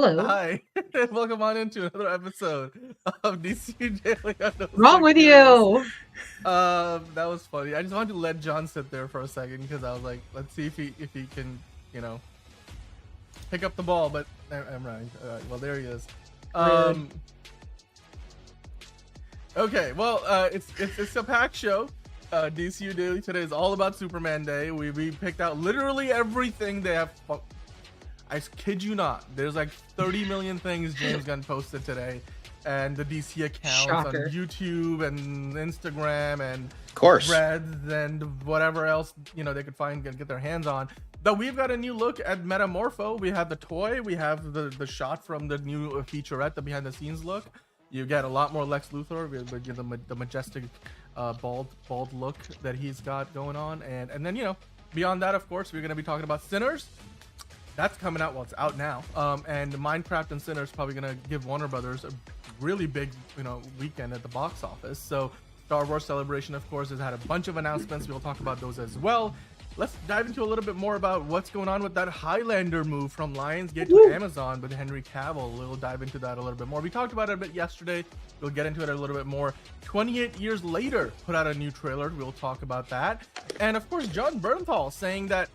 Hello. Hi, and welcome on into another episode of DCU Daily. Wrong with you? That was funny. I just wanted to let John sit there for a second because I was like, let's see if he can, pick up the ball. But I'm right. Well, there he is. Okay. Well, it's a packed show. DCU Daily today is all about Superman Day. We picked out literally everything they have. I kid you not. There's like 30 million things James Gunn posted today, and the DC accounts on YouTube and Instagram and Threads and whatever else they could find and get their hands on. But we've got a new look at Metamorpho. We have the toy. We have the shot from the new featurette, the behind the scenes look. You get a lot more Lex Luthor with the majestic bald look that he's got going on, and then beyond that, of course, we're going to be talking about Sinners. That's coming out. Well, it's out now. And Minecraft and Sinners probably gonna give Warner Brothers a really big, weekend at the box office. So Star Wars Celebration, of course, has had a bunch of announcements. We'll talk about those as well. Let's dive into a little bit more about what's going on with that Highlander move from Lionsgate to Amazon with Henry Cavill. We'll dive into that a little bit more. We talked about it a bit yesterday. We'll get into it a little bit more. 28 years later, put out a new trailer. We'll talk about that. And of course, Jon Bernthal saying that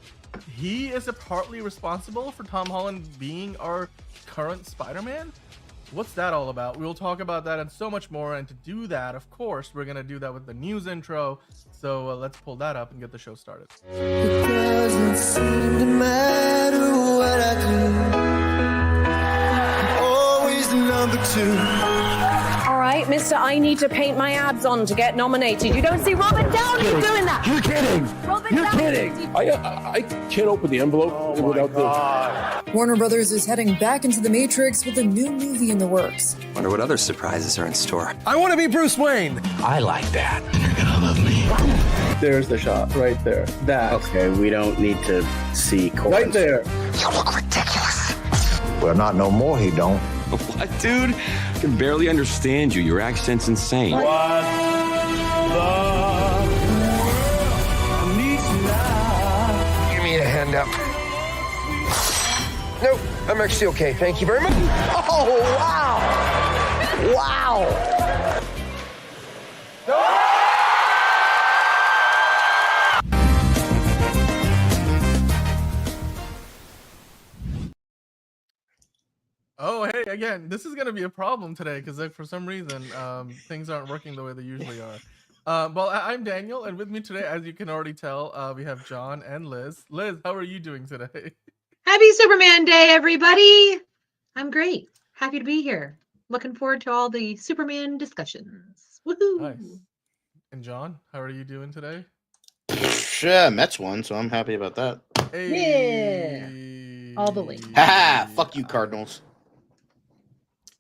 he is partly responsible for Tom Holland being our current Spider-Man. What's that all about? We'll talk about that and so much more. And to do that, of course, we're going to do that with the news intro. So let's pull that up and get the show started. It doesn't seem to matter what I do. I'm always the number two. All right, Mr. I need to paint my abs on to get nominated. You don't see Robert Downey doing that. You're kidding. You're kidding. I can't open the envelope without the... Warner Brothers is heading back into the Matrix with a new movie in the works. Wonder what other surprises are in store. I want to be Bruce Wayne. I like that. You're gonna love me. There's the shot right there. That. Okay, we don't need to see cords. Right there. You look ridiculous. Well, not no more, he don't. What, dude? I can barely understand you. Your accent's insane. What Give me a hand up. Nope, I'm actually okay. Thank you very much. Oh, wow. Wow. Oh, hey, again, this is going to be a problem today because for some reason, things aren't working the way they usually are. Well, I'm Daniel, and with me today, as you can already tell, we have John and Liz. Liz, how are you doing today? Happy Superman Day, everybody. I'm great. Happy to be here. Looking forward to all the Superman discussions. Woohoo. Nice. And John, how are you doing today? Yeah, Mets won, so I'm happy about that. Hey. Yeah. All the way. Ha! Fuck you, Cardinals.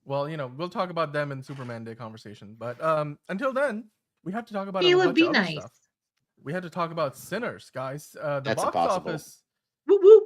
Well, we'll talk about them in Superman Day conversation. But until then, we have to talk about It a would bunch be of other nice. stuff. We had to talk about Sinners, guys. The That's box impossible. office. Whoop, whoop.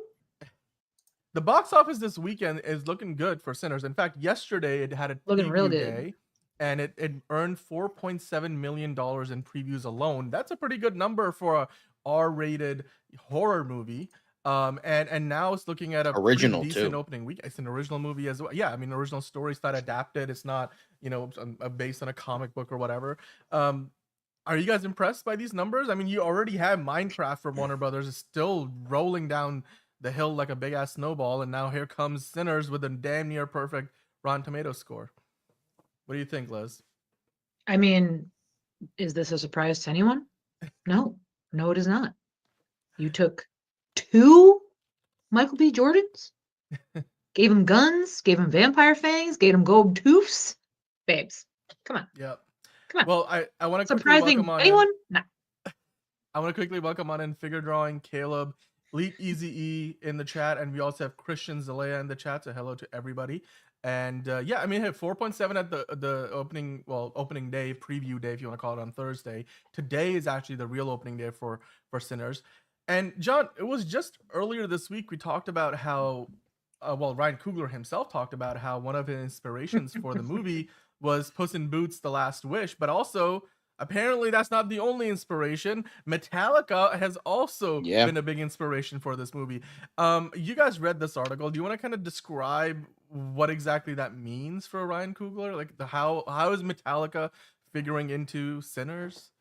The box office this weekend is looking good for Sinners. In fact, yesterday it had a Looking real preview good. day, and it earned $4.7 million in previews alone. That's a pretty good number for a R-rated horror movie. And now it's looking at a Original, pretty decent too. opening week. It's an original movie as well. Yeah, I mean, original story. It's not adapted. It's not, based on a comic book or whatever. Are you guys impressed by these numbers? I mean, you already have Minecraft from Warner Brothers. It's still rolling down the hill like a big ass snowball, and now here comes Sinners with a damn near perfect Rotten Tomatoes score. What do you think, Liz? I mean, is this a surprise to anyone? No, it is not. You took 2 Michael B. Jordans, gave him guns, gave him vampire fangs, gave him gold toofs. Babes, come on. Yep. Come on. Well, I want to Surprising anyone? No. I want to quickly welcome on in Figure Drawing, Caleb, Leap Easy E in the chat, and we also have Christian Zalea in the chat. So hello to everybody. And yeah, I mean, hit 4.7 at the opening day, preview day, if you want to call it, on Thursday. Today is actually the real opening day for Sinners. And John, it was just earlier this week we talked about how, Ryan Coogler himself talked about how one of his inspirations for the movie was Puss in Boots: The Last Wish, but also Apparently, that's not the only inspiration. Metallica has also been a big inspiration for this movie. You guys read this article. Do you want to kind of describe what exactly that means for Ryan Coogler? Like how is Metallica figuring into Sinners?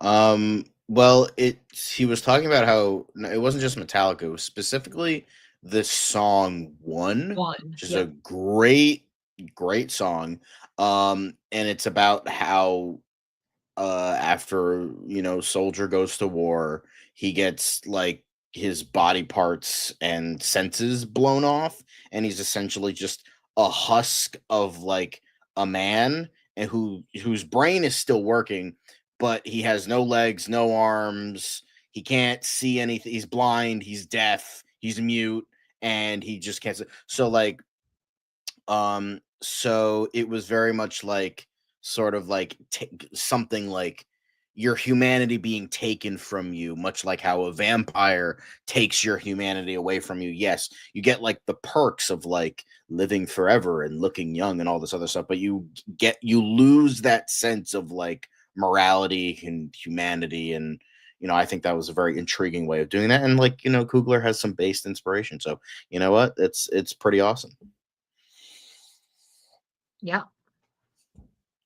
Well, he was talking about how it wasn't just Metallica, it was specifically the song One, which is a great song. And it's about how after, Soldier goes to war, he gets like his body parts and senses blown off, and he's essentially just a husk of like a man, and whose brain is still working, but he has no legs, no arms, he can't see anything, he's blind, he's deaf, he's mute, and he just can't. So like so it was very much like sort of like something like your humanity being taken from you, much like how a vampire takes your humanity away from you. Yes, you get like the perks of like living forever and looking young and all this other stuff, but you lose that sense of like morality and humanity. And I think that was a very intriguing way of doing that. And like, Coogler has some based inspiration, so you know what, it's pretty awesome. Yeah.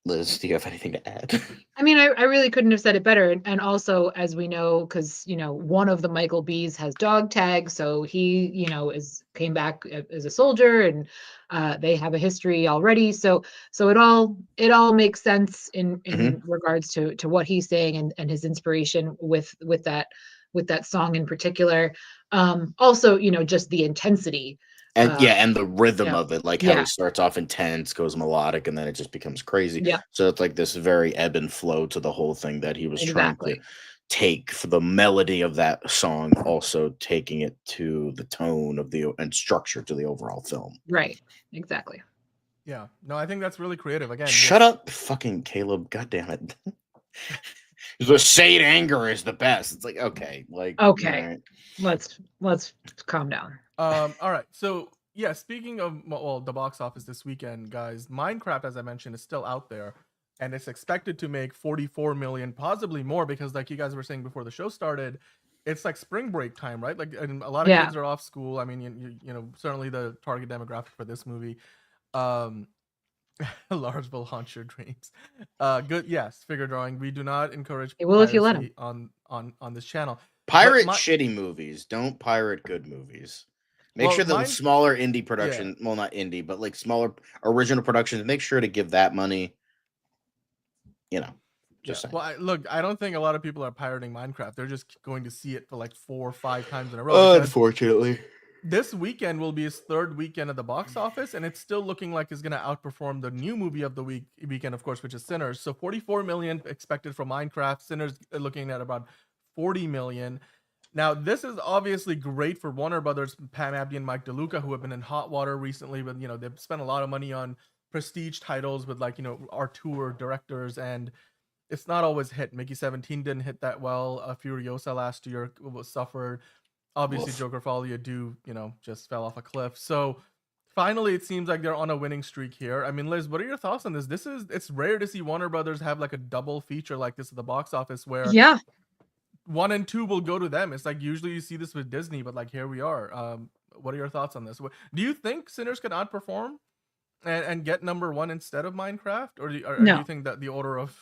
Liz, do you have anything to add? I mean, I really couldn't have said it better. And also, as we know, because one of the Michael B's has dog tag, so he came back as a soldier, and they have a history already. So it all makes sense in regards to what he's saying and his inspiration with that song in particular. Also, just the intensity. And and the rhythm of it, like how it starts off intense, goes melodic, and then it just becomes crazy. Yeah. So it's like this very ebb and flow to the whole thing that he was trying to take for the melody of that song, also taking it to the tone of and structure to the overall film. Right. Exactly. Yeah. No, I think that's really creative. Again, shut up, fucking Caleb. God damn it. The Sade anger is the best. It's like, okay. Right. Let's calm down. All right. So yeah, speaking of the box office this weekend, guys, Minecraft, as I mentioned, is still out there, and it's expected to make 44 million, possibly more, because like you guys were saying before the show started, it's like spring break time, right? Like, and a lot of kids are off school. I mean, certainly the target demographic for this movie. Lars will haunt your dreams. Good. Yes. Figure drawing. We do not encourage it will if you let him on this channel. Pirate shitty movies. Don't pirate good movies. Make sure the smaller indie production, well, not indie, but like smaller original productions, make sure to give that money. Just saying. Well, look, I don't think a lot of people are pirating Minecraft. They're just going to see it for like 4 or 5 times in a row. Unfortunately. This weekend will be his 3rd weekend at the box office, and it's still looking like it's going to outperform the new movie of the weekend, of course, which is Sinners. So 44 million expected from Minecraft. Sinners looking at about 40 million. Now, this is obviously great for Warner Brothers, Pam Abdi and Mike DeLuca, who have been in hot water recently. But they've spent a lot of money on prestige titles with auteur directors, and it's not always hit. Mickey 17 didn't hit that well. Furiosa last year suffered. Obviously, Joker Folia just fell off a cliff. So finally, it seems like they're on a winning streak here. I mean, Liz, what are your thoughts on this? It's rare to see Warner Brothers have like a double feature like this at the box office, where 1 and 2 will go to them. It's like usually you see this with Disney, but like here we are. What are your thoughts on this? Do you think Sinners could outperform and get number 1 instead of Minecraft, or do you think that the order of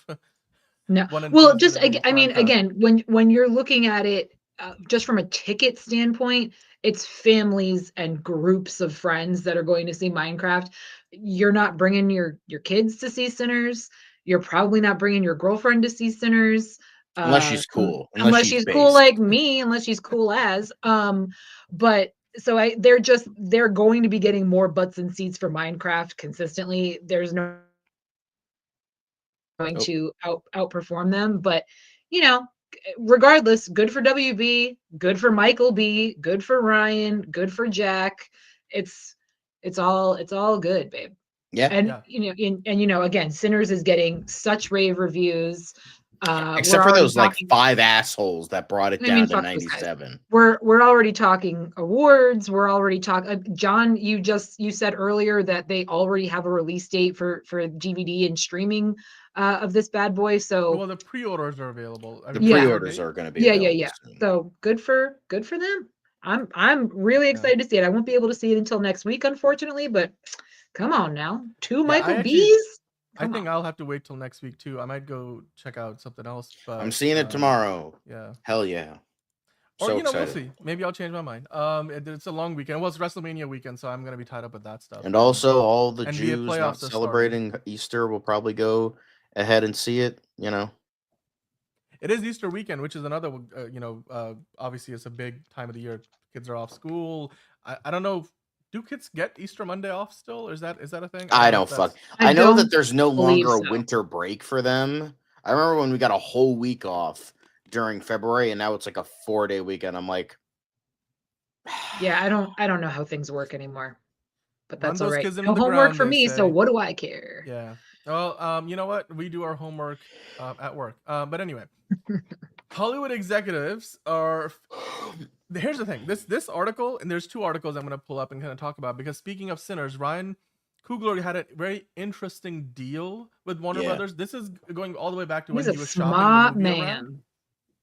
no? Well, just I mean, again, when you're looking at it just from a ticket standpoint, it's families and groups of friends that are going to see Minecraft. You're not bringing your kids to see Sinners. You're probably not bringing your girlfriend to see Sinners. Unless she's cool. Unless she's cool like me, unless she's cool as. But so they're going to be getting more butts and seats for Minecraft consistently. There's no going to outperform them. But regardless, good for WB, good for Michael B, good for Ryan, good for Jack. It's all good, babe. Yeah. And again, Sinners is getting such rave reviews. Except we're for already those like talking- 5 assholes that brought it I down mean, to fuck those guys. 97. We're already talking awards. We're already talking. John, you said earlier that they already have a release date for DVD and streaming of this bad boy. So Well, the pre-orders are available. The pre-orders are going to be available soon. So good for them. I'm really excited to see it. I won't be able to see it until next week, unfortunately. But come on now, Michael B's. I think I'll have to wait till next week too. I might go check out something else. But I'm seeing it tomorrow. Yeah. Hell yeah. Or So we'll excited. see. Maybe I'll change my mind. It's a long weekend. Well, it's WrestleMania weekend, so I'm gonna be tied up with that stuff. And also, all the NBA Jews not playoffs are celebrating Easter will probably go ahead and see it. It is Easter weekend, which is another. Obviously, it's a big time of the year. Kids are off school. I don't know. Do kids get Easter Monday off still? Or is that a thing? I don't fuck. I know that there's no longer a winter break for them. I remember when we got a whole week off during February, and now it's like a 4-day weekend. I'm like, yeah, I don't know how things work anymore, but that's all those right. kids into No the homework ground, for they me, say. so what do I care? Yeah. Well, you know what? We do our homework at work. But anyway, Hollywood executives are. Here's the thing. This article, and there's 2 articles I'm going to pull up and kind of talk about, because speaking of sinners, Ryan Coogler had a very interesting deal with Warner Brothers. This is going all the way back to when he was shopping the movie around.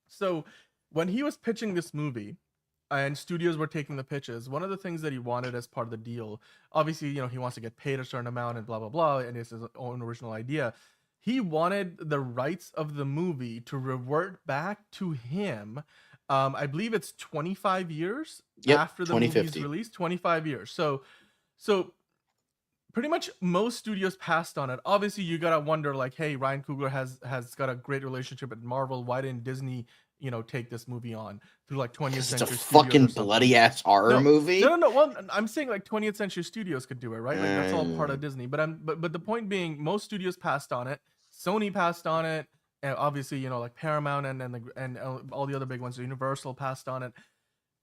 So when he was pitching this movie and studios were taking the pitches, one of the things that he wanted as part of the deal, obviously, he wants to get paid a certain amount and blah, blah, blah, and it's his own original idea. He wanted the rights of the movie to revert back to him. I believe it's 25 years after the movie's release. 25 years. So pretty much most studios passed on it. Obviously, you gotta wonder, like, hey, Ryan Coogler has got a great relationship with Marvel. Why didn't Disney, take this movie on through like 20th Century it's a Studios fucking or something? bloody ass horror movie. No. Well, I'm saying like 20th Century Studios could do it, right? Like that's all part of Disney. But the point being, most studios passed on it. Sony passed on it. And obviously, like Paramount and all the other big ones, Universal passed on it.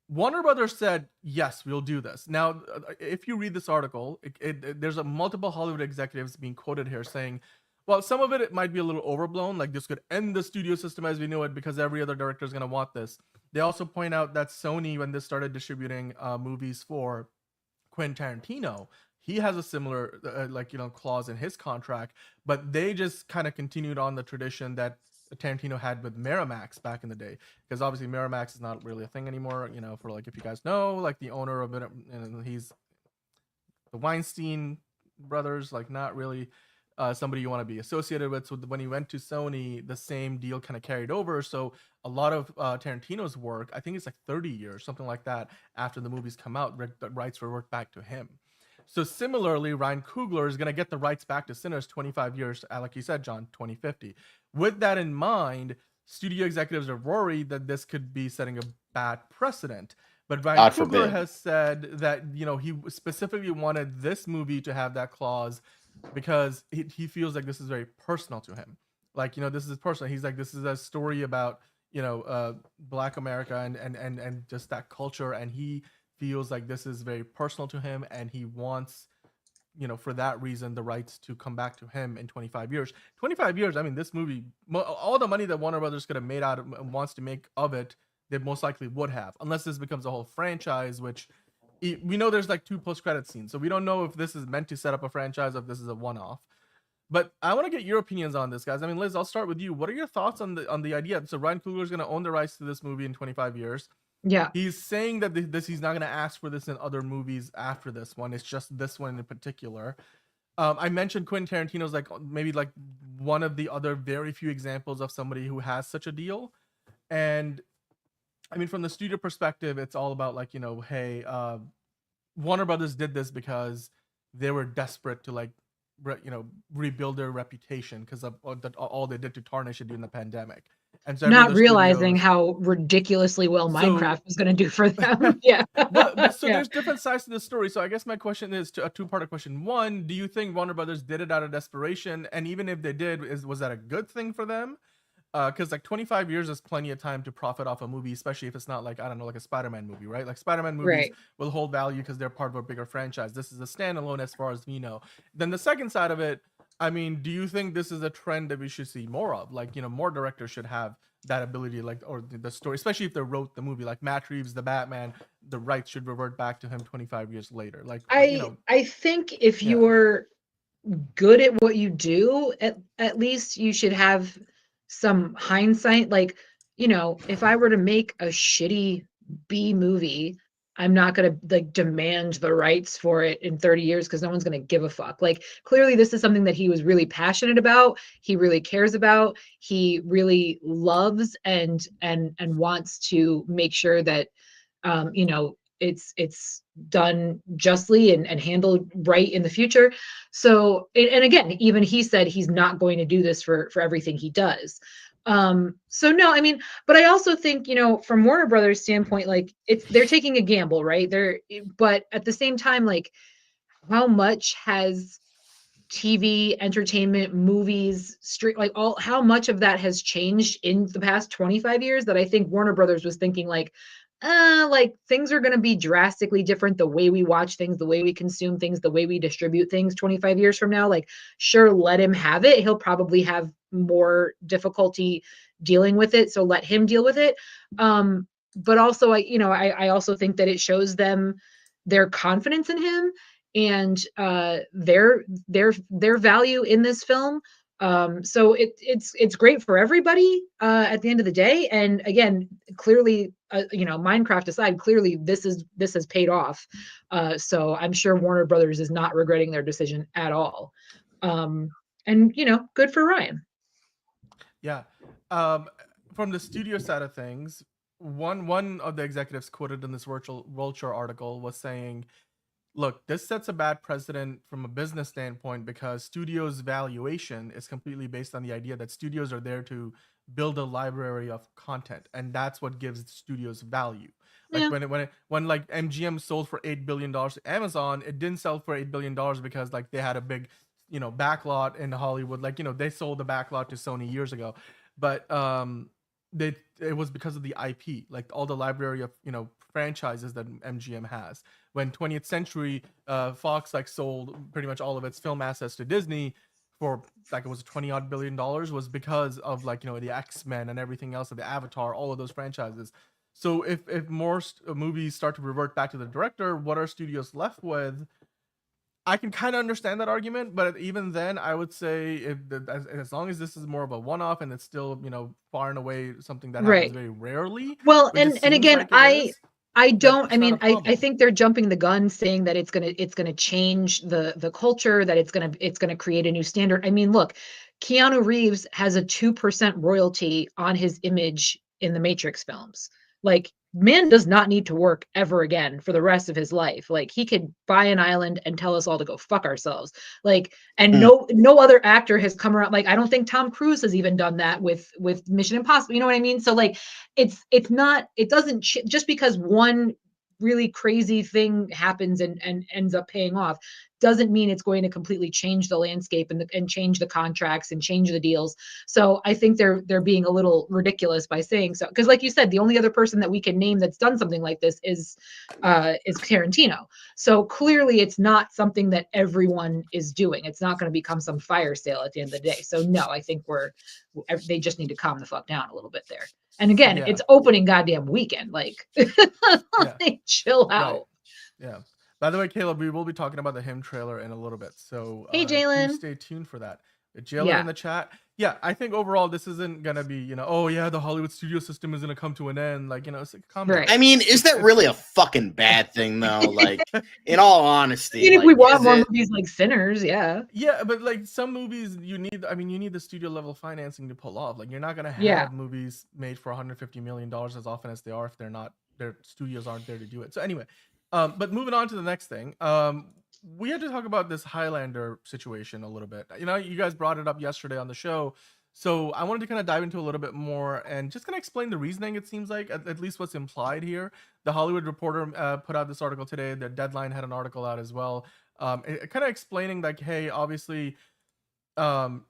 Warner Brothers said, yes, we'll do this. Now, if you read this article, there's multiple Hollywood executives being quoted here saying, well, some of it might be a little overblown, like this could end the studio system as we know it because every other director is going to want this. They also point out that Sony, when they started distributing movies for Quentin Tarantino, he has a similar clause in his contract, but they just kind of continued on the tradition that Tarantino had with Miramax back in the day, because obviously Miramax is not really a thing anymore. For like, if you guys know, like the owner of it, and he's the Weinstein brothers, like not really somebody you want to be associated with. So when he went to Sony, the same deal kind of carried over. So a lot of Tarantino's work, I think it's like 30 years, something like that, after the movies come out, the rights revert back to him. So similarly, Ryan Coogler is going to get the rights back to Sinners 25 years, like you said, John, 2050. With that in mind, studio executives are worried that this could be setting a bad precedent. But Ryan Coogler has said that, he specifically wanted this movie to have that clause because he feels like this is very personal to him. Like, this is personal. He's like, this is a story about, Black America and just that culture. And he feels like this is very personal to him, and he wants, for that reason, the rights to come back to him in 25 years. 25 years, I mean, this movie, all the money that Warner Brothers could have made out of and wants to make of it, they most likely would have, unless this becomes a whole franchise, which we know there's like 2 post-credit scenes. So we don't know if this is meant to set up a franchise or if this is a one-off. But I want to get your opinions on this, guys. I mean, Liz, I'll start with you. What are your thoughts on the idea? So Ryan Coogler is going to own the rights to this movie in 25 years. Yeah. He's saying that he's not going to ask for this in other movies after this one. It's just this one in particular. I mentioned Quentin Tarantino's maybe one of the other very few examples of somebody who has such a deal. And I mean, from the studio perspective, it's all about hey, Warner Brothers did this because they were desperate to rebuild their reputation because of all they did to tarnish it during the pandemic. And so not realizing how ridiculously well Minecraft was going to do for them. Yeah. There's different sides to the story. So I guess my question is a 2-part question. One, do you think Warner Brothers did it out of desperation? And even if they did, was that a good thing for them? Because 25 years is plenty of time to profit off a movie, especially if it's not like a Spider-Man movie, right? Like Spider-Man movies will hold value because they're part of a bigger franchise. This is a standalone as far as we know. Then the second side of it, I mean, do you think this is a trend that we should see more of? Like, more directors should have that ability, like, or the story, especially if they wrote the movie, like Matt Reeves, the Batman, the rights should revert back to him 25 years later. Like, I think if you're good at what you do, at least you should have some hindsight. Like, if I were to make a shitty B movie, I'm not going to like demand the rights for it in 30 years because no one's going to give a fuck. Like, clearly this is something that he was really passionate about. He really cares about. He really loves and wants to make sure that it's done justly and handled right in the future. So, and again, even he said he's not going to do this for everything he does. So no, I mean, but I also think, from Warner Brothers standpoint, like they're taking a gamble, right? But at the same time, like how much has TV, entertainment, movies, how much of that has changed in the past 25 years that I think Warner Brothers was thinking like things are going to be drastically different. The way we watch things, the way we consume things, the way we distribute things 25 years from now, like, sure, let him have it. He'll probably have more difficulty dealing with it. So let him deal with it. But also I also think that it shows them their confidence in him and their value in this film. So it's great for everybody at the end of the day. And again, clearly, Minecraft aside, clearly this has paid off. So I'm sure Warner Brothers is not regretting their decision at all. And good for Ryan. Yeah. From the studio side of things, one of the executives quoted in this Vulture article was saying, look, this sets a bad precedent from a business standpoint because studios' valuation is completely based on the idea that studios are there to build a library of content, and that's what gives studios value. Like when like MGM sold for $8 billion to Amazon, it didn't sell for $8 billion because like they had a big, backlot in Hollywood. Like, they sold the backlot to Sony years ago, but it was because of the IP, like all the library of franchises that MGM has. When 20th Century Fox like sold pretty much all of its film assets to Disney for like it was $20 billion was because of like the X-Men and everything else, of the Avatar, all of those franchises. So if more movies start to revert back to the director, what are studios left with? I can kind of understand that argument, but even then, I would say as long as this is more of a one-off and it's still far and away something that happens very rarely. Well, and again, like I think they're jumping the gun saying that it's gonna change the culture, that it's gonna create a new standard. I mean, look, Keanu Reeves has a 2% royalty on his image in the Matrix films. Like, man does not need to work ever again for the rest of his life. Like, he could buy an island and tell us all to go fuck ourselves. Like, and no other actor has come around. Like, I don't think Tom Cruise has even done that with Mission Impossible. You know what I mean? So like, it doesn't just because one really crazy thing happens and ends up paying off doesn't mean it's going to completely change the landscape and change the contracts and change the deals. So I think they're being a little ridiculous by saying so, because like you said, the only other person that we can name that's done something like this is Tarantino. So clearly it's not something that everyone is doing. It's not going to become some fire sale at the end of the day. So no, I think they just need to calm the fuck down a little bit there. And again, it's opening goddamn weekend. Like, chill out. Right. Yeah. By the way, Caleb, we will be talking about the Him trailer in a little bit. So hey, Jalen, stay tuned for that. Jalen in the chat. Yeah, I think overall this isn't gonna be, oh yeah, the Hollywood studio system is gonna come to an end. Like, it's like, I mean, is that really a fucking bad thing though? Like, in all honesty, if we want more movies like Sinners, yeah. Yeah, but like some movies you need the studio level financing to pull off. Like, you're not gonna have movies made for $150 million as often as they are if their studios aren't there to do it. So anyway, but moving on to the next thing. We had to talk about this Highlander situation a little bit. You guys brought it up yesterday on the show, so I wanted to kind of dive into a little bit more and just kind of explain the reasoning. It seems like at least what's implied here. The Hollywood Reporter put out this article today. The Deadline had an article out as well, kind of explaining like, hey, obviously, Chad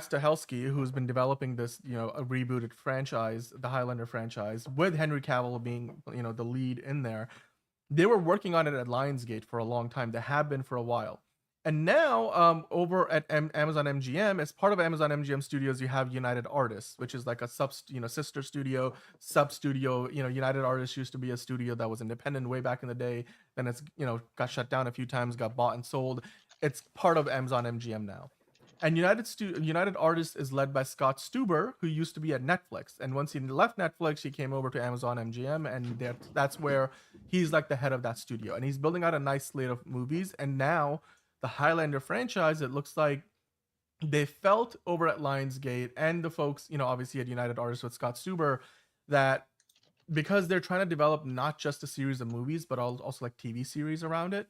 Stahelski, who's been developing this, a rebooted franchise, the Highlander franchise, with Henry Cavill being, the lead in there. They were working on it at Lionsgate for a long time. They have been for a while. And now, over at Amazon MGM, as part of Amazon MGM Studios, you have United Artists, which is like a sister studio, sub studio. United Artists used to be a studio that was independent way back in the day. Then it's got shut down a few times, got bought and sold. It's part of Amazon MGM now. And United Artists is led by Scott Stuber, who used to be at Netflix. And once he left Netflix, he came over to Amazon MGM, and that's where he's like the head of that studio. And he's building out a nice slate of movies. And now the Highlander franchise, it looks like they felt over at Lionsgate and the folks, obviously at United Artists with Scott Stuber, that because they're trying to develop not just a series of movies, but also like TV series around it.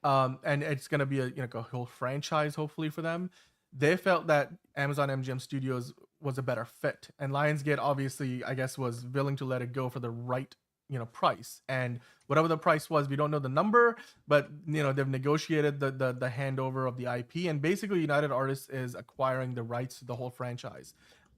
And it's going to be a whole franchise, hopefully, for them. They felt that Amazon MGM Studios was a better fit, and Lionsgate obviously, I guess, was willing to let it go for the right, price. And whatever the price was, we don't know the number, but they've negotiated the handover of the IP, and basically United Artists is acquiring the rights to the whole franchise,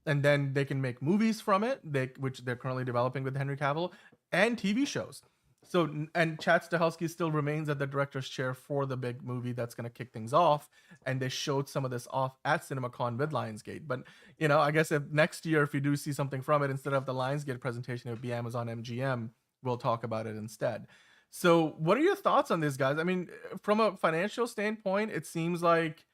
and then they can make movies from it, which they're currently developing with Henry Cavill, and TV shows. So, and Chad Stahelski still remains at the director's chair for the big movie that's going to kick things off. And they showed some of this off at CinemaCon with Lionsgate. But, I guess if next year, if you do see something from it, instead of the Lionsgate presentation, it would be Amazon MGM. We'll talk about it instead. So what are your thoughts on this, guys? I mean, from a financial standpoint, it seems like,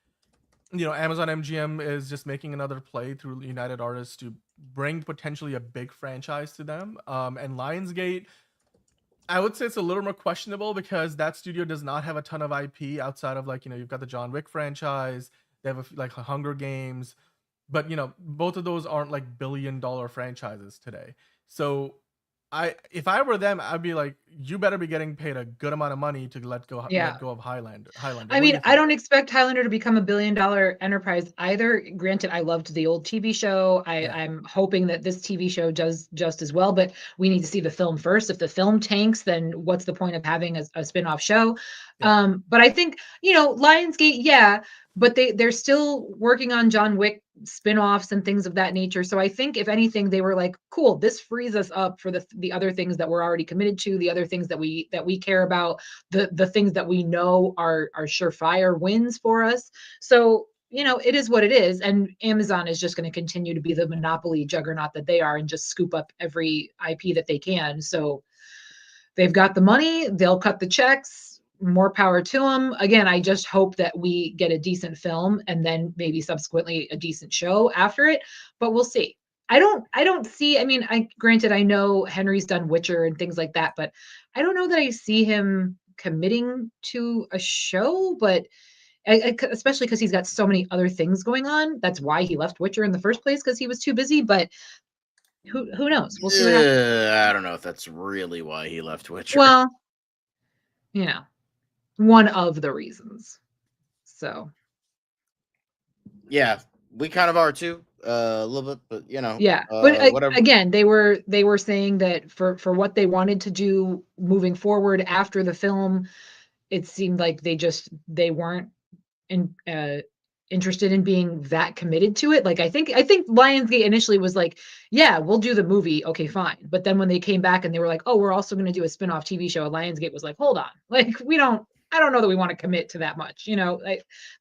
Amazon MGM is just making another play through United Artists to bring potentially a big franchise to them. And Lionsgate, I would say it's a little more questionable because that studio does not have a ton of IP outside of you've got the John Wick franchise. They have like Hunger Games, but both of those aren't like billion-dollar franchises today. So if I were them, I'd be like, you better be getting paid a good amount of money to let go of Highlander. I mean, I don't expect Highlander to become a billion-dollar enterprise either. Granted, I loved the old TV show. I'm hoping that this TV show does just as well, but we need to see the film first. If the film tanks, then what's the point of having a spin-off show? Yeah. But I think, Lionsgate, but they're still working on John Wick spin-offs and things of that nature. So I think if anything, they were like, cool, this frees us up for the other things that we're already committed to, the other things that we care about, the things that we know are surefire wins for us. So, it is what it is. And Amazon is just going to continue to be the monopoly juggernaut that they are and just scoop up every IP that they can. So they've got the money, they'll cut the checks. More power to them. Again, I just hope that we get a decent film and then maybe subsequently a decent show after it, but we'll see. I don't see, granted, I know Henry's done Witcher and things like that, but I don't know that I see him committing to a show, but especially because he's got so many other things going on. That's why he left Witcher in the first place, because he was too busy, but who knows? We'll see what happens. I don't know if that's really why he left Witcher. Well, one of the reasons. So yeah, we kind of are too, a little bit, but but whatever. Again, they were saying that for what they wanted to do moving forward after the film, it seemed like they weren't interested in being that committed to it. Like I think Lionsgate initially was like, yeah, we'll do the movie, okay, fine. But then when they came back and they were like, oh, we're also going to do a spin-off TV show, Lionsgate was like, hold on, like I don't know that we want to commit to that much,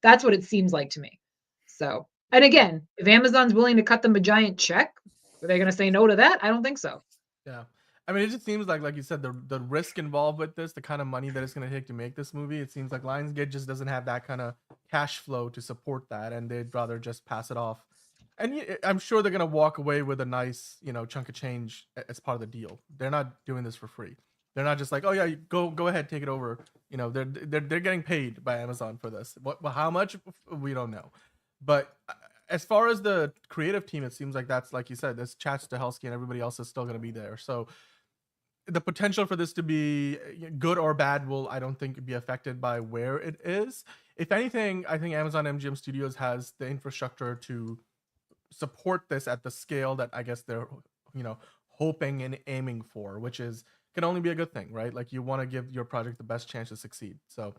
that's what it seems like to me. So, and again, if Amazon's willing to cut them a giant check, are they going to say no to that? I don't think so. Yeah. I mean, it just seems like you said, the risk involved with this, the kind of money that it's going to take to make this movie, it seems like Lionsgate just doesn't have that kind of cash flow to support that, and they'd rather just pass it off. And I'm sure they're going to walk away with a nice, chunk of change as part of the deal. They're not doing this for free. They're not just like, oh yeah, go ahead, take it over. They're getting paid by Amazon for this. How much, we don't know. But as far as the creative team, it seems like that's, like you said, this Chad Stahelski and everybody else is still going to be there. So the potential for this to be good or bad will, I don't think, be affected by where it is. If anything, I think Amazon MGM Studios has the infrastructure to support this at the scale that I guess they're, hoping and aiming for, which can only be a good thing, right? Like you want to give your project the best chance to succeed. So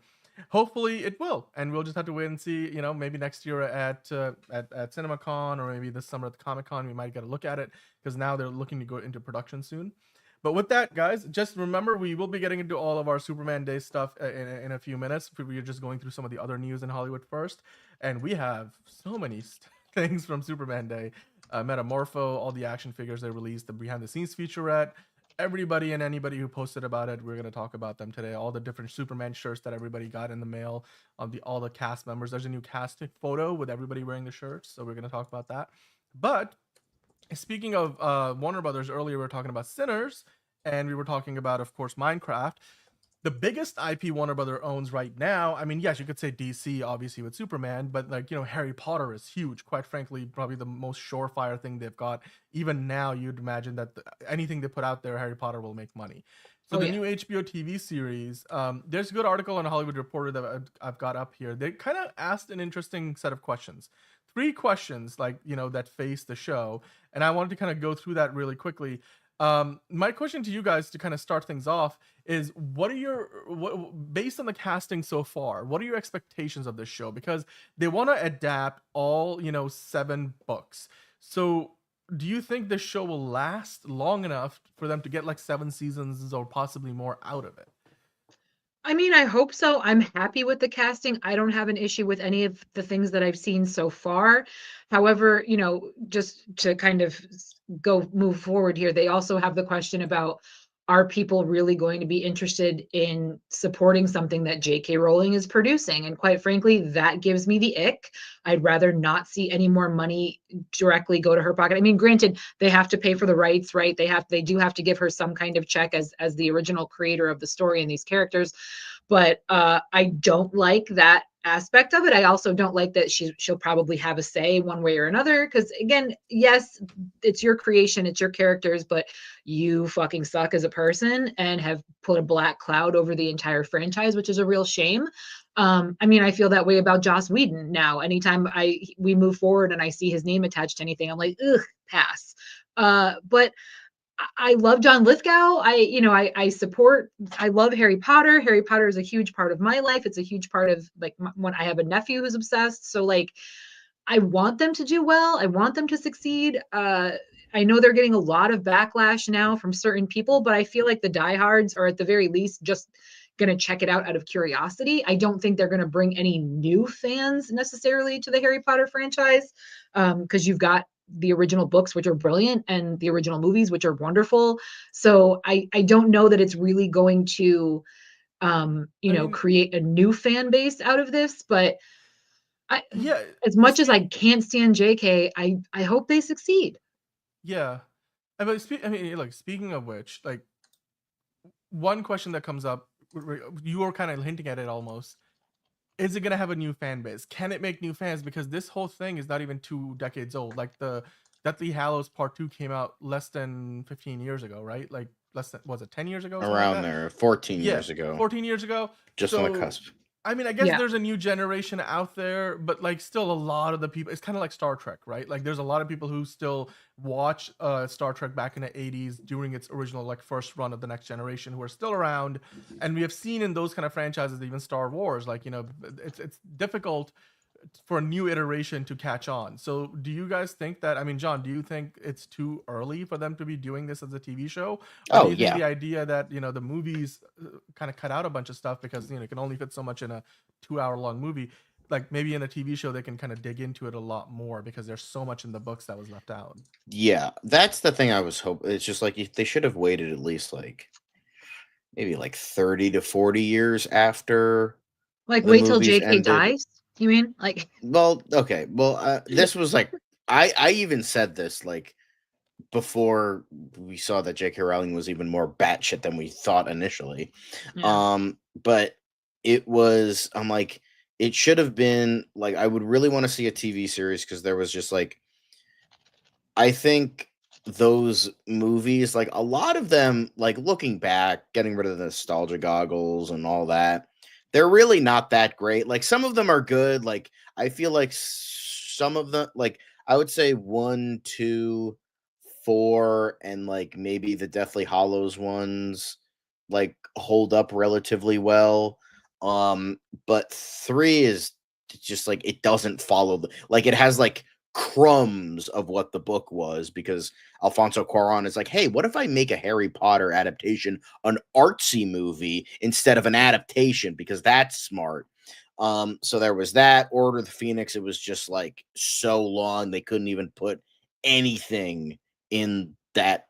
hopefully it will, and we'll just have to wait and see. Maybe next year at CinemaCon, or maybe this summer at the Comic-Con, we might get a look at it, because now they're looking to go into production soon. But with that, guys, just remember we will be getting into all of our Superman Day stuff in a few minutes. We're just going through some of the other news in Hollywood first, and we have so many things from Superman Day. Metamorpho, all the action figures they released, the behind the scenes featurette, everybody and anybody who posted about it. We're going to talk about them today. All the different Superman shirts that everybody got in the mail of all the cast members. There's a new cast photo with everybody wearing the shirts, so we're going to talk about that. But speaking of Warner Brothers, earlier we were talking about Sinners, and we were talking about, of course, Minecraft. The biggest IP Warner Brothers owns right now, I mean, yes, you could say DC, obviously, with Superman, but like, Harry Potter is huge. Quite frankly, probably the most surefire thing they've got. Even now, you'd imagine that anything they put out there, Harry Potter will make money. So new HBO TV series, there's a good article on Hollywood Reporter that I've got up here. They kind of asked an interesting set of questions. 3 questions, that face the show. And I wanted to kind of go through that really quickly. My question to you guys to kind of start things off is, based on the casting so far, what are your expectations of this show? Because they want to adapt all 7 books. So do you think this show will last long enough for them to get like 7 seasons or possibly more out of it? I mean, I hope so. I'm happy with the casting. I don't have an issue with any of the things that I've seen so far. However, just to kind of move forward here, they also have the question about, are people really going to be interested in supporting something that J.K. Rowling is producing? And quite frankly, that gives me the ick. I'd rather not see any more money directly go to her pocket. I mean, granted, they have to pay for the rights, right? They do have to give her some kind of check as the original creator of the story and these characters. But I don't like that aspect of it. I also don't like that she'll probably have a say one way or another, because again, yes, it's your creation, it's your characters, but you fucking suck as a person and have put a black cloud over the entire franchise, which is a real shame. I mean, I feel that way about Joss Whedon now. Anytime we move forward and I see his name attached to anything, I'm like, ugh, pass. But I love John Lithgow. I support, I love Harry Potter. Harry Potter is a huge part of my life. It's a huge part of when I have a nephew who's obsessed. So I want them to do well. I want them to succeed. I know they're getting a lot of backlash now from certain people, but I feel like the diehards are at the very least just going to check it out of curiosity. I don't think they're going to bring any new fans necessarily to the Harry Potter franchise, because you've got the original books, which are brilliant, and the original movies, which are wonderful. So I don't know that it's really going to, create a new fan base out of this, but as much as I can't stand JK, I hope they succeed. Yeah. But speaking of which, one question that comes up, you were kind of hinting at it almost. Is it going to have a new fan base? Can it make new fans? Because this whole thing is not even 2 decades old. Like the Deathly Hallows Part 2 came out less than 15 years ago, right? Like less than, was it 10 years ago? Around there, 14 years ago. 14 years ago. Just on the cusp. I mean, I guess there's a new generation out there, but still a lot of the people, it's kind of like Star Trek, right? There's a lot of people who still watch Star Trek back in the 80s during its original first run of the Next Generation, who are still around. And we have seen in those kind of franchises, even Star Wars, it's difficult for a new iteration to catch on. So do you guys think that, I mean, John, do you think it's too early for them to be doing this as a TV show? Or do you think the idea that, the movies kind of cut out a bunch of stuff because, it can only fit so much in a 2-hour-long movie, maybe in a TV show, they can kind of dig into it a lot more because there's so much in the books that was left out. Yeah, that's the thing I was hoping. It's just they should have waited at least maybe 30 to 40 years after. Wait till JK dies? You mean Well, okay. Well, this was I even said this before we saw that J.K. Rowling was even more batshit than we thought initially. Yeah. But it was, I'm it should have been I would really want to see a TV series, because there was just I think those movies, a lot of them, looking back, getting rid of the nostalgia goggles and all that, they're really not that great. Some of them are good. I feel some of them, I would say 1, 2, 4, and maybe the Deathly Hallows ones hold up relatively well. But 3 is just it doesn't follow it has crumbs of what the book was, because Alfonso Cuarón is like, hey, what if I make a Harry Potter adaptation, an artsy movie instead of an adaptation, because that's smart. So there was that. Order of the Phoenix, it was just like so long they couldn't even put anything in that,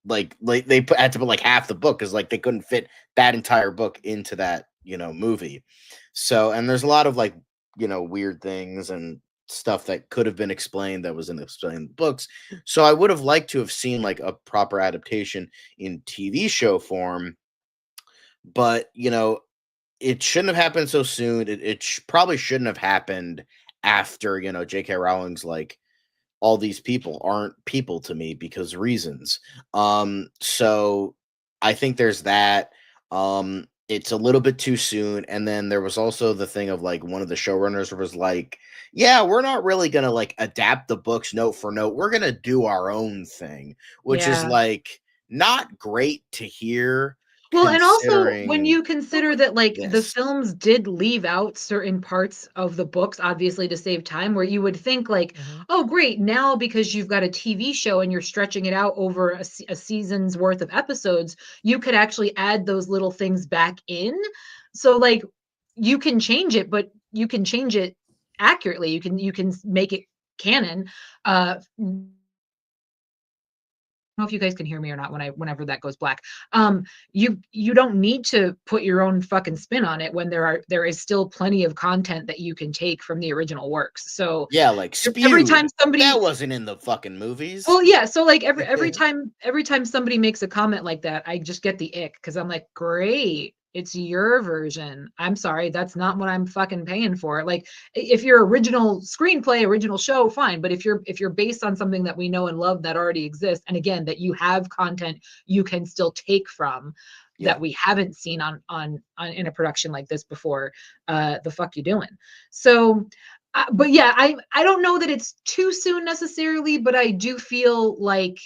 like they had to put like half the book because like they couldn't fit that entire book into that, you know, movie. So, and there's a lot of like, you know, weird things and stuff that could have been explained that wasn't explained in the books. So I would have liked to have seen like a proper adaptation in TV show form, but you know, it shouldn't have happened so soon. It probably shouldn't have happened after, you know, J.K. Rowling's like, all these people aren't people to me because reasons. So I think there's that. It's a little bit too soon. And then there was also the thing of like one of the showrunners was like, yeah, we're not really gonna like adapt the books note for note. We're gonna do our own thing, which is like not great to hear. Well, and also when you consider that like the Yes. films did leave out certain parts of the books, obviously to save time, where you would think like, oh, great, now because you've got a TV show and you're stretching it out over a season's worth of episodes, you could actually add those little things back in. So like you can change it, but you can change it accurately. You can make it canon. I don't know if you guys can hear me or not whenever that goes black. You don't need to put your own fucking spin on it when there is still plenty of content that you can take from the original works. So yeah, like every time somebody that wasn't in the fucking movies. Well, yeah, so like every time somebody makes a comment like that, I just get the ick because I'm like, great, it's your version. I'm sorry, that's not what I'm fucking paying for. Like, if your original screenplay, original show, fine. But if you're based on something that we know and love that already exists, and again, that you have content you can still take from that we haven't seen on in a production like this before, the fuck you doing? So, but yeah, I don't know that it's too soon necessarily, but I do feel like,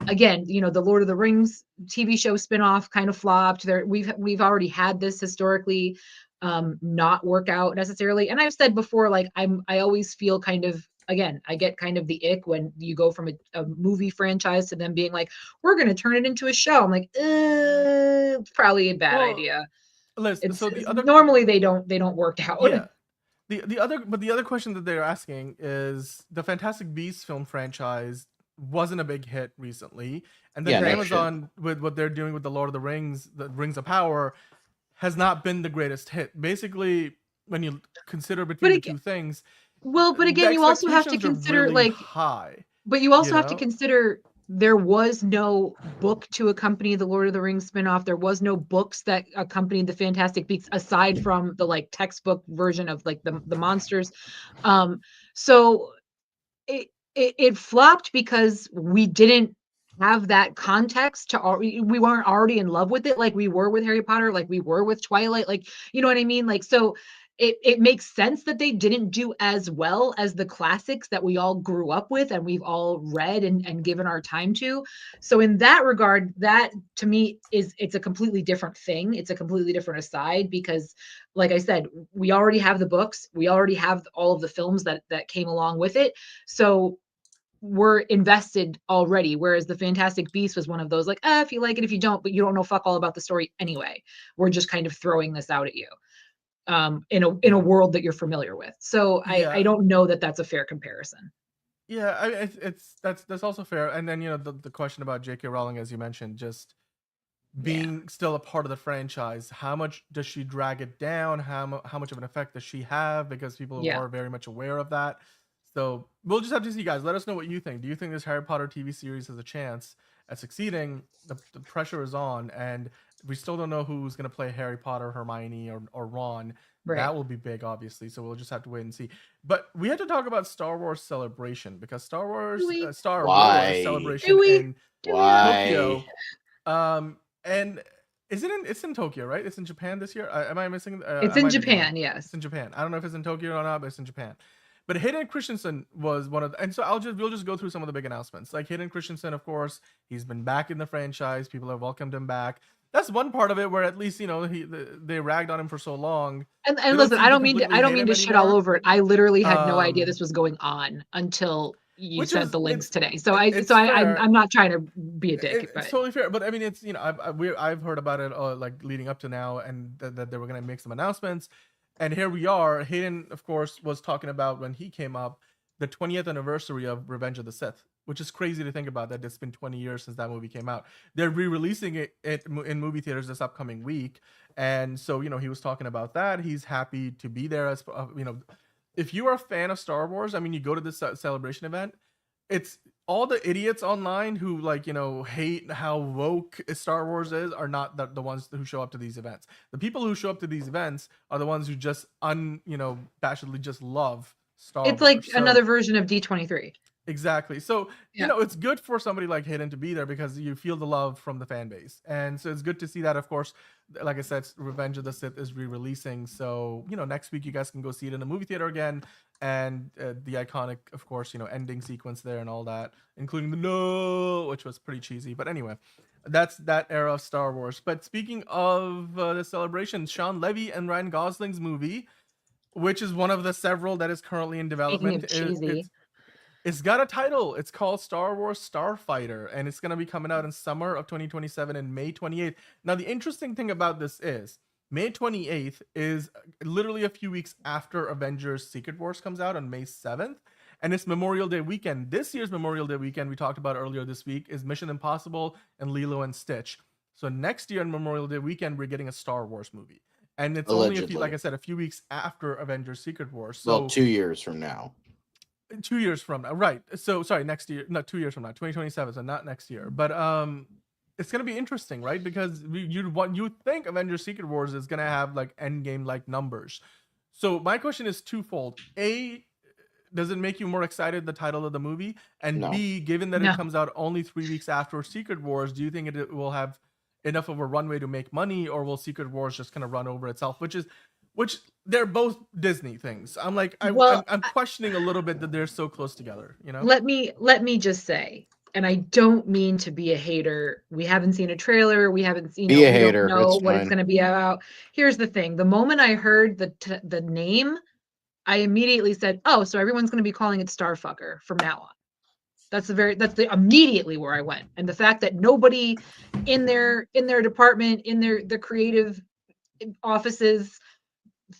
again, you know, the Lord of the Rings TV show spinoff kind of flopped. We've already had this historically not work out necessarily. And I've said before, like I always feel kind of, again, I get kind of the ick when you go from a movie franchise to them being like, we're going to turn it into a show. I'm like, it's probably a bad idea. Listen, so the other normally they don't work out. Yeah. The other question that they're asking is the Fantastic Beasts film franchise wasn't a big hit recently, and then Amazon with what they're doing with the Lord of the Rings, the Rings of Power, has not been the greatest hit. Basically, when you consider between the two things, well, but again, you also have to consider really like high. But you also have to consider there was no book to accompany the Lord of the Rings spinoff. There was no books that accompanied the Fantastic Beasts aside from the like textbook version of like the monsters. So it flopped because we didn't have that context we weren't already in love with it like we were with Harry Potter, like we were with Twilight, like, you know what I mean? Like, so it makes sense that they didn't do as well as the classics that we all grew up with and we've all read and given our time to. So in that regard, that to me it's a completely different thing. It's a completely different aside because, like I said, we already have the books, we already have all of the films that came along with it. So we're invested already. Whereas the Fantastic Beast was one of those like, if you like it, if you don't, but you don't know fuck all about the story anyway. We're just kind of throwing this out at you. In a world that you're familiar with. So I don't know that that's a fair comparison. Yeah, that's also fair. And then, you know, the question about J.K. Rowling, as you mentioned, just being still a part of the franchise, how much does she drag it down? How much of an effect does she have? Because people are very much aware of that. So we'll just have to see, guys. Let us know what you think. Do you think this Harry Potter TV series has a chance at succeeding? The pressure is on, and we still don't know who's going to play Harry Potter, Hermione, or Ron. Right. That will be big, obviously. So we'll just have to wait and see. But we had to talk about Star Wars Celebration because Star Wars Celebration in Tokyo. And it's in Tokyo, right? It's in Japan this year. Am I missing? It's in Japan, yes. It's in Japan. I don't know if it's in Tokyo or not, but it's in Japan. But Hayden Christensen was one of the, and so we'll just go through some of the big announcements. Like Hayden Christensen, of course, he's been back in the franchise. People have welcomed him back. that's one part of it where at least they ragged on him for so long. And listen, I don't mean to shit all over it. I literally had no idea this was going on until you sent the links today. So I'm not trying to be a dick. It's totally fair, but I mean, it's I've heard about it like leading up to now, and that they were gonna make some announcements, and here we are. Hayden, of course, was talking about when he came up the 20th anniversary of Revenge of the Sith, which is crazy to think about that it's been 20 years since that movie came out. They're re-releasing it in movie theaters this upcoming week, and so he was talking about that. He's happy to be there. As if you are a fan of Star Wars, I mean, you go to this celebration event. It's all the idiots online who hate how woke Star Wars is are not the ones who show up to these events. The people who show up to these events are the ones who just bashedly just love Star Wars. It's like another version of D23. Exactly. So, it's good for somebody like Hayden to be there because you feel the love from the fan base. And so it's good to see that, of course, like I said, Revenge of the Sith is re-releasing. So, next week you guys can go see it in a movie theater again. And the iconic, of course, ending sequence there and all that, including the no, which was pretty cheesy. But anyway, that's that era of Star Wars. But speaking of the celebration, Sean Levy and Ryan Gosling's movie, which is one of the several that is currently in development, it's got a title. It's called Star Wars Starfighter, and it's going to be coming out in summer of 2027 and May 28th. Now, the interesting thing about this is May 28th is literally a few weeks after Avengers Secret Wars comes out on May 7th, and it's Memorial Day weekend. This year's Memorial Day weekend, we talked about earlier this week, is Mission Impossible and Lilo and Stitch. So next year on Memorial Day weekend, we're getting a Star Wars movie. And it's only, like I said, a few weeks after Avengers Secret Wars. So, well, 2 years from now. 2 years from now, right? So sorry, next year, no, 2 years from now, 2027, so not next year. But it's gonna be interesting, right? Because you think Avengers Secret Wars is gonna have like Endgame like numbers. So my question is twofold: A, does it make you more excited the title of the movie? And no. B, given that it comes out only 3 weeks after Secret Wars, do you think it will have enough of a runway to make money, or will Secret Wars just kind of run over itself? Which they're both Disney things. I'm like, I'm questioning a little bit that they're so close together. Let me just say, and I don't mean to be a hater. We haven't seen a trailer. We haven't seen. Be a hater. We don't know what it's going to be about. Here's the thing: the moment I heard the name, I immediately said, "Oh, so everyone's going to be calling it Starfucker from now on." That's immediately where I went. And the fact that nobody in their department, in their creative offices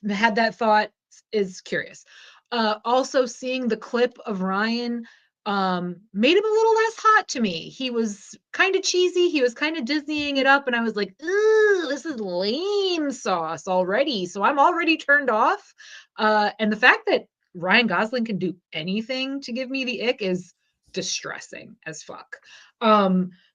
had that thought is curious. Also seeing the clip of Ryan made him a little less hot to me. He was kind of cheesy. He was kind of Disneying it up. And I was like, ooh, this is lame sauce already. So I'm already turned off. And the fact that Ryan Gosling can do anything to give me the ick is distressing as fuck.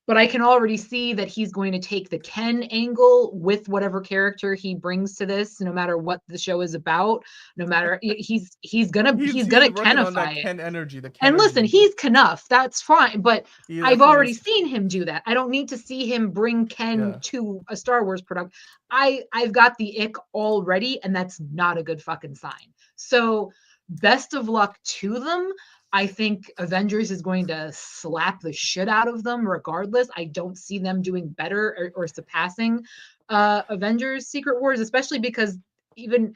But I can already see that he's going to take the Ken angle with whatever character he brings to this, no matter what the show is about. No matter he's gonna Kenify it. Ken energy, and listen, he's Kenough. That's fine. But I've already seen him do that. I don't need to see him bring Ken to a Star Wars product. I've got the ick already, and that's not a good fucking sign. So best of luck to them. I think Avengers is going to slap the shit out of them regardless. I don't see them doing better or surpassing Avengers Secret Wars, especially because even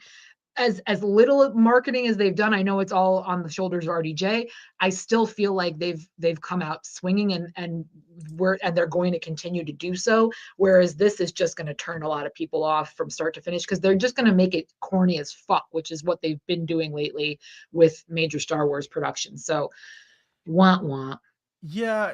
as little marketing as they've done, I know it's all on the shoulders of RDJ. I still feel like they've come out swinging and they're going to continue to do so. Whereas this is just going to turn a lot of people off from start to finish because they're just going to make it corny as fuck, which is what they've been doing lately with major Star Wars productions. So, wah. Yeah,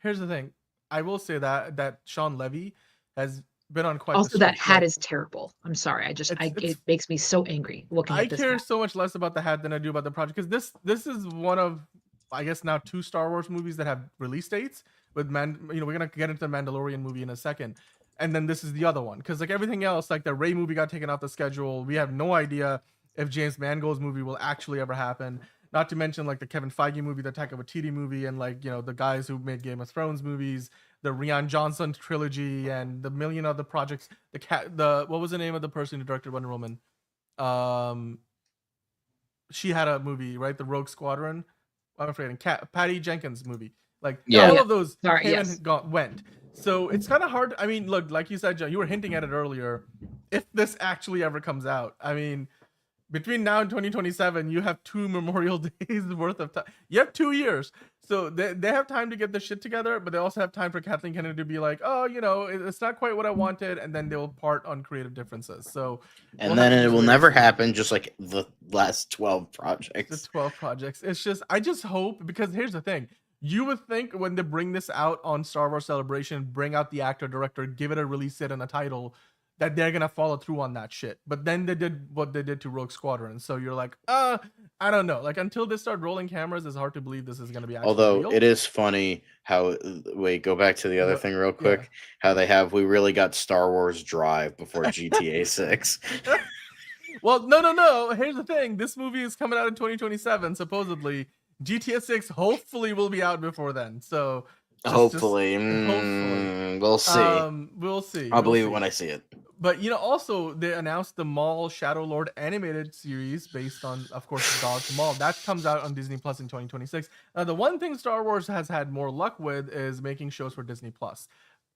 here's the thing. I will say that Sean Levy has been on quite also that hat is terrible. I'm sorry. It makes me so angry looking at this. I care so much less about the hat than I do about the project because this is one of, I guess, now 2 Star Wars movies that have release dates. With we're gonna get into the Mandalorian movie in a second, and then this is the other one because like everything else, like the Rey movie got taken off the schedule. We have no idea if James Mangold's movie will actually ever happen. Not to mention like the Kevin Feige movie, the Taika Waititi movie, and like the guys who made Game of Thrones movies, the Rian Johnson trilogy, and the million other projects. What was the name of the person who directed Wonder Woman? She had a movie, right? The Rogue Squadron. I'm forgetting. Patty Jenkins movie. Like all of those went. So it's kind of hard. I mean, look, like you said, John, you were hinting at it earlier. If this actually ever comes out, I mean, between now and 2027, you have 2 Memorial Days worth of time. You have 2 years. So they have time to get the shit together, but they also have time for Kathleen Kennedy to be like, oh, you know, it's not quite what I wanted. And then they'll part on creative differences. So, and then it will never happen, just like the last 12 projects. The 12 projects. It's just, I just hope, because here's the thing. You would think when they bring this out on Star Wars Celebration, bring out the actor, director, give it a release date and a title, that they're gonna follow through on that shit. But then they did what they did to Rogue Squadron. So you're like, I don't know. Like, until they start rolling cameras, it's hard to believe this is gonna be actually Although real. it is funny how, wait, go back to the other thing real quick. Yeah. How they have, we really got Star Wars Drive before GTA 6. Well, no. Here's the thing. This movie is coming out in 2027, supposedly. GTA 6 hopefully will be out before then. So Hopefully. We'll see. We'll see. I'll believe it when I see it. But, you know, also, they announced the Maul Shadow Lord animated series based on, of course, Darth Maul. That comes out on Disney Plus in 2026. The one thing Star Wars has had more luck with is making shows for Disney Plus.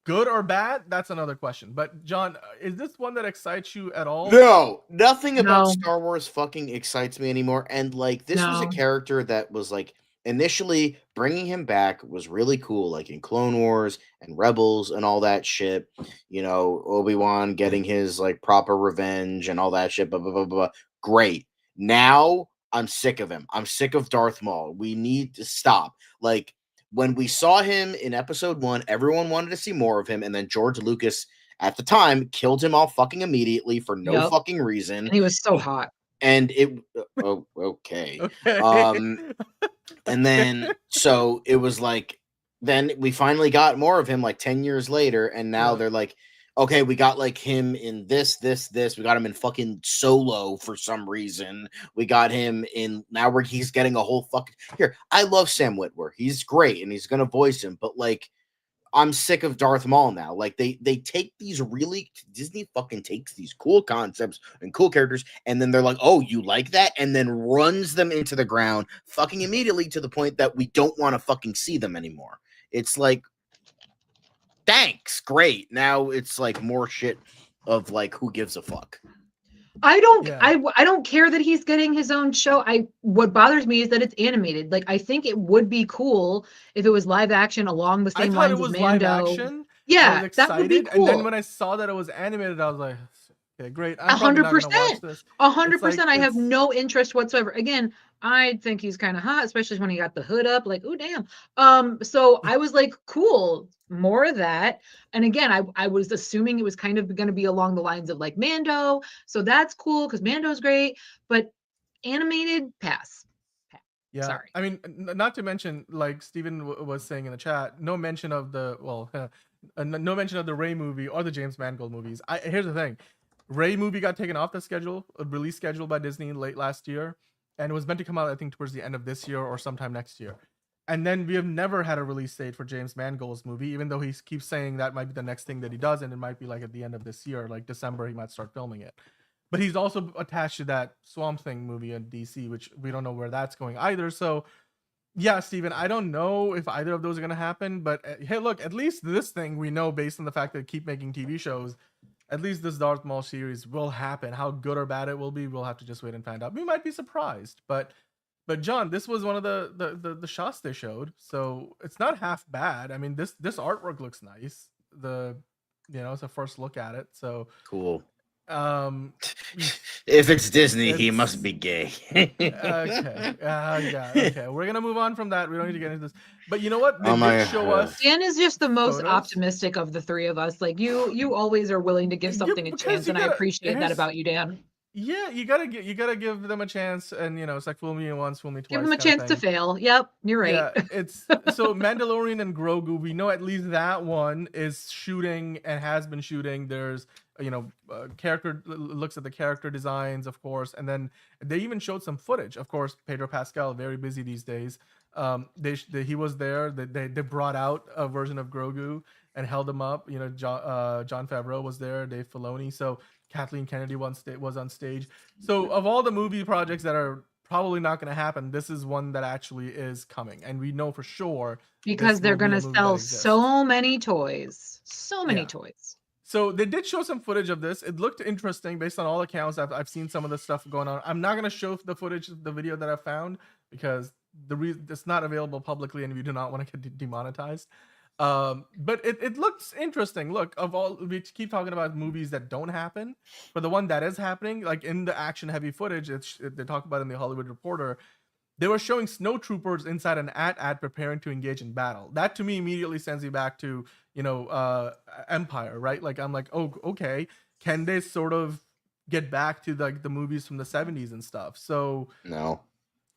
Good or bad, that's another question. But, John, is this one that excites you at all? No, nothing about Star Wars fucking excites me anymore. And, like, this was a character that was, like, initially bringing him back was really cool, like in Clone Wars and Rebels and all that shit. You know, Obi-Wan getting his like proper revenge and all that shit. Blah, blah, blah, blah. Great. Now I'm sick of him. I'm sick of Darth Maul. We need to stop. Like, when we saw him in episode 1, everyone wanted to see more of him, and then George Lucas at the time killed him all fucking immediately for no fucking reason. And he was so hot. And it okay. And then so it was like, then we finally got more of him like 10 years later, and now they're like, okay, we got like him in this. We got him in fucking Solo for some reason. We got him in now where he's getting a whole fucking here. I love Sam Witwer. He's great, and he's gonna voice him, but like, I'm sick of Darth Maul now. Like they take these really Disney fucking takes these cool concepts and cool characters, and then they're like, oh, you like that, and then runs them into the ground fucking immediately to the point that we don't want to fucking see them anymore. It's like, thanks, great. Now it's like more shit of like, who gives a fuck? I don't care that he's getting his own show. What bothers me is that it's animated. Like, I think it would be cool if it was live action along the same lines as Mando. Live action. Yeah, that would be cool. And then when I saw that it was animated, I was like, okay, great. 100%. 100%. I have no interest whatsoever. Again, I think he's kind of hot, especially when he got the hood up. Like, oh damn. So I was like, cool, more of that. And again, I was assuming it was kind of going to be along the lines of like Mando. So that's cool because Mando's great, but animated, pass. Yeah, sorry. I mean, not to mention, like Steven was saying in the chat, no mention of the no mention of the Rey movie or the James Mangold movies. Here's the thing. Rey movie got taken off the schedule, release schedule by Disney late last year, and it was meant to come out, I think, towards the end of this year or sometime next year. And then we have never had a release date for James Mangold's movie, even though he keeps saying that might be the next thing that he does, and it might be like at the end of this year, like December, he might start filming it. But he's also attached to that Swamp Thing movie in DC, which we don't know where that's going either. So, yeah, Steven, I don't know if either of those are going to happen. But hey, look, at least this thing we know based on the fact that they keep making TV shows, at least this Darth Maul series will happen. How good or bad it will be, we'll have to just wait and find out. We might be surprised. But John, this was one of the shots they showed. So it's not half bad. I mean, this artwork looks nice. It's a first look at it. So cool. If it's Disney, he must be gay. Okay. Okay. We're gonna move on from that. We don't need to get into this. But you know what? They did show us. Dan is just the most optimistic of the three of us. Like you always are willing to give something a chance, and I appreciate that about you, Dan. Yeah, you gotta give them a chance, and it's like fool me once, fool me twice. Give them a chance to fail. Yep, you're right. Yeah, it's so Mandalorian and Grogu. We know at least that one is shooting and has been shooting. There's character looks at the character designs, of course, and then they even showed some footage. Of course, Pedro Pascal, very busy these days. He was there. They brought out a version of Grogu and held him up. Jon Favreau was there, Dave Filoni. So Kathleen Kennedy was on stage. So of all the movie projects that are probably not going to happen. This is one that actually is coming, and we know for sure because they're going to sell so many toys. So many toys. So they did show some footage of this. It looked interesting based on all accounts. I've seen some of the stuff going on. I'm not going to show the footage, the video that I found, because it's not available publicly and we do not want to get demonetized. But it looks interesting. Look, we keep talking about movies that don't happen, but the one that is happening, like in the action heavy footage, they talk about in the Hollywood Reporter, they were showing snowtroopers inside an AT-AT preparing to engage in battle. That to me immediately sends you back to, Empire, right? Like, I'm like, oh, okay. Can they sort of get back to like the movies from the 70s and stuff? So no.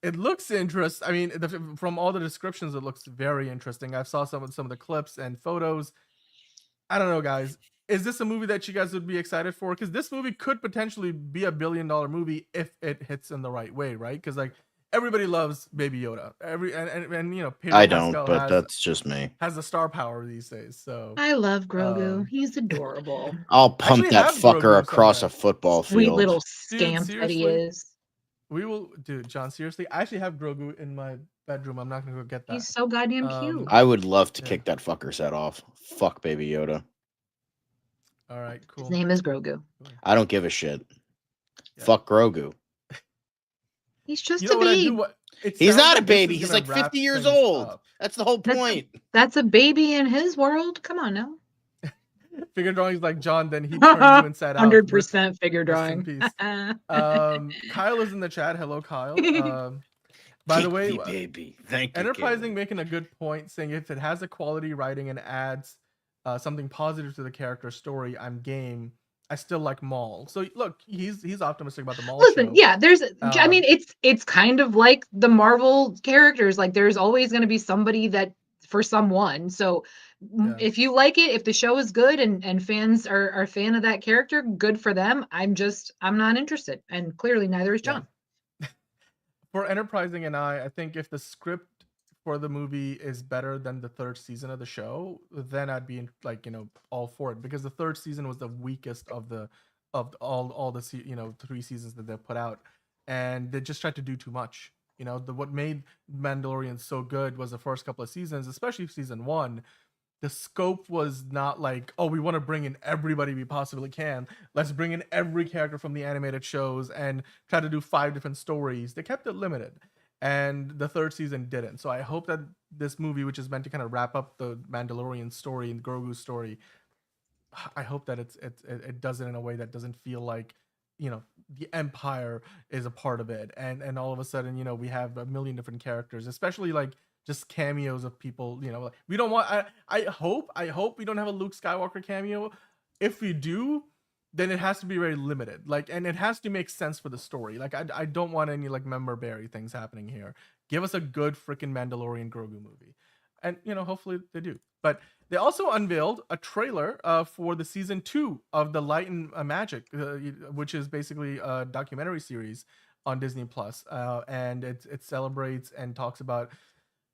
It looks interesting. I mean, from all the descriptions, it looks very interesting. I saw some of the clips and photos. I don't know, guys. Is this a movie that you guys would be excited for? Because this movie could potentially be $1 billion movie if it hits in the right way, right? Because like everybody loves Baby Yoda. Pedro I don't, Pascal but that's just me. Has the star power these days. So I love Grogu. He's adorable. I'll pump that fucker Grogu across a football field. Sweet little scamp that he is. We will, dude, John, seriously, I actually have Grogu in my bedroom. I'm not gonna go get that. He's so goddamn cute. I would love to kick that fucker's head off. Fuck Baby Yoda. All right, cool. His name is Grogu. I don't give a shit. Yeah. Fuck Grogu. He's just a baby. He's not a baby. He's like 50 years old. Up. That's the whole point. That's a baby in his world. Come on now. Figure drawings like John, then he turned you inside out. 100% figure drawing. Kyle is in the chat. Hello, Kyle. By the way, baby. Thank you. Enterprising making a good point, saying if it has a quality writing and adds something positive to the character story, I'm game. I still like Maul. So look, he's optimistic about the Maul. Listen, show. Yeah, there's. I mean, it's kind of like the Marvel characters. Like, there's always going to be somebody that for someone. So if you like it, if the show is good and fans are a fan of that character, good for them. I'm not interested, and clearly neither is John. Yeah. For Enterprising and I think if the script for the movie is better than the third season of the show, then I'd be all for it, because the third season was the weakest of all the 3 seasons that they put out, and they just tried to do too much. What made Mandalorian so good was the first couple of seasons, especially season 1. The scope was not like, oh, we want to bring in everybody we possibly can. Let's bring in every character from the animated shows and try to do 5 different stories. They kept it limited. And the third season didn't. So I hope that this movie, which is meant to kind of wrap up the Mandalorian story and Grogu's story, I hope that it does it in a way that doesn't feel like, the Empire is a part of it. And all of a sudden, we have a million different characters, especially like just cameos of people, like, we don't want, I hope we don't have a Luke Skywalker cameo. If we do, then it has to be very limited, and it has to make sense for the story. Like, I don't want any member berry things happening here. Give us a good freaking Mandalorian Grogu movie, and hopefully they do. But they also unveiled a trailer for the season 2 of the Light and Magic, which is basically a documentary series on Disney Plus, and it celebrates and talks about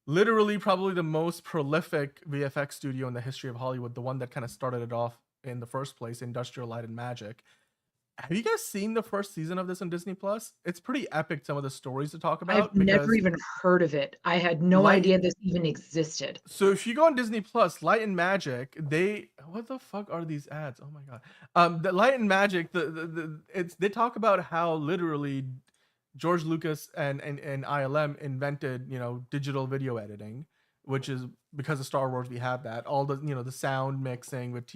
literally probably the most prolific VFX studio in the history of Hollywood, the one that kind of started it off in the first place, Industrial Light and Magic. Have you guys seen the first season of this on Disney Plus? It's pretty epic, some of the stories to talk about. I've never even heard of it. I had no idea this even existed. So if you go on Disney Plus, Light and Magic, what the fuck are these ads? Oh my god. The Light and Magic, they talk about how literally George Lucas and ILM invented, digital video editing, which is because of Star Wars, we have that. All the, the sound mixing with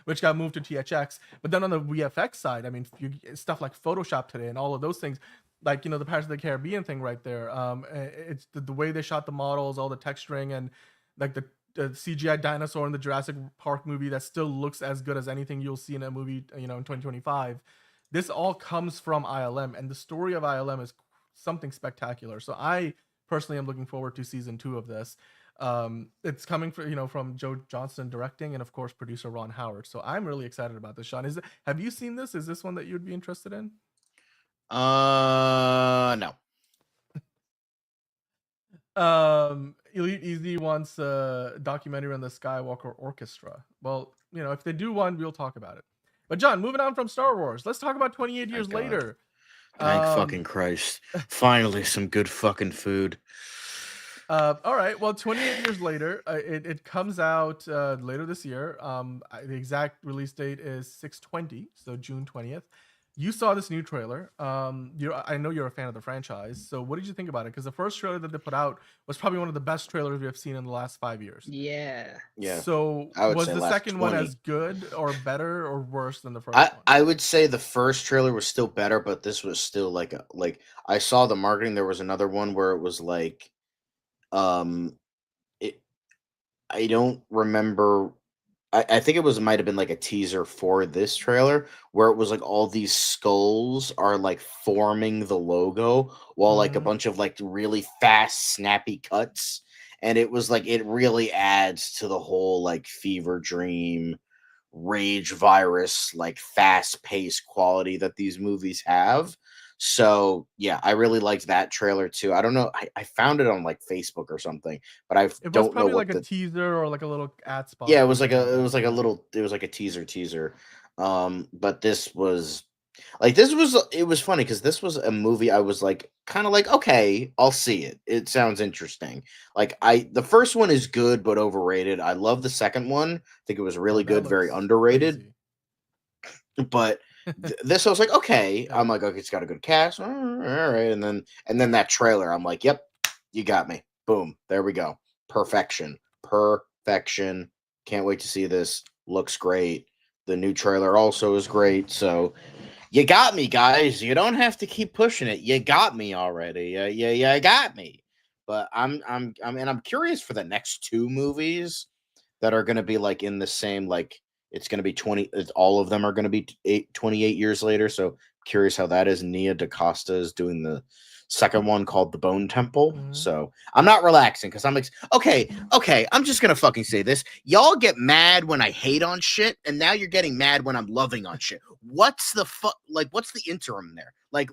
which got moved to THX. But then on the VFX side, I mean, stuff like Photoshop today and all of those things, like, the Pirates of the Caribbean thing right there. It's the way they shot the models, all the texturing, and like the CGI dinosaur in the Jurassic Park movie that still looks as good as anything you'll see in a movie, in 2025. This all comes from ILM, and the story of ILM is something spectacular. So I personally am looking forward to season 2 of this. It's coming from Joe Johnston directing, and of course producer Ron Howard. So I'm really excited about this. Sean, have you seen this? Is this one that you'd be interested in? No. Elite Easy wants a documentary on the Skywalker Orchestra. Well, if they do one, we'll talk about it. But John, moving on from Star Wars, let's talk about 28 years later. Thank fucking Christ. Finally, some good fucking food. All right. Well, 28 years later, it comes out later this year. The exact release date is 6/20, so June 20th. You saw this new trailer. I know you're a fan of the franchise. So what did you think about it? Because the first trailer that they put out was probably one of the best trailers we have seen in the last 5 years. Yeah. So was the second one as good or better or worse than the first one? I would say the first trailer was still better, but this was still like I saw the marketing. There was another one where it was like, I don't remember. I think it might have been like a teaser for this trailer where it was like all these skulls are like forming the logo while like a bunch of like really fast, snappy cuts. And it was like, it really adds to the whole like fever dream, rage virus, like fast paced quality that these movies have. So yeah, I really liked that trailer too. I don't know, I found it on like Facebook or something, but I don't know what. It was probably like a teaser or like a little ad spot. Yeah, it was like a teaser. But this was it was funny because this was a movie I was like kind of like, okay, I'll see it. It sounds interesting. Like the first one is good but overrated. I love the second one. I think it was really good, very underrated. Crazy. But this I was like, okay. I'm like, okay, it's got a good cast. All right. And then that trailer, I'm like, yep, you got me. Boom. There we go. Perfection. Can't wait to see this. Looks great. The new trailer also is great. So you got me, guys. You don't have to keep pushing it. You got me already. Yeah, got me. But I'm curious for the next two movies that are going to be like in the same, like it's going to be 20. All of them are going to be 28 years later. So curious how that is. Nia DaCosta is doing the second one called The Bone Temple. So I'm not relaxing because I'm okay. I'm just gonna fucking say this. Y'all get mad when I hate on shit, and now you're getting mad when I'm loving on shit. What's the what's the interim there? Like,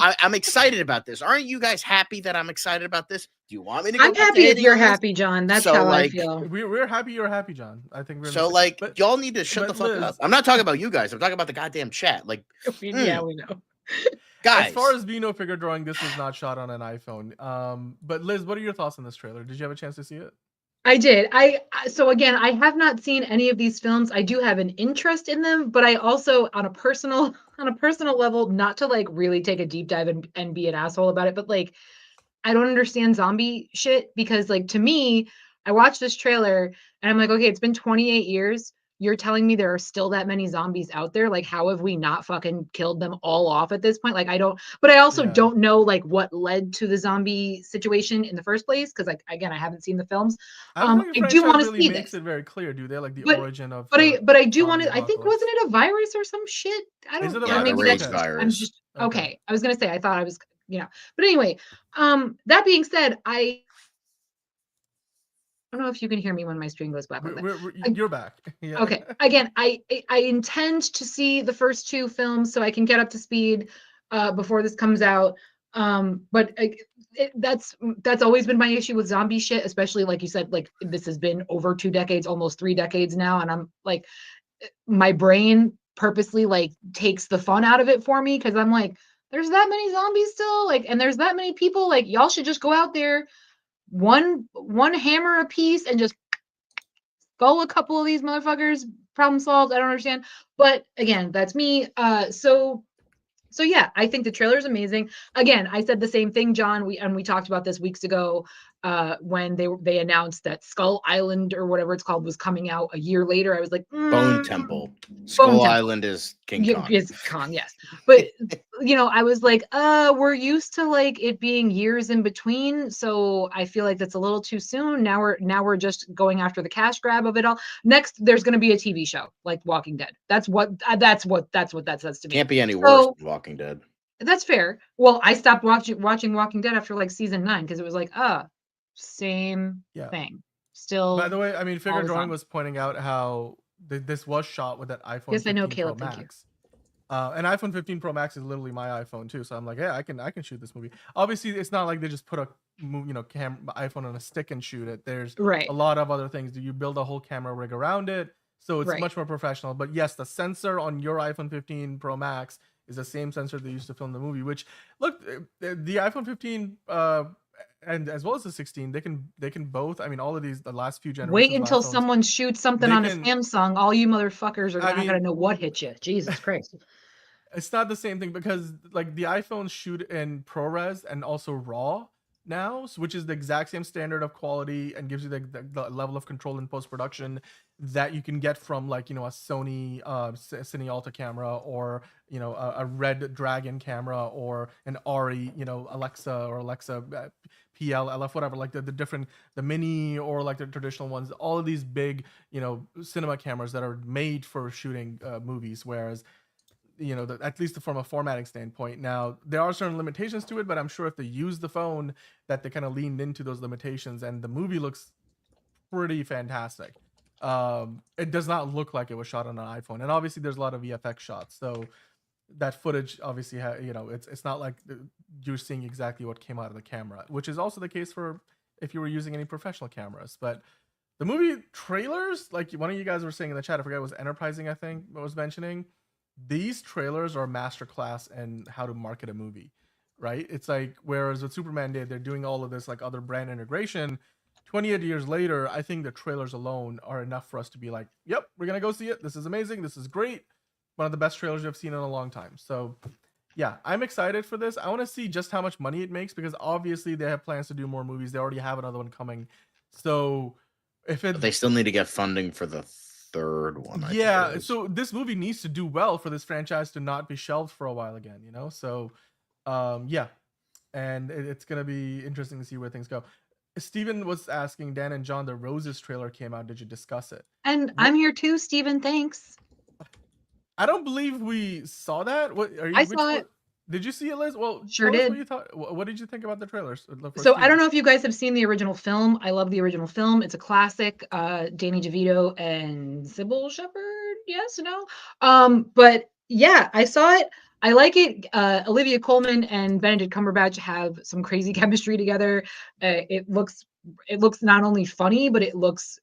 I'm excited about this. Aren't you guys happy that I'm excited about this? Do you want me to go? I'm happy if you're happy, John. That's how I feel. We're happy you're happy, John. I think we're so like, but, y'all need to shut the fuck up. I'm not talking about you guys. I'm talking about the goddamn chat. Like, yeah, we know. Guys. As far as Vino figure drawing, this was not shot on an iPhone. But Liz, what are your thoughts on this trailer? Did you have a chance to see it? I did. So again, I have not seen any of these films. I do have an interest in them, but I also on a personal level, not to like really take a deep dive and be an asshole about it, but like I don't understand zombie shit because like to me, I watched this trailer and I'm like, okay, it's been 28 years. You're telling me there are still that many zombies out there? Like, how have we not fucking killed them all off at this point? Like, I also don't know like what led to the zombie situation in the first place. Cause like, again, I haven't seen the films. I do want to see this. Makes it very clear, do they? Like the origin of. But I do want to, I think, wasn't it a virus or some shit? I don't know. Yeah, maybe that's virus. I'm just, okay. I was going to say, I thought I was, but anyway, that being said, I don't know if you can hear me when my stream goes black. You're back. Yeah. Okay. Again, I intend to see the first two films so I can get up to speed before this comes out. But that's always been my issue with zombie shit, especially like you said, like this has been over 2 decades, almost 3 decades now, and I'm like, my brain purposely like takes the fun out of it for me because I'm like, there's that many zombies still, like, and there's that many people, like y'all should just go out there. One hammer a piece and just skull a couple of these motherfuckers. Problem solved. I don't understand. But again, that's me. So yeah, I think the trailer is amazing. Again, I said the same thing, John. We talked about this weeks ago when they announced that Skull Island or whatever it's called was coming out a year later. I was like, Bone Temple. Skull Island is King Kong. Is Kong, yes. But I was like, we're used to like it being years in between, so I feel like that's a little too soon. Now we're just going after the cash grab of it all. Next, there's going to be a TV show like Walking Dead. That's what that says to me. Can't be any worse than Walking Dead. That's fair. Well, I stopped watching Walking Dead after like season 9 because it was like, same thing. Still. By the way, I mean, Figure Drawing was pointing out how this was shot with that iPhone. Yes, I know, Caleb. Pro Max. An iPhone 15 Pro Max is literally my iPhone too, so I'm like, yeah, I can shoot this movie. Obviously, it's not like they just put a iPhone on a stick and shoot it. There's a lot of other things. Do you build a whole camera rig around it? So it's much more professional. But yes, the sensor on your iPhone 15 Pro Max is the same sensor they used to film the movie. Which look, the iPhone 15 and as well as the 16, they can both. I mean, all of these, the last few generations. Wait until of iPhones, someone shoots something on a Samsung. All you motherfuckers are not gonna know what hit you. Jesus Christ. It's not the same thing because like the iPhones shoot in ProRes and also RAW now, which is the exact same standard of quality and gives you the level of control in post-production that you can get from like, you know, a Sony Cinealta camera or, you know, a Red Dragon camera or an Ari, you know, Alexa PL, LF, whatever, like the different, the mini or like the traditional ones, all of these big, you know, cinema cameras that are made for shooting movies, whereas, you know, at least from a formatting standpoint. Now, there are certain limitations to it, but I'm sure if they use the phone, that they kind of leaned into those limitations, and the movie looks pretty fantastic. It does not look like it was shot on an iPhone, and obviously there's a lot of VFX shots, so that footage obviously, you know, it's not like you're seeing exactly what came out of the camera, which is also the case for if you were using any professional cameras. But the movie trailers, like one of you guys were saying in the chat, I forget, it was Enterprising, I think, was mentioning. These trailers are a masterclass in how to market a movie, right? It's like, whereas what Superman did, they're doing all of this like other brand integration. 28 years later, I think the trailers alone are enough for us to be like, yep, we're gonna go see it. This is amazing. This is great. One of the best trailers I've seen in a long time. So yeah, I'm excited for this. I want to see just how much money it makes, because obviously they have plans to do more movies. They already have another one coming. So if it, but they still need to get funding for the third one. Yeah, so this movie needs to do well for this franchise to not be shelved for a while again, you know? So yeah, and it's gonna be interesting to see where things go. Steven was asking, Dan and John, the Roses trailer came out, did you discuss it? And I'm here too, Steven, thanks. I don't believe we saw that. What are you? I saw it. Did you see it, Liz? Well, sure did. What you thought. What did you think about the trailers? So I don't know if you guys have seen the original film. I love the original film. It's a classic. Danny DeVito and Sybil Shepherd. Yes, no. But yeah, I saw it. I like it. Olivia Colman and Benedict Cumberbatch have some crazy chemistry together. It looks not only funny, but it looks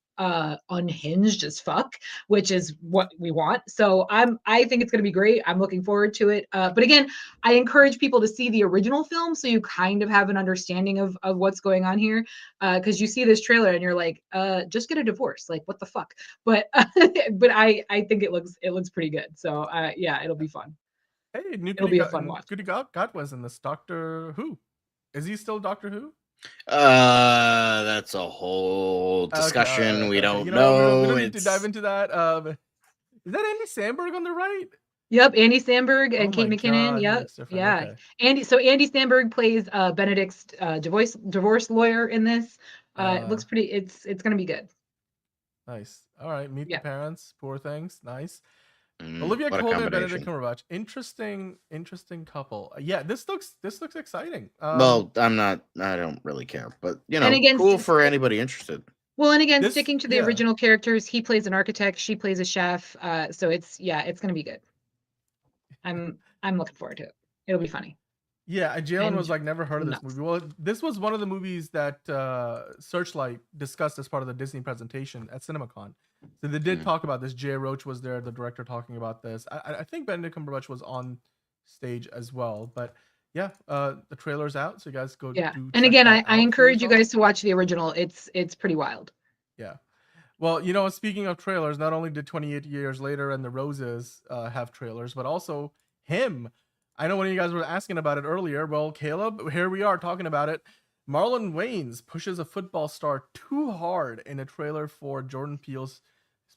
unhinged as fuck, which is what we want. So I think it's going to be great. I'm looking forward to it. But again, I encourage people to see the original film so you kind of have an understanding of what's going on here. Because you see this trailer and you're like, just get a divorce. Like, what the fuck? But but I think it looks pretty good. So yeah, it'll be fun. Hey, it'll be a fun watch. Goody God was in this Doctor Who. Is he still Doctor Who? That's a whole discussion. Okay. We don't know. We don't need to dive into that. Is that Andy Samberg on the right? Yep, Andy Samberg and Kate McKinnon. Yep, yeah. Okay. Andy Samberg plays Benedict's divorce lawyer in this. It looks pretty. It's gonna be good. Nice. All right. Meet the parents. Poor things. Nice. Olivia Colman and Benedict Cumberbatch. Interesting couple. Yeah, this looks exciting. Well, I don't really care, but you know, again, cool for anybody interested. Well, and again, sticking to the original characters, he plays an architect, she plays a chef. So it's gonna be good. I'm looking forward to it. It'll be funny. Yeah, Jalen was like, never heard of this movie. Well, this was one of the movies that Searchlight discussed as part of the Disney presentation at CinemaCon. So they did talk about this. Jay Roach was there, the director, talking about this. I think Benedict Cumberbatch was on stage as well. But yeah, the trailer's out, so you guys go. Yeah, and again, I encourage you guys to watch the original. It's pretty wild. Yeah. Well, you know, speaking of trailers, not only did 28 Years Later and The Roses have trailers, but also him. I know one of you guys were asking about it earlier. Well, Caleb, here we are talking about it. Marlon Wayans pushes a football star too hard in a trailer for Jordan Peele's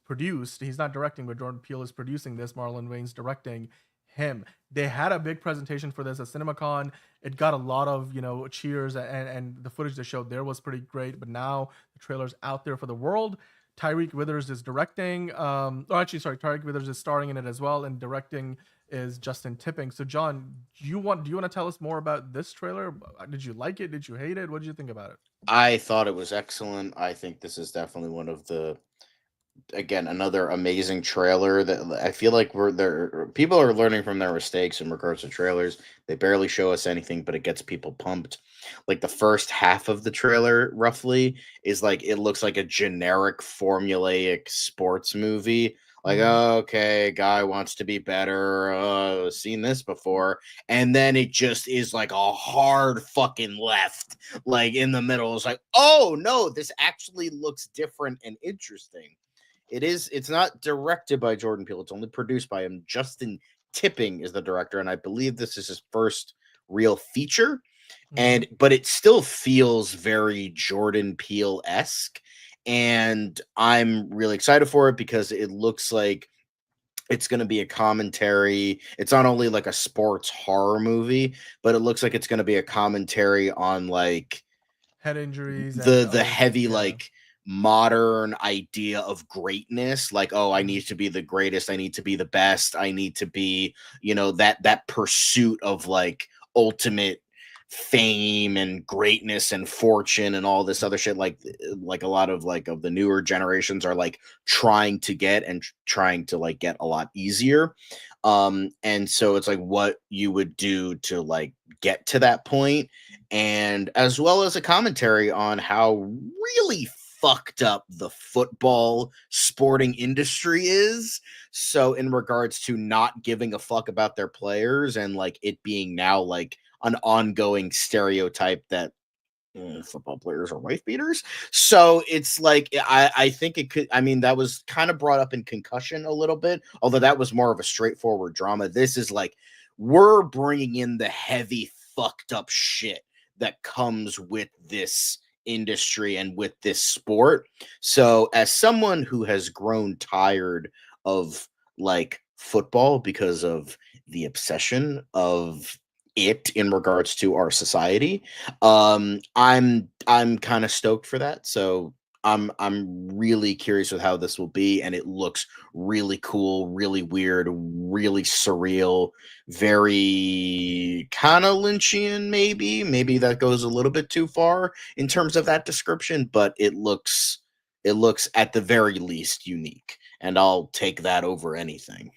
produced. He's not directing, but Jordan Peele is producing this. Marlon Wayans directing him. They had a big presentation for this at CinemaCon. It got a lot of, you know, cheers, and the footage they showed there was pretty great. But now the trailer's out there for the world. Tyreek Withers is directing. Tyreek Withers is starring in it as well, and directing is Justin Tipping. So John, do you want to tell us more about this trailer? Did you like it? Did you hate it? What did you think about it? I thought it was excellent. I think this is definitely one of the, again, another amazing trailer that I feel like people are learning from their mistakes in regards to trailers. They barely show us anything, but it gets people pumped. Like the first half of the trailer roughly is like, it looks like a generic formulaic sports movie. Like, okay, guy wants to be better. Seen this before. And then it just is like a hard fucking left, like in the middle. It's like, oh no, this actually looks different and interesting. It's not directed by Jordan Peele. It's only produced by him. Justin Tipping is the director, and I believe this is his first real feature. But it still feels very Jordan Peele-esque. And I'm really excited for it because it looks like it's going to be a commentary. It's not only like a sports horror movie, but it looks like it's going to be a commentary on like head injuries, the heavy like modern idea of greatness. Like, oh, I need to be the greatest. I need to be the best. I need to be, that pursuit of like ultimate fame and greatness and fortune and all this other shit, like a lot of like of the newer generations are like trying to get and trying to like get a lot easier. And so it's like what you would do to like get to that point, and as well as a commentary on how really fucked up the football sporting industry is. So in regards to not giving a fuck about their players and like it being now like an ongoing stereotype that football players are wife beaters. So it's like, I think it could, I mean, that was kind of brought up in Concussion a little bit, although that was more of a straightforward drama. This is like, we're bringing in the heavy fucked up shit that comes with this industry and with this sport. So as someone who has grown tired of like football because of the obsession of it in regards to our society, I'm kind of stoked for that. So I'm really curious with how this will be, and it looks really cool, really weird, really surreal, very kind of Lynchian. Maybe that goes a little bit too far in terms of that description, but it looks at the very least unique, and I'll take that over anything.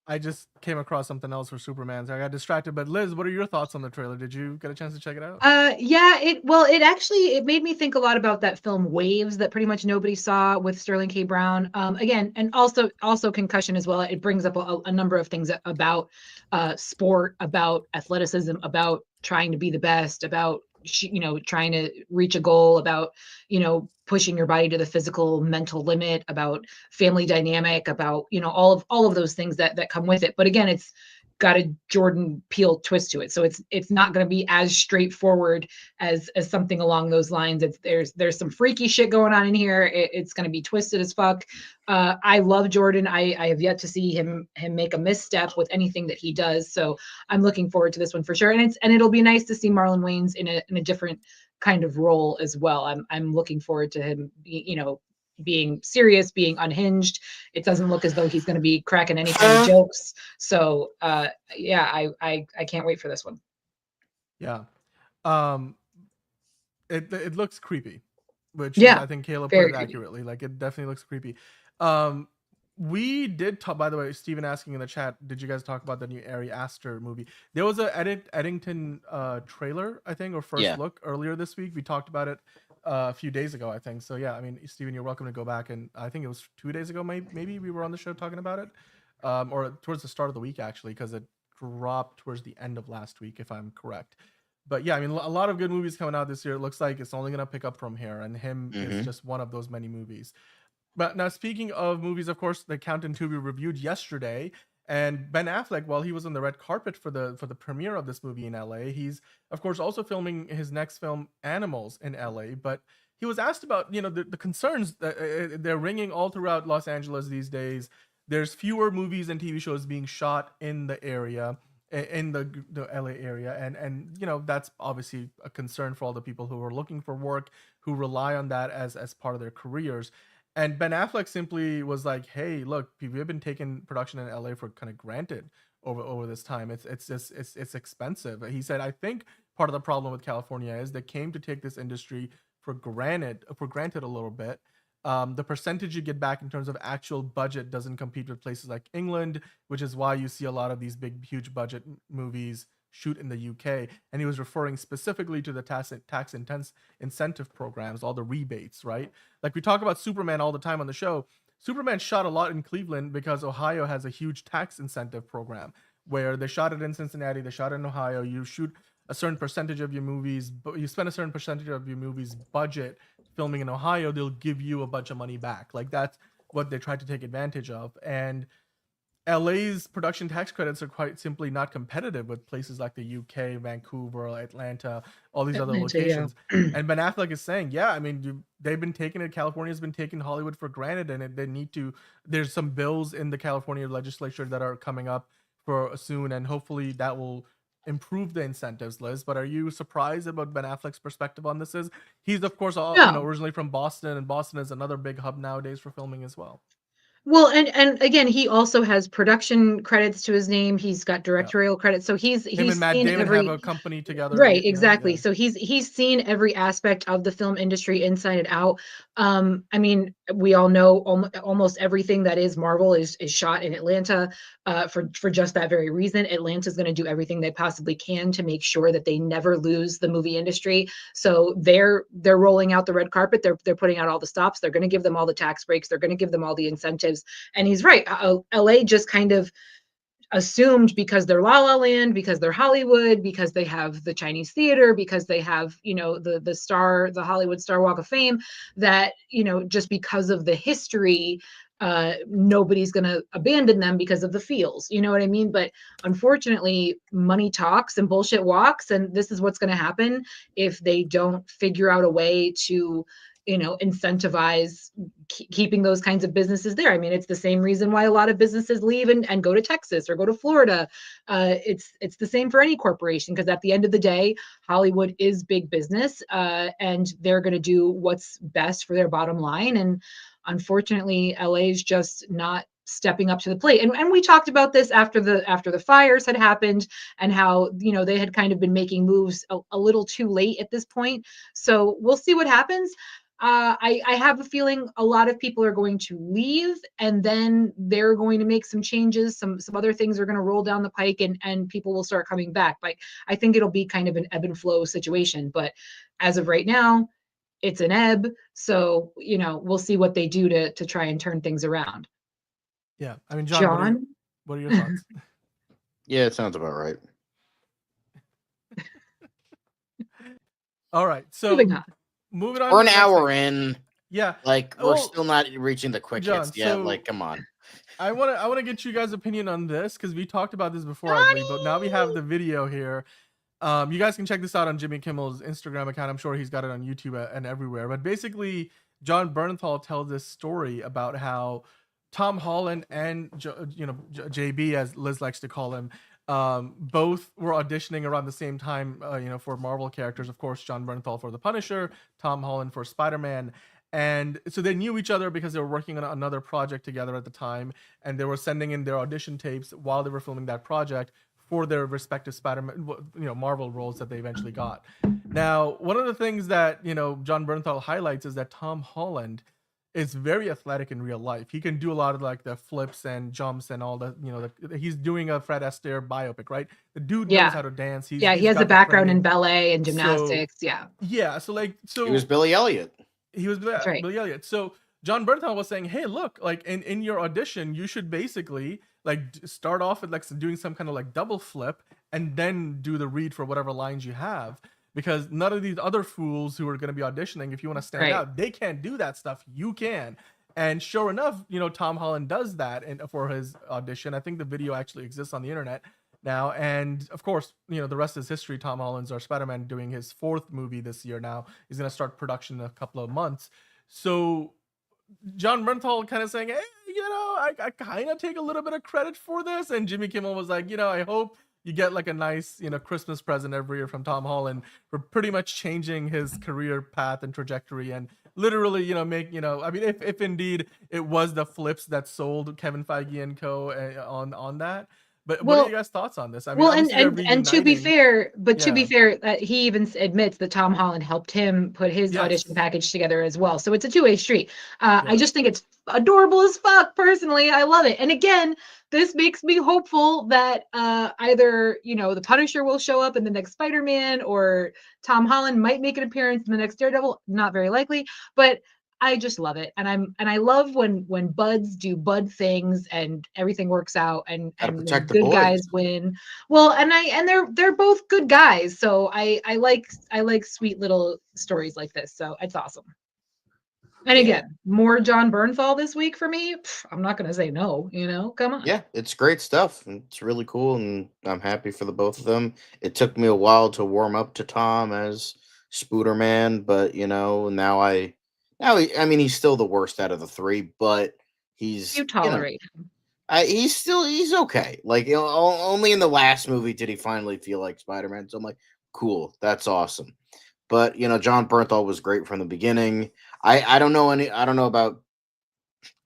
I just came across something else for Superman, so I got distracted. But Liz, what are your thoughts on the trailer? Did you get a chance to check it out? Yeah, it made me think a lot about that film Waves that pretty much nobody saw with Sterling K. Brown. Again, and also Concussion as well. It brings up a number of things about sport, about athleticism, about trying to be the best, about trying to reach a goal, about pushing your body to the physical mental limit, about family dynamic, about all of those things that come with it. But again, it's got a Jordan Peele twist to it, so it's not going to be as straightforward as something along those lines. There's some freaky shit going on in here. It's going to be twisted as fuck. I love Jordan. I have yet to see him make a misstep with anything that he does, so I'm looking forward to this one for sure. And it'll be nice to see Marlon Wayans in a different kind of role as well. I'm looking forward to him, being serious, being unhinged. It doesn't look as though he's going to be cracking any kind of jokes. So yeah, I can't wait for this one. Yeah. It looks creepy, which I think Caleb put it accurately. Like, it definitely looks creepy. We did talk, by the way, Steven asking in the chat, did you guys talk about the new Ari Aster movie? There was a Eddington trailer, I think, or first look earlier this week. We talked about it a few days ago, I think. So yeah, I mean, Steven, you're welcome to go back, and I think it was 2 days ago, maybe we were on the show talking about it, or towards the start of the week actually, because it dropped towards the end of last week, if I'm correct. But yeah, I mean, a lot of good movies coming out this year. It looks like it's only gonna pick up from here, and him is just one of those many movies. But now, speaking of movies, of course, The Count and Two we reviewed yesterday, and Ben Affleck, while he was on the red carpet for the premiere of this movie in LA, he's of course also filming his next film, Animals, in LA. But he was asked about the concerns that they're ringing all throughout Los Angeles these days. There's fewer movies and TV shows being shot in the area, in the LA area, and that's obviously a concern for all the people who are looking for work, who rely on that as part of their careers. And Ben Affleck simply was like, "Hey, look, we've been taking production in LA for kind of granted over this time. It's expensive." He said, "I think part of the problem with California is they came to take this industry for granted a little bit. The percentage you get back in terms of actual budget doesn't compete with places like England, which is why you see a lot of these big, huge budget movies shoot in the UK, and he was referring specifically to the tax incentive programs, all the rebates, right? Like we talk about Superman all the time on the show. Superman shot a lot in Cleveland because Ohio has a huge tax incentive program where they shot it in Cincinnati, they shot it in Ohio. You shoot a certain percentage of your movies, but you spend a certain percentage of your movie's budget filming in Ohio, they'll give you a bunch of money back. Like that's what they tried to take advantage of. And LA's production tax credits are quite simply not competitive with places like the UK, Vancouver, Atlanta, all these other locations. And Ben Affleck is saying, yeah, I mean, they've been taking it. California's been taking Hollywood for granted, and they need to. There's some bills in the California legislature that are coming up for soon, and hopefully that will improve the incentives, Liz. But are you surprised about Ben Affleck's perspective on this? He's of course originally from Boston, and Boston is another big hub nowadays for filming as well. Well, and again, he also has production credits to his name. He's got directorial credits, so he's Him and Matt seen Damon every have a company together, right, exactly. So he's seen every aspect of the film industry inside and out. I mean, we all know almost everything that is Marvel is shot in Atlanta for just that very reason. Atlanta's going to do everything they possibly can to make sure that they never lose the movie industry. So they're rolling out the red carpet. They're putting out all the stops. They're going to give them all the tax breaks. They're going to give them all the incentives. And he's right. LA just kind of assumed because they're La La Land, because they're Hollywood, because they have the Chinese theater, because they have, you know, the Hollywood Star Walk of Fame, that, you know, just because of the history, nobody's going to abandon them because of the feels, you know what I mean? But unfortunately, money talks and bullshit walks, and this is what's going to happen if they don't figure out a way to, you know, incentivize keeping those kinds of businesses there. I mean, it's the same reason why a lot of businesses leave and go to Texas or go to Florida. It's the same for any corporation, because at the end of the day, Hollywood is big business, and they're going to do what's best for their bottom line. And unfortunately, LA is just not stepping up to the plate. And we talked about this after the fires had happened, and how, you know, they had kind of been making moves a little too late at this point. So we'll see what happens. I have a feeling a lot of people are going to leave, and then they're going to make some changes. Some other things are going to roll down the pike, and people will start coming back. But I think it'll be kind of an ebb and flow situation. But as of right now, it's an ebb. So, you know, we'll see what they do to try and turn things around. Yeah. I mean, John, what are your thoughts? Yeah, it sounds about right. All right. So moving on. We're an hour in. Yeah. Like, we're still not reaching the quick John, hits yet. so like, come on. I want to get you guys' opinion on this, because we talked about this before, I believe, but now we have the video here. You guys can check this out on Jimmy Kimmel's Instagram account. I'm sure he's got it on YouTube and everywhere. But basically, John Bernthal tells this story about how Tom Holland and JB, as Liz likes to call him, both were auditioning around the same time, for Marvel characters. Of course, John Bernthal for the Punisher, Tom Holland for Spider-Man. And so they knew each other because they were working on another project together at the time, and they were sending in their audition tapes while they were filming that project for their respective Spider-Man, Marvel roles that they eventually got. Now, one of the things that, John Bernthal highlights is that Tom Holland is very athletic in real life. He can do a lot of like the flips and jumps and all that, he's doing a Fred Astaire biopic, right? The dude knows how to dance. He has a background in ballet and gymnastics. So, he was Billy Elliot. He was Billy Elliot. So John Bernthal was saying, hey, look, like in your audition, you should basically like start off with like doing some kind of like double flip and then do the read for whatever lines you have. Because none of these other fools who are going to be auditioning, if you want to stand out, they can't do that stuff. You can. And sure enough, Tom Holland does that for his audition. I think the video actually exists on the internet now. And of course, the rest is history. Tom Holland's our Spider-Man doing his 4th movie this year now. He's going to start production in a couple of months. So John Bernthal kind of saying, hey, I kind of take a little bit of credit for this. And Jimmy Kimmel was like, I hope you get like a nice, Christmas present every year from Tom Holland for pretty much changing his career path and trajectory, and literally, I mean, if indeed it was the flips that sold Kevin Feige and co. on that. But what are you guys' thoughts on this? I mean, and to be fair, he even admits that Tom Holland helped him put his audition package together as well. So it's a two-way street. I just think it's adorable as fuck. Personally, I love it. And again, this makes me hopeful that either, the Punisher will show up in the next Spider-Man, or Tom Holland might make an appearance in the next Daredevil. Not very likely, but I just love it. And I love when buds do bud things and everything works out and the good guys win. Well, and they're both good guys. So I like sweet little stories like this. So it's awesome. And again, more John Bernthal this week for me. I'm not going to say no, come on. Yeah, it's great stuff. It's really cool, and I'm happy for the both of them. It took me a while to warm up to Tom as Spooderman, but I mean, he's still the worst out of the three, but he's you tolerate him. He's okay. Like, only in the last movie did he finally feel like Spider-Man. So I'm like, cool, that's awesome. But John Bernthal was great from the beginning. I don't know about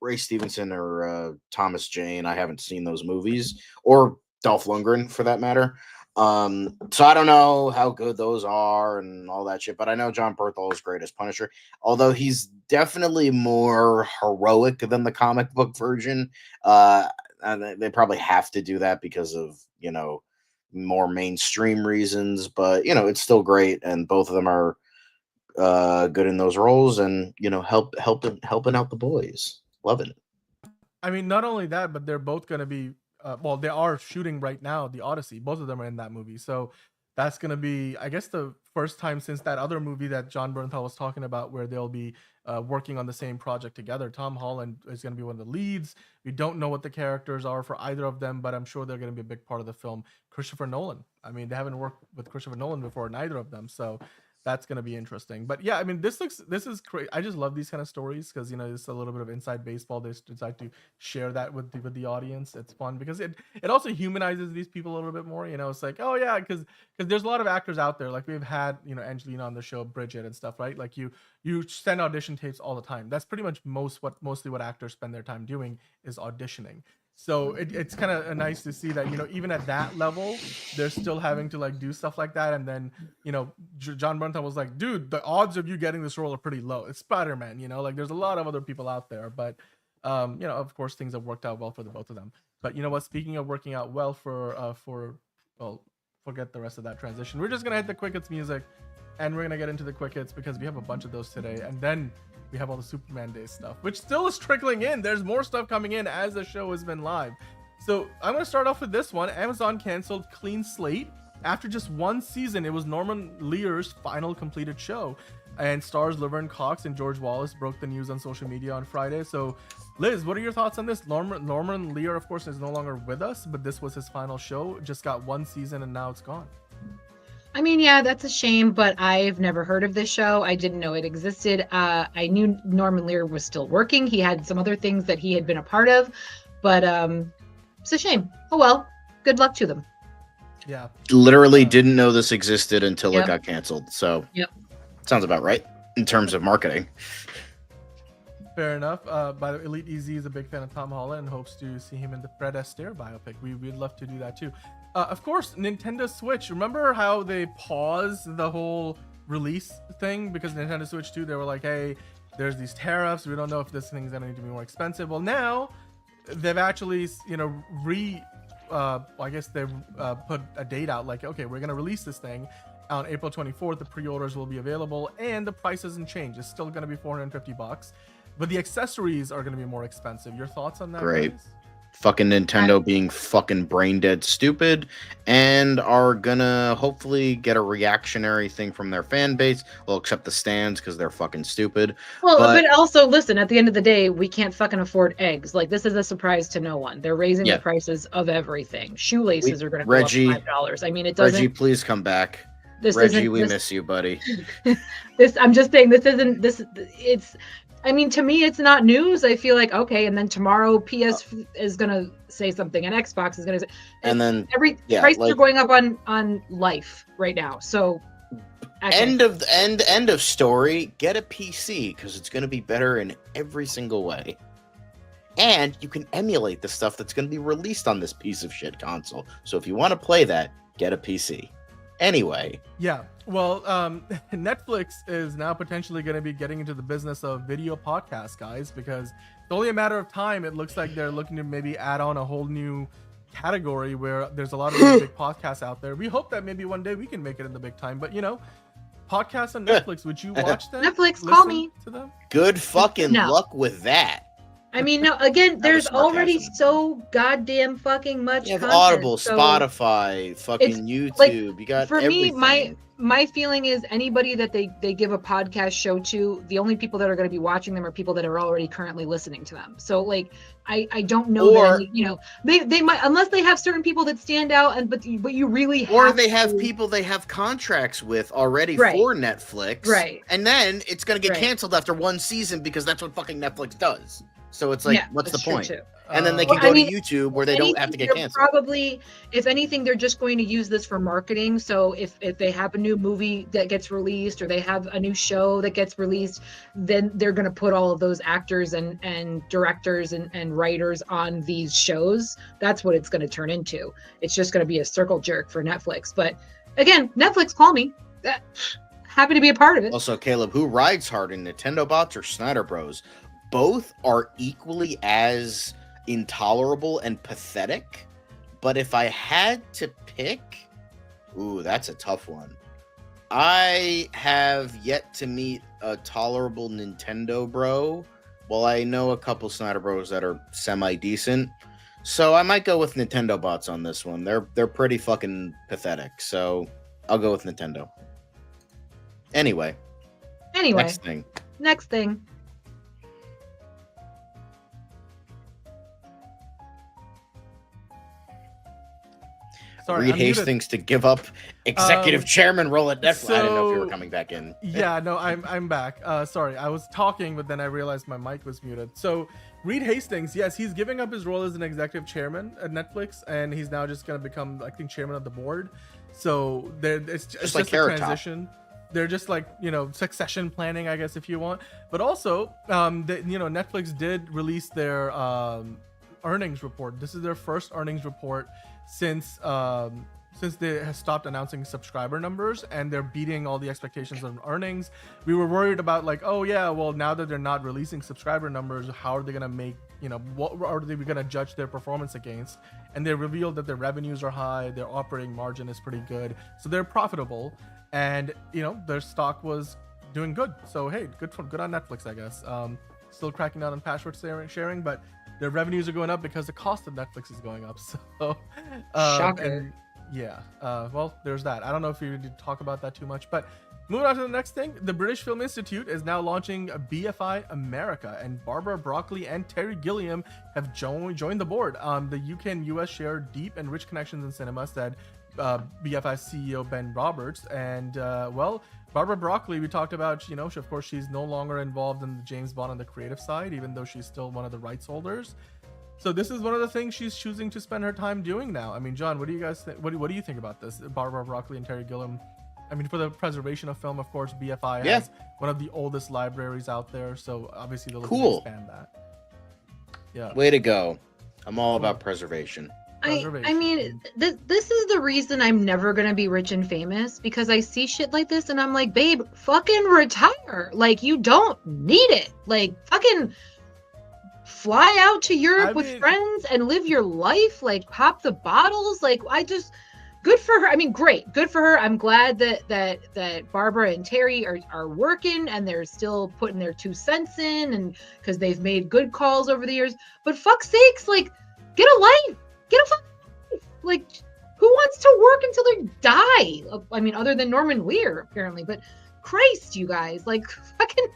Ray Stevenson or Thomas Jane. I haven't seen those movies, or Dolph Lundgren for that matter. So I don't know how good those are and all that shit, but I know John Bernthal is great as Punisher, although he's definitely more heroic than the comic book version. And they probably have to do that because of, more mainstream reasons, but it's still great, and both of them are good in those roles, and helping out the boys. Loving it. I mean, not only that, but they're both going to be they are shooting right now the Odyssey. Both of them are in that movie, so that's going to be, I guess, the first time since that other movie that John Bernthal was talking about, where they'll be working on the same project together. Tom Holland is going to be one of the leads. We don't know what the characters are for either of them, but I'm sure they're going to be a big part of the film. Christopher Nolan. I mean, they haven't worked with Christopher Nolan before, neither of them, so that's going to be interesting. But yeah, I mean, this is great. I just love these kind of stories because it's a little bit of inside baseball. They decide to share that with the audience. It's fun because it also humanizes these people a little bit more. It's like, oh yeah, because there's a lot of actors out there. Like, we've had Angelina on the show, Bridget and stuff, right? Like, you send audition tapes all the time. That's pretty much mostly what actors spend their time doing, is auditioning. So it's kind of nice to see that, even at that level, they're still having to do stuff like that. And then, John Bernthal was like, dude, the odds of you getting this role are pretty low. It's Spider-Man, there's a lot of other people out there, but, of course, things have worked out well for the both of them. But you know what, speaking of working out well forget the rest of that transition. We're just going to hit the Quick Hits music, and we're going to get into the Quick Hits because we have a bunch of those today. And then we have all the Superman Day stuff, which still is trickling in. There's more stuff coming in as the show has been live. So I'm going to start off with this one. Amazon canceled Clean Slate. After just one season, it was Norman Lear's final completed show. And stars Laverne Cox and George Wallace broke the news on social media on Friday. So, Liz, what are your thoughts on this? Norman Lear, of course, is no longer with us, but this was his final show. Just got one season and now it's gone. I mean, yeah, that's a shame, but I've never heard of this show. I didn't know it existed. I knew Norman Lear was still working. He had some other things that he had been a part of, but it's a shame. Oh, well, good luck to them. Yeah. Literally didn't know this existed until it got canceled. So sounds about right in terms of marketing. Fair enough. By the way, Elite EZ is a big fan of Tom Holland and hopes to see him in the Fred Astaire biopic. We'd love to do that too. Of course, Nintendo Switch. Remember how they paused the whole release thing because Nintendo Switch 2, they were like, hey, there's these tariffs. We don't know if this thing's going to need to be more expensive. Well, now they've actually, I guess they've put a date out like, okay, we're going to release this thing on April 24th. The pre-orders will be available and the price hasn't changed. It's still going to be $450, but the accessories are going to be more expensive. Your thoughts on that? Great. Guys? Fucking Nintendo being fucking brain dead stupid, and are gonna hopefully get a reactionary thing from their fan base. Well, except the stands because they're fucking stupid. Well, but also listen, at the end of the day, we can't fucking afford eggs. Like, this is a surprise to no one. They're raising the prices of everything. Shoelaces are gonna go up $5. I mean, it doesn't. Reggie, please come back. We miss you, buddy. I'm just saying, it's. I mean, to me, it's not news. I feel like, okay, and then tomorrow PS is going to say something, and Xbox is going to say, and then prices are going up on life right now. So end of story. Get a PC because it's going to be better in every single way, and you can emulate the stuff that's going to be released on this piece of shit console. So if you want to play that, get a PC. Anyway. Yeah. Well, Netflix is now potentially going to be getting into the business of video podcasts, guys, because it's only a matter of time. It looks like they're looking to maybe add on a whole new category where there's a lot of these big podcasts out there. We hope that maybe one day we can make it in the big time, but podcasts on Netflix, would you watch them? Netflix, call me. To them? Good fucking luck with that. I mean, no, again, there's already so goddamn fucking much You have content, Audible, so Spotify, fucking YouTube. like, you got for everything. me, my feeling is anybody that they give a podcast show to, the only people that are going to be watching them are people that are already currently listening to them. So like, I don't know that they might, unless they have certain people that stand out, but you really have or they have people they have contracts with already for Netflix, right? And then it's going to get canceled after one season because that's what fucking Netflix does. So it's like, what's the point? And then they can go to YouTube where they don't have to get canceled. Probably, if anything, they're just going to use this for marketing. So if they have a new movie that gets released or they have a new show that gets released, then they're going to put all of those actors and directors and writers on these shows. That's what it's going to turn into. It's just going to be a circle jerk for Netflix. But again, Netflix, call me. Happy to be a part of it. Also, Caleb, who rides harder, Nintendo bots or Snyder Bros? Both are equally as intolerable and pathetic, but if I had to pick, that's a tough one. I have yet to meet a tolerable Nintendo bro, while I know a couple Snyder Bros that are semi-decent, so I might go with Nintendo bots on this one. They're pretty fucking pathetic, so I'll go with Nintendo. Anyway, next thing. Sorry, Reed Hastings to give up executive chairman role at Netflix. I didn't know if you were coming back in. Yeah, no, I'm back. Sorry, I was talking, but then I realized my mic was muted. So Reed Hastings, yes, he's giving up his role as an executive chairman at Netflix, and he's now just going to become, I think, chairman of the board. So it's just like a transition. They're just like, succession planning, I guess, if you want. But also, Netflix did release their earnings report. This is their first earnings report since they have stopped announcing subscriber numbers, and they're beating all the expectations of earnings. We were worried about like, oh yeah, well, now that they're not releasing subscriber numbers, how are they going to make, what are they going to judge their performance against? And they revealed that their revenues are high, their operating margin is pretty good, so they're profitable, and their stock was doing good. So hey, good on Netflix, I guess. Still cracking down on password sharing, but their revenues are going up because the cost of Netflix is going up. So, shocker. Well, there's that. I don't know if you need to talk about that too much, but moving on to the next thing, the British Film Institute is now launching BFI America, and Barbara Broccoli and Terry Gilliam have joined the board. The UK and US share deep and rich connections in cinema, said BFI CEO Ben Roberts, and Barbara Broccoli, we talked about, of course, she's no longer involved in the James Bond on the creative side, even though she's still one of the rights holders. So this is one of the things she's choosing to spend her time doing now. I mean, John, what do you guys think? What do you think about this? Barbara Broccoli and Terry Gilliam. I mean, for the preservation of film, of course, BFI has one of the oldest libraries out there. So obviously they're looking to expand that. Yeah. Way to go. I'm all about preservation. I mean, this is the reason I'm never gonna be rich and famous, because I see shit like this and I'm like, babe, fucking retire. Like, you don't need it. Like, fucking fly out to Europe with friends and live your life. Like, pop the bottles. Like, good for her. I mean, great, good for her. I'm glad that Barbara and Terry are working and they're still putting their 2 cents in, and because they've made good calls over the years. But fuck's sakes, like, get a life. Get a fucking life. Like, who wants to work until they die? I mean, other than Norman Lear, apparently. But Christ, you guys, like, fucking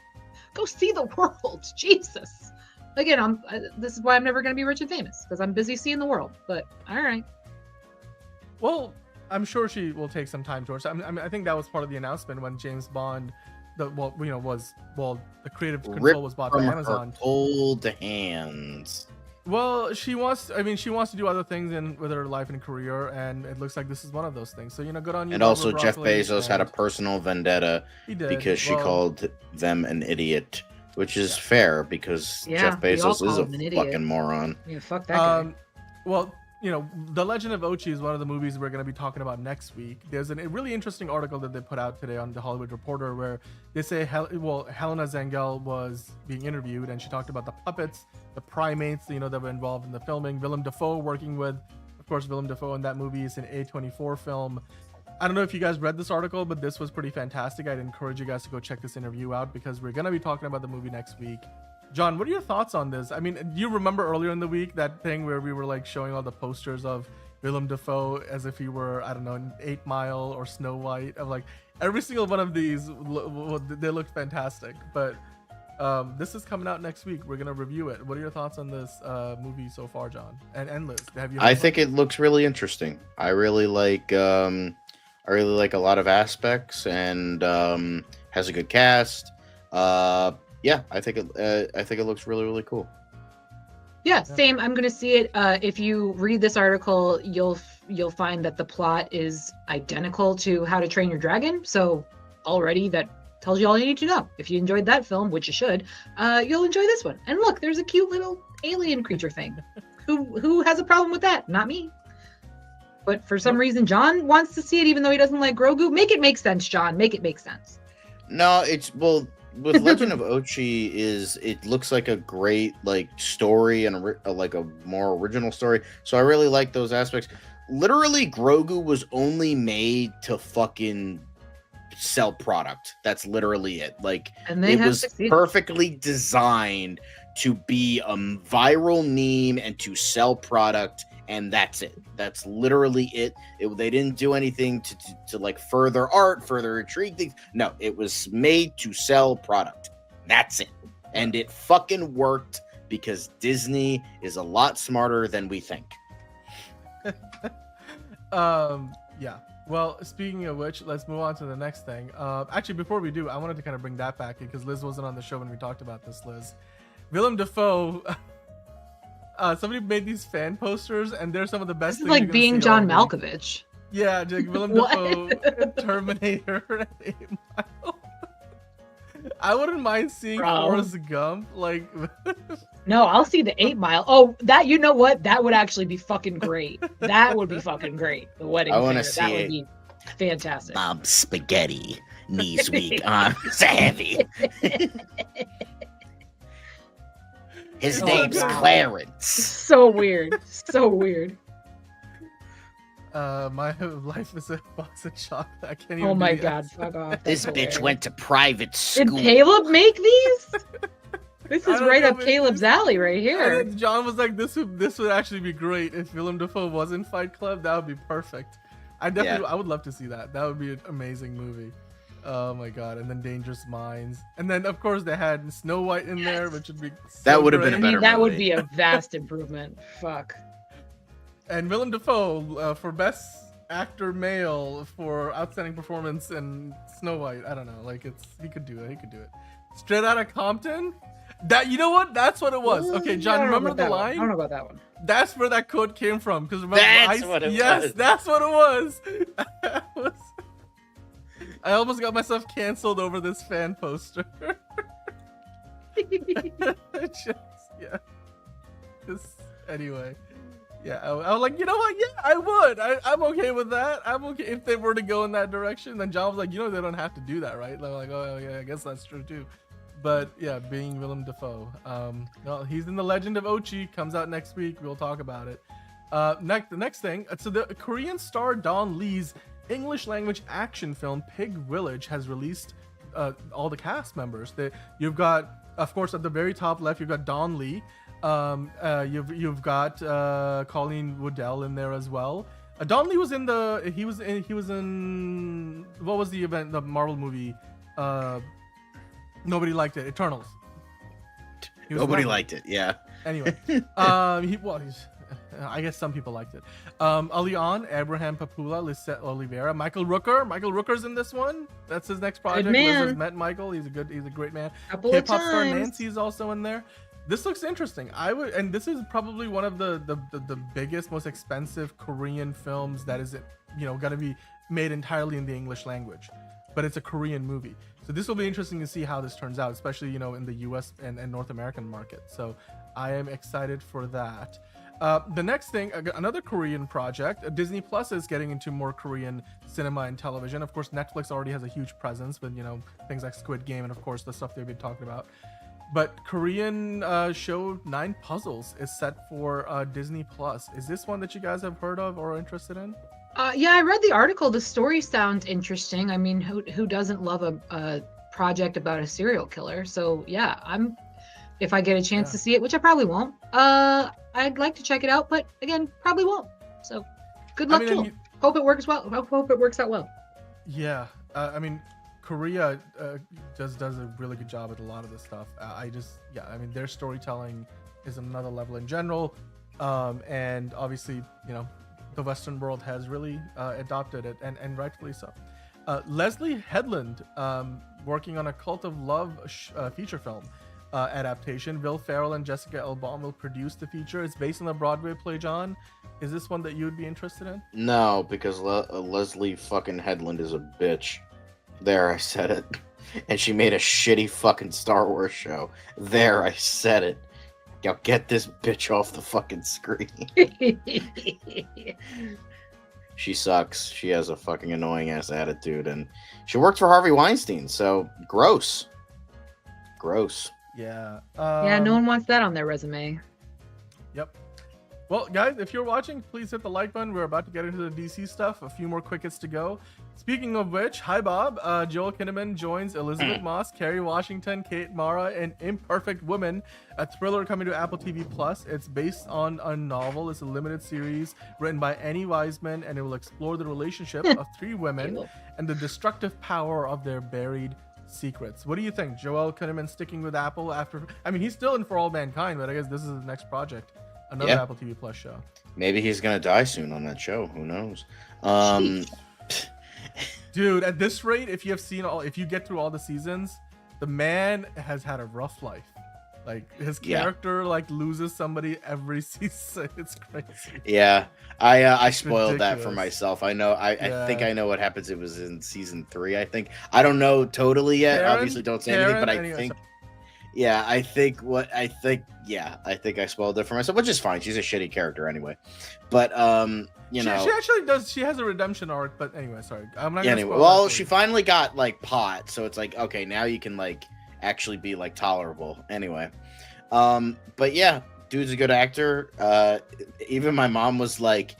go see the world. Jesus. Again, this is why I'm never going to be rich and famous, because I'm busy seeing the world. But all right. Well, I'm sure she will take some time towards. I think that was part of the announcement when James Bond, the creative control was bought by Amazon. Cold hands. Well, she wants to do other things with her life and career, and it looks like this is one of those things. So, good on you. And also, Jeff Bezos had a personal vendetta because she called them an idiot, which is fair because Jeff Bezos is a fucking moron. Yeah, fuck that guy. Well, you know, The Legend of Ochi is one of the movies we're going to be talking about next week. There's a really interesting article that they put out today on The Hollywood Reporter where they say, Helena Zengel was being interviewed and she talked about the puppets, the primates, you know, that were involved in the filming. Willem Dafoe working with, of course, Willem Dafoe in that movie is an A24 film. I don't know if you guys read this article, but this was pretty fantastic. I'd encourage you guys to go check this interview out because we're going to be talking about the movie next week. John, what are your thoughts on this? I mean, do you remember earlier in the week that thing where we were like showing all the posters of Willem Dafoe as if he were, I don't know, 8 Mile or Snow White? Of like every single one of these, they looked fantastic. But this is coming out next week. We're gonna review it. What are your thoughts on this movie so far, John? And Liz, have you? I think it looks really interesting. I really like a lot of aspects and has a good cast. Yeah, I think it looks really, really cool. Yeah, same. I'm gonna see it. If you read this article, you'll find that the plot is identical to How to Train Your Dragon. So already that tells you all you need to know. If you enjoyed that film, which you should, you'll enjoy this one. And look, there's a cute little alien creature thing. Who has a problem with that? Not me. But for some reason, John wants to see it, even though he doesn't like Grogu. Make it make sense, John. Make it make sense. No, with Legend of Ochi it looks like a great like story and like a more original story. So I really like those aspects. Literally, Grogu was only made to fucking sell product. That's literally it. Like, it was succeeded. Perfectly designed to be a viral meme and to sell product. And that's it. That's literally it. They didn't do anything to like further art, further intrigue things. No, it was made to sell product. That's it. And it fucking worked because Disney is a lot smarter than we think. Yeah. Well, speaking of which, let's move on to the next thing. Actually, before we do, I wanted to kind of bring that back because Liz wasn't on the show when we talked about this, Liz. Willem Dafoe... somebody made these fan posters, and they're some of the best. This is like being John Malkovich. Yeah, like Willem Dafoe, Terminator, and 8 Mile. I wouldn't mind seeing Forrest Gump. Like, no, I'll see the 8 Mile. Oh, that, you know what? That would actually be fucking great. That would be fucking great. The wedding. I want to see that it. Would be fantastic. Mom's spaghetti, knees weak, arms heavy. His name's Clarence. So weird. So weird. My life is a box of chocolate. I can't even. Oh my god, fuck off. This bitch went to private school. Did Caleb make these? This is right up Caleb's alley right here. And John was like, this would actually be great if Willem Dafoe was in Fight Club. That would be perfect. I would love to see that. That would be an amazing movie. Oh my god! And then Dangerous Minds, and then of course they had Snow White in there, which would be that would have been a better. That would be a vast improvement. Fuck. And Willem Dafoe for best actor male for outstanding performance in Snow White. I don't know, like he could do it. He could do it. Straight Outta Compton. That, you know what? That's what it was. Okay, John, remember the line? I don't know about that one. That's where that quote came from. Because that's what it was. Yes, that's what it was. I almost got myself canceled over this fan poster. Anyway. Yeah, I was like, you know what? Yeah, I would. I'm okay with that. I'm okay if they were to go in that direction. Then John was like, you know, they don't have to do that, right? They're like, oh yeah, I guess that's true too. But yeah, being Willem Dafoe. Well, he's in The Legend of Ochi. Comes out next week. We'll talk about it. The next thing. So the Korean star Don Lee's English language action film Pig Village has released all the cast members. You've got, of course, at the very top left, you've got Don Lee. You've got Colleen Woodell in there as well. Don Lee was in he was in what was the event, the Marvel movie? Nobody liked it. Eternals. Nobody liked it. Yeah. Anyway, I guess some people liked it. Alion, Abraham Papula, Lisette Oliveira, Michael Rooker. Michael Rooker's in this one. That's his next project. Liz has met Michael. He's a great man. Hip hop star Nancy is also in there. This looks interesting. And this is probably one of the biggest, most expensive Korean films that is, going to be made entirely in the English language. But it's a Korean movie. So this will be interesting to see how this turns out, especially, in the US and North American market. So I am excited for that. The next thing, another Korean project. Disney Plus is getting into more Korean cinema and television. Of course, Netflix already has a huge presence with things like Squid Game and of course the stuff they've been talking about. But Korean show 9 Puzzles is set for Disney Plus. Is this one that you guys have heard of or are interested in? Yeah, I read the article. The story sounds interesting. I mean, who doesn't love a project about a serial killer? So yeah, if I get a chance to see it, which I probably won't, I'd like to check it out, but again, probably won't. So good luck to them. Hope it works well. Hope it works out well. Yeah, I mean, Korea just does a really good job at a lot of this stuff. I mean, their storytelling is another level in general, and obviously, the Western world has really adopted it, and rightfully so. Leslie Headland, working on a Cult of Love feature film adaptation. Will Ferrell and Jessica Albaum will produce the feature. It's based on the Broadway play. John, is this one that you would be interested in? No, because Leslie fucking Headland is a bitch. There, I said it. And she made a shitty fucking Star Wars show. There, I said it. Yo, get this bitch off the fucking screen. She sucks. She has a fucking annoying ass attitude, and she worked for Harvey Weinstein, so gross. Gross. Yeah. Yeah, no one wants that on their resume. Yep. Well, guys, if you're watching, please hit the like button. We're about to get into the DC stuff. A few more quick hits to go. Speaking of which, hi Bob. Joel Kinnaman joins Elizabeth Moss, Kerry Washington, Kate Mara, and Imperfect Woman, a thriller coming to Apple TV Plus. It's based on a novel. It's a limited series written by Annie Wiseman, and it will explore the relationship of 3 women and the destructive power of their buried secrets. What do you think? Joel Kinnaman sticking with Apple after? I mean, he's still in For All Mankind, but I guess this is his next project. Another Apple TV Plus show. Maybe he's gonna die soon on that show. Who knows? Dude, at this rate, if you get through all the seasons, the man has had a rough life. Like his character loses somebody every season. It's crazy. Yeah, I spoiled that for myself. I know. I think I know what happens. It was in season 3. I think. I don't know totally yet. Obviously, don't say anything. But I think. Yeah, I think I spoiled it for myself, which is fine. She's a shitty character anyway. But she actually does. She has a redemption arc. But anyway, sorry, I'm not. Anyway, well, she finally got pot, so it's like, okay, now you can actually be tolerable. Anyway, but yeah, dude's a good actor. Even my mom was like,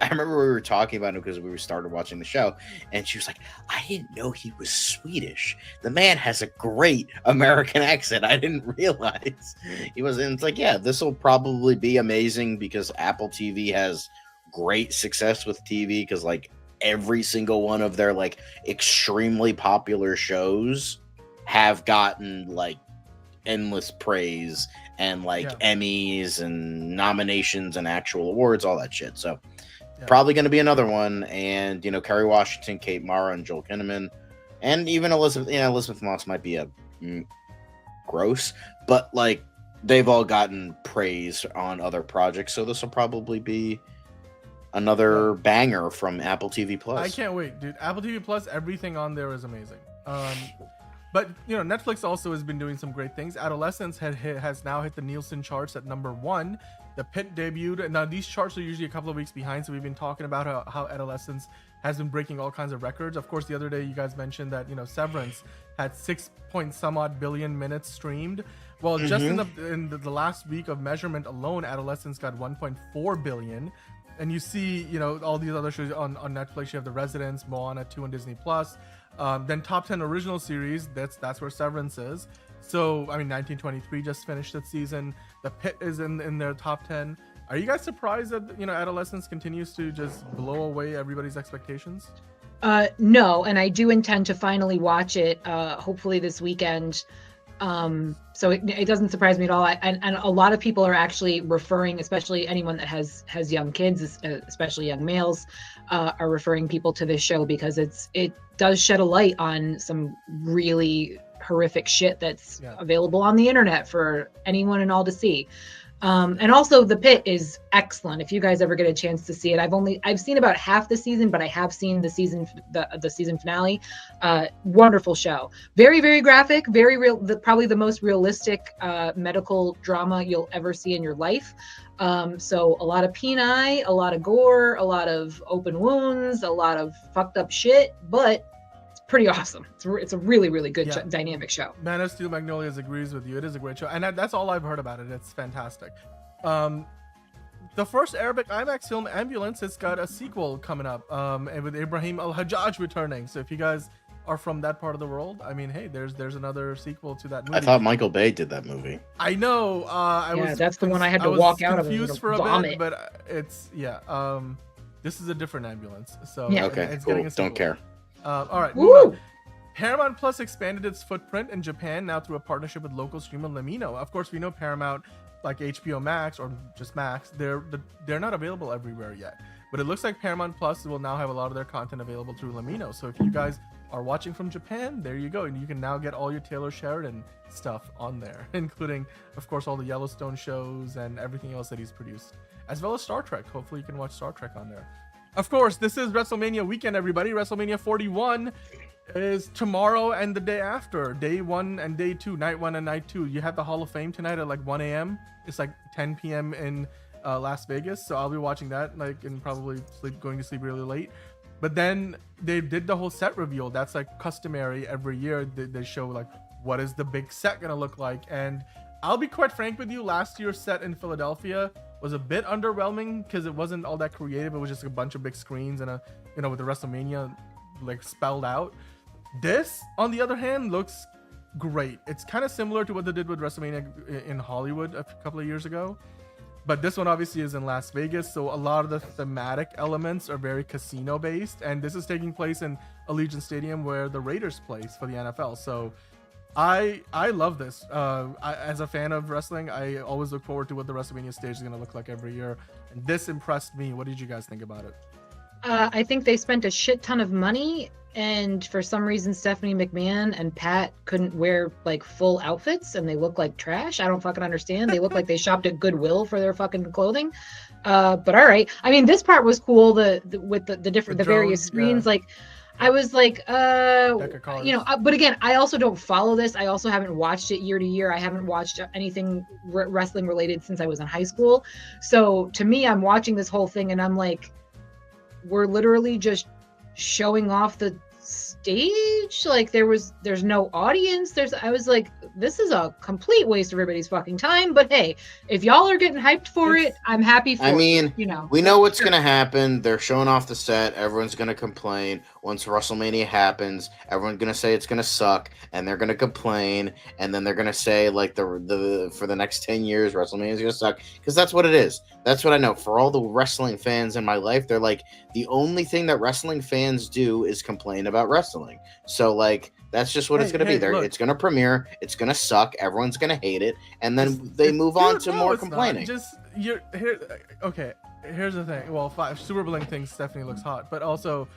I remember we were talking about him because we started watching the show, and she was like, I didn't know he was Swedish. The man has a great American accent. I didn't realize he was. And it's like, yeah, this will probably be amazing because Apple TV has great success with TV because every single one of their extremely popular shows have gotten endless praise and Emmys and nominations and actual awards, all that shit. So probably going to be another one. And Kerry Washington, Kate Mara, and Joel Kinnaman, and even Elizabeth Moss might be gross, but they've all gotten praise on other projects. So this will probably be another banger from Apple TV Plus. I can't wait, dude. Apple TV Plus, everything on there is amazing. But Netflix also has been doing some great things. Adolescence has now hit the Nielsen charts at number 1. The Pit debuted. Now these charts are usually a couple of weeks behind, so we've been talking about how Adolescence has been breaking all kinds of records. Of course, the other day you guys mentioned that Severance had 6 point some odd billion minutes streamed. Well, just in the last week of measurement alone, Adolescence got 1.4 billion. And you see, all these other shows on Netflix. You have The Residents, Moana 2 on Disney Plus. Then top 10 original series. That's where Severance is. So, I mean, 1923 just finished its season. The Pit is in their top 10. Are you guys surprised that Adolescence continues to just blow away everybody's expectations? No, and I do intend to finally watch it. Hopefully this weekend. So it doesn't surprise me at all. And a lot of people are actually referring, especially anyone that has young kids, especially young males, are referring people to this show because it does shed a light on some really horrific shit that's available on the internet for anyone and all to see. And also the pit is excellent. If you guys ever get a chance to see it, I've seen about half the season, but I have seen the season finale. Wonderful show. Very, very graphic, very real, probably the most realistic medical drama you'll ever see in your life. So a lot of peni, a lot of gore, a lot of open wounds, a lot of fucked up shit, but it's pretty awesome. It's a really, really good dynamic show. Man of Steel Magnolias agrees with you. It is a great show, and that's all I've heard about it. It's fantastic. The first Arabic IMAX film, Ambulance, has got a sequel coming up, and with Ibrahim Al-Hajjaj returning. So if you guys are from that part of the world, I mean, hey, there's another sequel to that movie. I thought Michael Bay did that movie. I know. That's the one I had to walk out of. Confused for a bit, but it's this is a different Ambulance. So okay, it's cool. Getting a sequel. Don't care. All right. Move on. Paramount Plus expanded its footprint in Japan now through a partnership with local streamer Lemino. Of course, we know Paramount, like HBO Max or just Max, they're not available everywhere yet. But it looks like Paramount Plus will now have a lot of their content available through Lemino. So if you guys are watching from Japan, there you go, and you can now get all your Taylor Sheridan stuff on there, including, of course, all the Yellowstone shows and everything else that he's produced, as well as Star Trek. Hopefully, you can watch Star Trek on there. Of course, this is WrestleMania weekend, everybody. WrestleMania 41 is tomorrow and the day after, day 1 and day 2, night 1 and night 2. You have the Hall of Fame tonight at like 1 a.m. It's like 10 p.m. in Las Vegas, so I'll be watching that, like, and probably going to sleep really late. But then they did the whole set reveal. That's like customary every year. They show like what is the big set gonna look like. And I'll be quite frank with you, last year's set in Philadelphia was a bit underwhelming because it wasn't all that creative. It was just a bunch of big screens and with the WrestleMania like spelled out. This, on the other hand, looks great. It's kind of similar to what they did with WrestleMania in Hollywood a couple of years ago. But this one obviously is in Las Vegas, so a lot of the thematic elements are very casino based, and this is taking place in Allegiant Stadium where the Raiders plays for the NFL. So I love this. As a fan of wrestling, I always look forward to what the WrestleMania stage is going to look like every year, and this impressed me. What did you guys think about it? I think they spent a shit ton of money, and for some reason Stephanie McMahon and Pat couldn't wear like full outfits and they look like trash. I don't fucking understand. They look like they shopped at Goodwill for their fucking clothing. But all right. I mean, this part was cool, with the different the various screens. Like I was like, but again, I also don't follow this. I also haven't watched it year to year. I haven't watched anything wrestling related since I was in high school. So to me, I'm watching this whole thing and I'm like, we're literally just showing off the stage. Like there's no audience. I was like, this is a complete waste of everybody's fucking time. But hey, if y'all are getting hyped for it, I'm happy for it. I mean, we know what's gonna happen. They're showing off the set. Everyone's gonna complain. Once WrestleMania happens, everyone's gonna say it's gonna suck, and they're gonna complain, and then they're gonna say like the for the next 10 years, WrestleMania is gonna suck, because that's what it is. That's what I know. For all the wrestling fans in my life, they're like, the only thing that wrestling fans do is complain about wrestling. So like, that's just what it's gonna be. It's gonna premiere. It's gonna suck. Everyone's gonna hate it, and then they move on to more complaining. Okay. Here's the thing. Well, Super Bling thinks Stephanie looks hot, but also.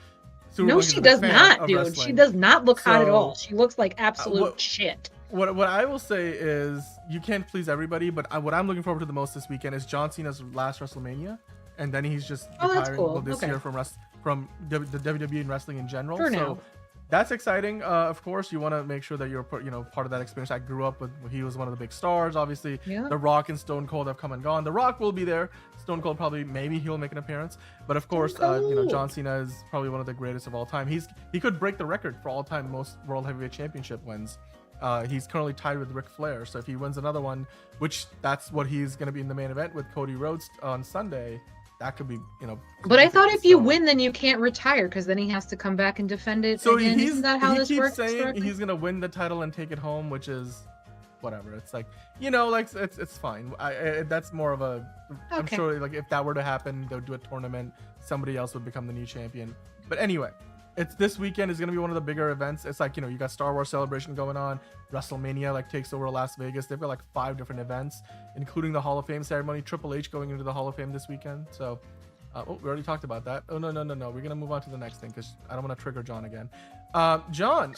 No, she does not, dude. Wrestling. She does not look hot at all. She looks like absolute shit. What I will say is, you can't please everybody, but what I'm looking forward to the most this weekend is John Cena's last WrestleMania, and then he's just retiring this year from the WWE and wrestling in general. So that's exciting. Of course, you want to make sure that you're part of that experience. I grew up with, he was one of the big stars. Obviously, The Rock and Stone Cold have come and gone. The Rock will be there. Stone Cold maybe he'll make an appearance. But of course, John Cena is probably one of the greatest of all time. He could break the record for all time most World Heavyweight Championship wins. He's currently tied with Ric Flair. So if he wins another one, which that's what he's going to be in the main event with Cody Rhodes on Sunday. That could be, But I thought if you win, then you can't retire, because then he has to come back and defend it again. Isn't that how this works? He keeps saying he's gonna win the title and take it home, which is whatever. It's like, it's fine. That's more of a. Okay. I'm sure, like, if that were to happen, they'll do a tournament. Somebody else would become the new champion. But anyway, it's this weekend is gonna be one of the bigger events. It's like, you got Star Wars Celebration going on. WrestleMania takes over Las Vegas. They've got 5 different events, including the Hall of Fame ceremony. Triple H going into the Hall of Fame this weekend. So, we already talked about that. Oh no. We're gonna move on to the next thing because I don't want to trigger John again. John,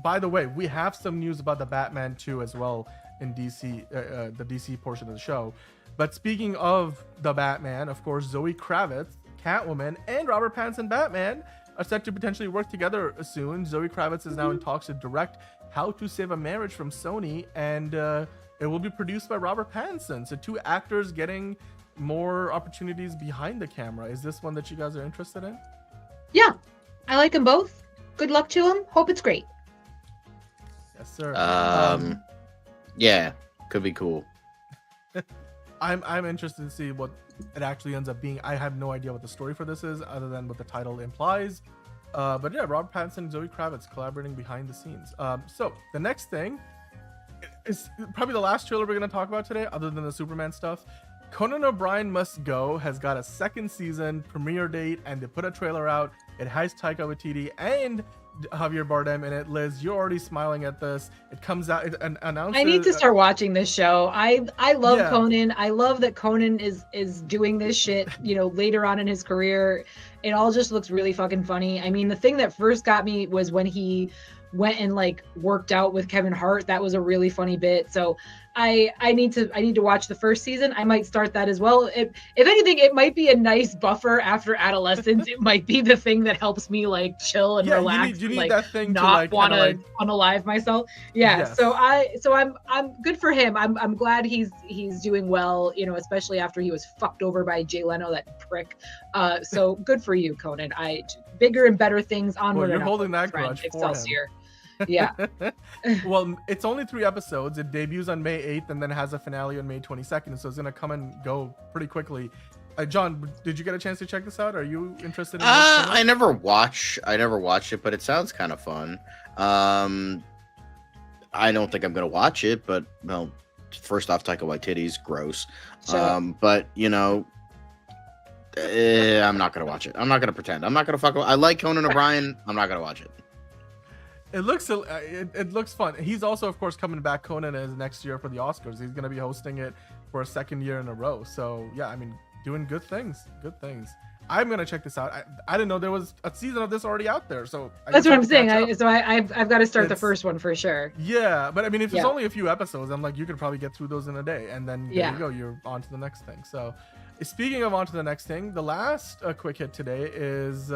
by the way, we have some news about the Batman 2 as well. in DC, the DC portion of the show. But speaking of the Batman, of course, Zoe Kravitz, Catwoman, and Robert Pattinson Batman are set to potentially work together soon. Zoe Kravitz is now in talks to direct How to Save a Marriage from Sony, and it will be produced by Robert Pattinson. So 2 actors getting more opportunities behind the camera. Is this one that you guys are interested in? Yeah, I like them both. Good luck to them. Hope it's great. Yes, sir. Yeah, could be cool. I'm interested to see what it actually ends up being. I have no idea what the story for this is, other than what the title implies. But yeah, Robert Pattinson and Zoe Kravitz collaborating behind the scenes. So the next thing is probably the last trailer we're going to talk about today, other than the Superman stuff. Conan O'Brien Must Go has got a 2nd season premiere date, and they put a trailer out. It has Taika Waititi and Javier Bardem in it. Liz, you're already smiling at this. It comes out, it announces. I need to start watching this show. I love Yeah. Conan. I love that Conan is doing this shit, later on in his career. It all just looks really fucking funny. I mean, the thing that first got me was when he went and worked out with Kevin Hart. That was a really funny bit. So I need to watch the 1st season. I might start that as well. If anything, it might be a nice buffer after adolescence. It might be the thing that helps me chill and relax. You need that thing not to want to unalive myself. Yeah. Yes. So I'm good for him. I'm glad he's doing well, especially after he was fucked over by Jay Leno, that prick. So good for you, Conan. Bigger and better things onward. Well, you're and holding upward, that grudge friend. for Excelsior. Yeah. Well, it's only 3 episodes. It debuts on May 8th and then has a finale on May 22nd. So it's going to come and go pretty quickly. John, did you get a chance to check this out? Are you interested in I never watched it, but it sounds kind of fun. I don't think I'm going to watch it, but well, first off, Taika Waititi's gross. But I'm not going to watch it. I'm not going to pretend. I'm not going to I like Conan O'Brien. I'm not going to watch it. It looks fun. He's also, of course, coming back. Conan is next year for the Oscars. He's going to be hosting it for a 2nd year in a row. So yeah, I mean, doing good things. Good things. I'm gonna check this out. I didn't know there was a season of this already out there. So that's what I'm saying. I've got to start the first one for sure. Yeah, but I mean, if it's only a few episodes, I'm like, you could probably get through those in a day, and then there you go, you're on to the next thing. So, speaking of on to the next thing, the last quick hit today is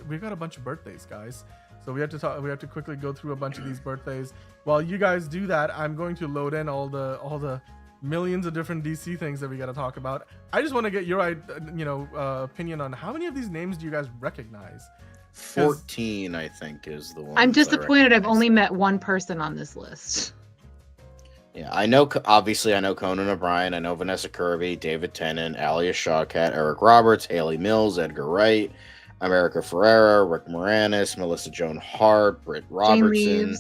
we've got a bunch of birthdays, guys. So we have to quickly go through a bunch of these birthdays. While you guys do that, I'm going to load in all the millions of different DC things that we got to talk about. I just want to get your opinion on how many of these names do you guys recognize? 14, I think, is the one. I'm disappointed I've only met one person on this list. Yeah, I know Conan O'Brien, I know Vanessa Kirby, David Tennant, Alia Shawkat, Eric Roberts, Haley Mills, Edgar Wright, America Ferrera, Rick Moranis, Melissa Joan Hart, Britt Robertson,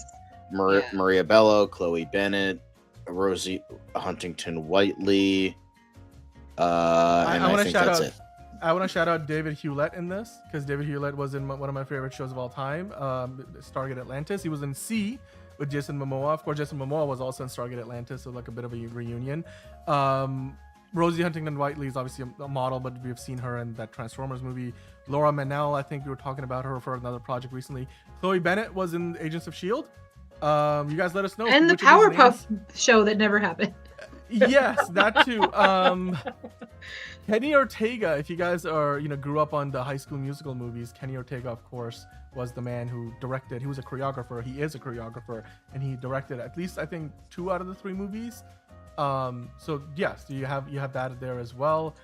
Maria Bello, Chloe Bennett, Rosie Huntington Whiteley. I think that's it. I want to shout out David Hewlett in this, because David Hewlett was in one of my favorite shows of all time, Stargate Atlantis. He was in C with Jason Momoa. Of course, Jason Momoa was also in Stargate Atlantis, so like a bit of a reunion. Rosie Huntington Whiteley is obviously a model, but we've seen her in that Transformers movie. Laura Mennell, I think we were talking about her for another project recently. Chloe Bennett was in Agents of S.H.I.E.L.D. You guys let us know. And the Powerpuff show that never happened. Yes, that too. Kenny Ortega, if you guys are, grew up on the High School Musical movies, Kenny Ortega, of course, was the man who directed. He was a choreographer. He is a choreographer, and he directed at least, I think, 2 out of the 3 movies. So yes, you have that there as well.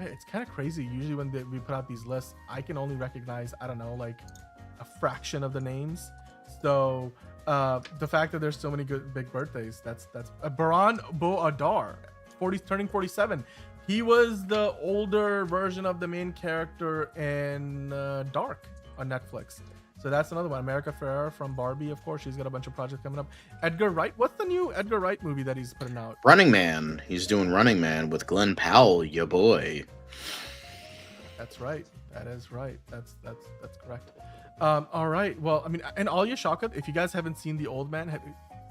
It's kind of crazy. Usually when we put out these lists, I can only recognize, I don't know, like a fraction of the names. So the fact that there's so many good big birthdays, that's Baran Bo-Adar, turning 47. He was the older version of the main character in Dark on Netflix. So that's another one. America Ferrera from Barbie, of course. She's got a bunch of projects coming up. Edgar Wright. What's the new Edgar Wright movie that he's putting out? Running Man. He's doing Running Man with Glenn Powell, ya boy. That's right. That is right. That's correct. All right. Well, I mean, and Alia Shawkat, if you guys haven't seen The Old Man,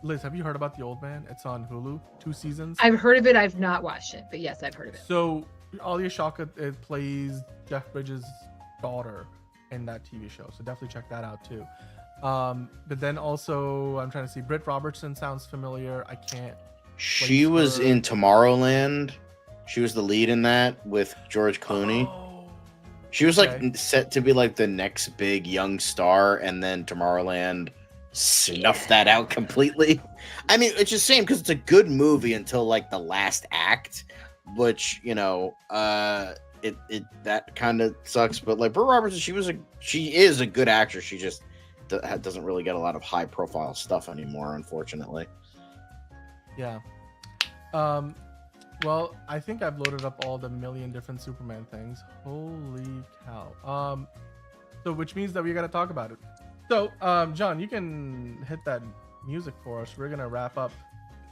Liz, have you heard about The Old Man? It's on Hulu, 2 seasons. I've heard of it. I've not watched it, but yes, I've heard of it. So Alia Shawkat plays Jeff Bridges' daughter in that TV show. So definitely check that out too. But then also I'm trying to see, Britt Robertson sounds familiar. I can't. She was in Tomorrowland. She was the lead in that with George Clooney. She was like set to be like the next big young star, and then Tomorrowland snuffed that out completely. I mean, it's just same because it's a good movie until like the last act, which it that kind of sucks. But like Britt Robertson, she is a good actress. She just doesn't really get a lot of high profile stuff anymore, unfortunately. Yeah. Well, I think I've loaded up all the million different Superman things. Holy cow. So which means that we got to talk about it. So, John, you can hit that music for us. We're going to wrap up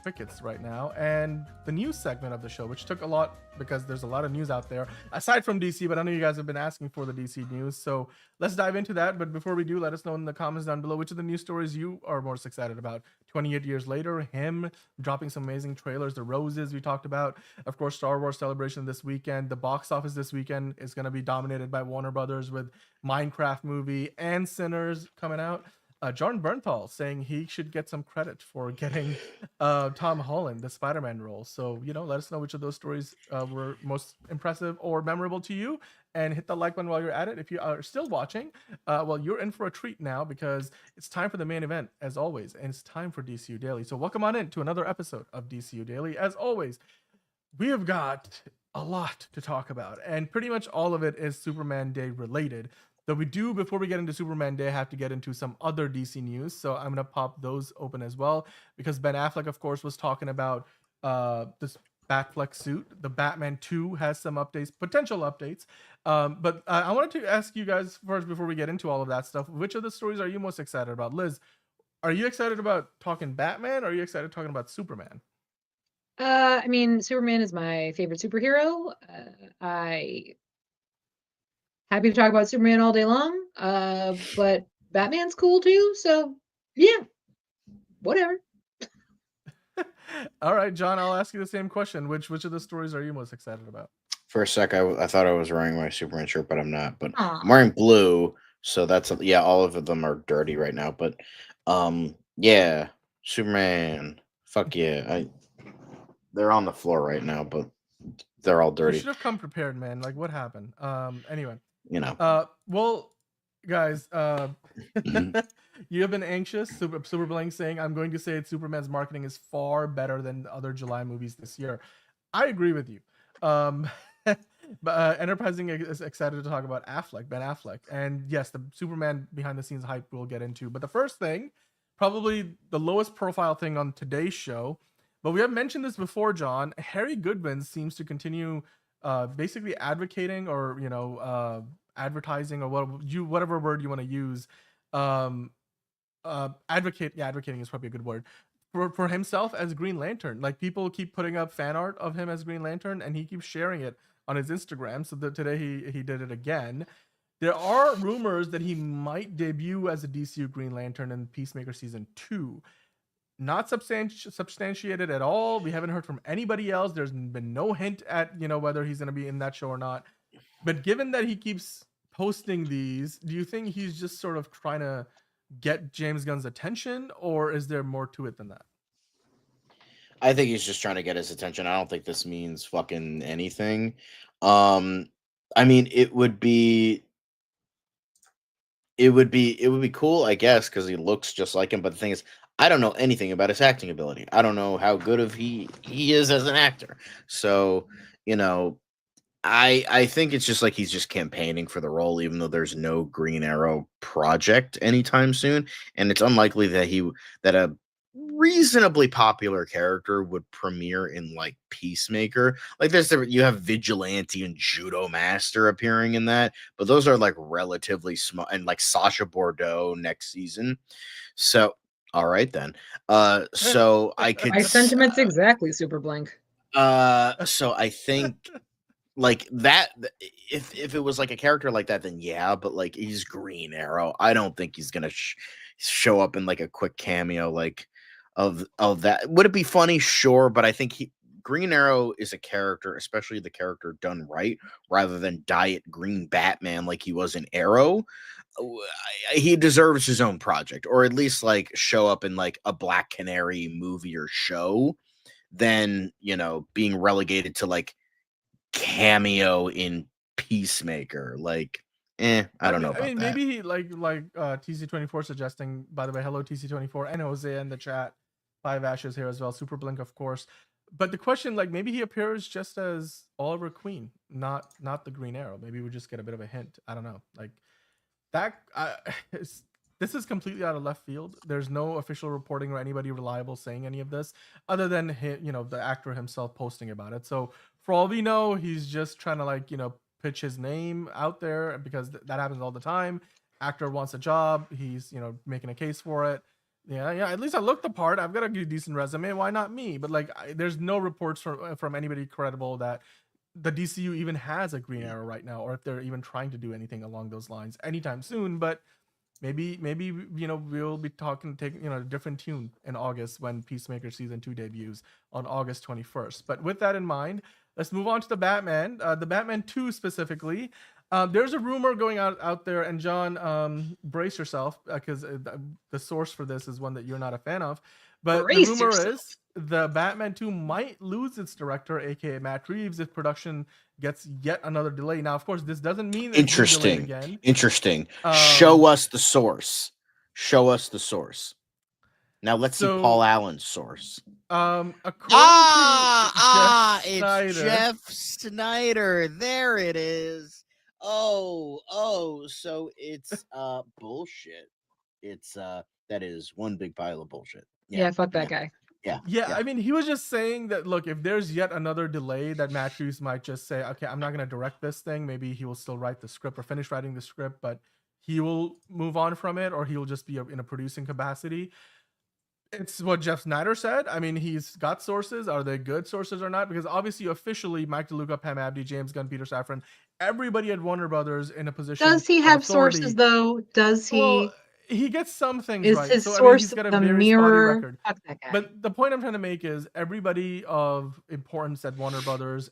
Crickets right now and the news segment of the show, which took a lot because there's a lot of news out there aside from DC, but I know you guys have been asking for the DC news. So let's dive into that. But before we do, let us know in the comments down below which of the news stories you are most excited about. 28 years later, him dropping some amazing trailers, the roses we talked about, of course, Star Wars Celebration this weekend. The box office this weekend is going to be dominated by Warner Brothers with Minecraft movie and Sinners coming out. John Bernthal saying he should get some credit for getting Tom Holland the Spider-Man role. So, let us know which of those stories were most impressive or memorable to you, and hit the like button while you're at it. If you are still watching, well, you're in for a treat now because it's time for the main event as always, and it's time for DCU Daily. So welcome on in to another episode of DCU Daily. As always, we have got a lot to talk about, and pretty much all of it is Superman Day related. Though we do, before we get into Superman Day, have to get into some other DC news. So I'm going to pop those open as well, because Ben Affleck, of course, was talking about this Batfleck suit. The Batman 2 has some updates, potential updates. But I wanted to ask you guys first, before we get into all of that stuff, which of the stories are you most excited about? Liz, are you excited about talking Batman, or are you excited talking about Superman? I mean, Superman is my favorite superhero. Happy to talk about Superman all day long, but Batman's cool too, so yeah, whatever. All right, John, I'll ask you the same question. Which of the stories are you most excited about? For a sec, I thought I was wearing my Superman shirt, but I'm not. But Aww. I'm wearing blue, so that's all of them are dirty right now. But yeah, Superman, fuck yeah, they're on the floor right now, but they're all dirty. You should have come prepared, man. Like, what happened? Anyway. Well, guys, you have been anxious. Super Blank saying, I'm going to say it, Superman's marketing is far better than other July movies this year. I agree with you. But Enterprising is excited to talk about Ben Affleck. And yes, the Superman behind the scenes hype we'll get into. But the first thing, probably the lowest profile thing on today's show, but we have mentioned this before, John. Harry Goodwin seems to continue basically advocating, or advertising, or whatever word you want to use. Advocating is probably a good word for himself as Green Lantern. Like, people keep putting up fan art of him as Green Lantern, and he keeps sharing it on his Instagram. So that today he did it again. There are rumors that he might debut as a DCU Green Lantern in Peacemaker season 2. Not substantiated at all. We haven't heard from anybody else. There's been no hint at whether he's going to be in that show or not. But given that he keeps posting these, do you think he's just sort of trying to get James Gunn's attention, or is there more to it than that? I think he's just trying to get his attention. I don't think this means fucking anything. I mean, it would be cool, I guess, because he looks just like him. But the thing is, I don't know anything about his acting ability. I don't know how good of he is as an actor. So, I think it's just like he's just campaigning for the role, even though there's no Green Arrow project anytime soon, and it's unlikely that a reasonably popular character would premiere in like Peacemaker. Like, you have Vigilante and Judo Master appearing in that, but those are like relatively small, and like Sacha Bordeaux next season. So, all right then. So I could. My sentiments exactly, Super Blank. So I think. Like that, if it was like a character like that, then yeah, but like, he's Green Arrow. I don't think he's gonna show up in like a quick cameo like of that. Would it be funny? Sure, but I think Green Arrow is a character, especially the character done right, rather than diet green Batman like he was in Arrow. he deserves his own project, or at least like show up in like a Black Canary movie or show, than, you know, being relegated to like cameo in Peacemaker. Like, I don't know about I mean, that. maybe like TC24 suggesting, by the way, hello TC24 and Jose in the chat. 5 Ashes here as well. Super Blink, of course. But the question, like, maybe he appears just as Oliver Queen, not the Green Arrow. Maybe we just get a bit of a hint. I don't know. Like that. This is completely out of left field. There's no official reporting or anybody reliable saying any of this, other than him, you know, the actor himself posting about it. So for all we know, he's just trying to, like, you know, pitch his name out there, because that happens all the time. Actor wants a job, he's, you know, making a case for it. Yeah, at least I look the part. I've got a decent resume. Why not me? But like, there's no reports from anybody credible that the DCU even has a Green Arrow right now, or if they're even trying to do anything along those lines anytime soon. But maybe you know, we'll be taking you know, a different tune in August when Peacemaker season 2 debuts on August 21st. But with that in mind, let's move on to the Batman. The Batman 2 specifically. There's a rumor going out there, and John, brace yourself, because the source for this is one that you're not a fan of. But Brace the rumor yourself. is the Batman 2 might lose its director, aka Matt Reeves, if production gets yet another delay. Now, of course, this doesn't mean that it's delayed again. Interesting. Show us the source. Show us the source. Now let's see Paul Allen's source. According to Jeff Snyder, it's Jeff Snyder. There it is. So it's bullshit. It's that is one big pile of bullshit. Yeah, fuck that guy. Yeah, I mean, he was just saying that, look, if there's yet another delay, that Matt Reeves might just say, okay, I'm not going to direct this thing. Maybe he will still write the script or finish writing the script, but he will move on from it, or he will just be in a producing capacity. It's what Jeff Snyder said. I mean, he's got sources. Are they good sources or not? Because obviously, officially, Mike DeLuca, Pam Abdi, James Gunn, Peter Safran, everybody at Warner Brothers in a position. Does he have sources though? Does he? Well, he gets some things is right. his So, source he's got a the very mirror? spotty record. Fuck that guy. But the point I'm trying to make is everybody of importance at Warner Brothers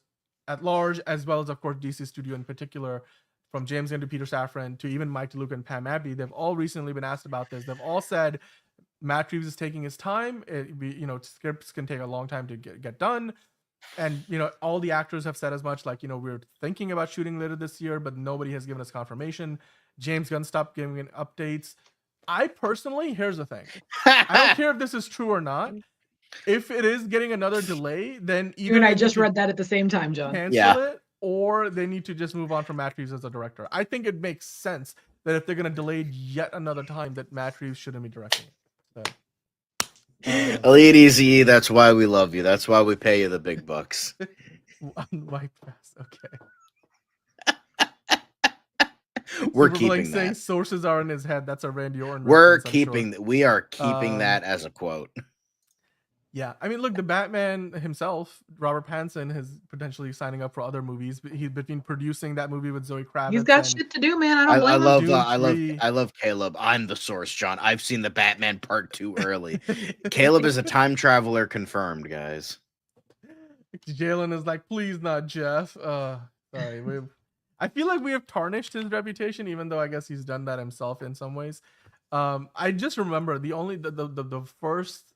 at large, as well as, of course, DC Studio in particular, from James Gunn to Peter Safran to even Mike DeLuca and Pam Abdi, they've all recently been asked about this. They've all said Matt Reeves is taking his time. You know, scripts can take a long time to get done. And, you know, all the actors have said as much, like, you know, we're thinking about shooting later this year, but nobody has given us confirmation. James Gunn stopped giving updates. I personally, here's the thing. I don't care if this is true or not. If it is getting another delay, then either you and I just read that at the same time, John. Cancel it, or they need to just move on from Matt Reeves as a director. I think it makes sense that if they're going to delay yet another time, that Matt Reeves shouldn't be directing it. So, Elite Easy, that's why we love you. That's why we pay you the big bucks. White pass, okay. We're Super keeping Blink that. saying sources are in his head. That's a Randy Orton. We're reference, I'm keeping. sure. We are keeping that as a quote. Yeah, I mean, look, the Batman himself, Robert Pattinson, is potentially signing up for other movies. But he's between producing that movie with Zoe Kravitz. He's got shit to do, man. I don't blame him. I love Caleb. I'm the source, John. I've seen the Batman Part 2 early. Caleb is a time traveler confirmed, guys. Jalen is like, please not Jeff. Sorry, I feel like we have tarnished his reputation, even though I guess he's done that himself in some ways. I just remember the first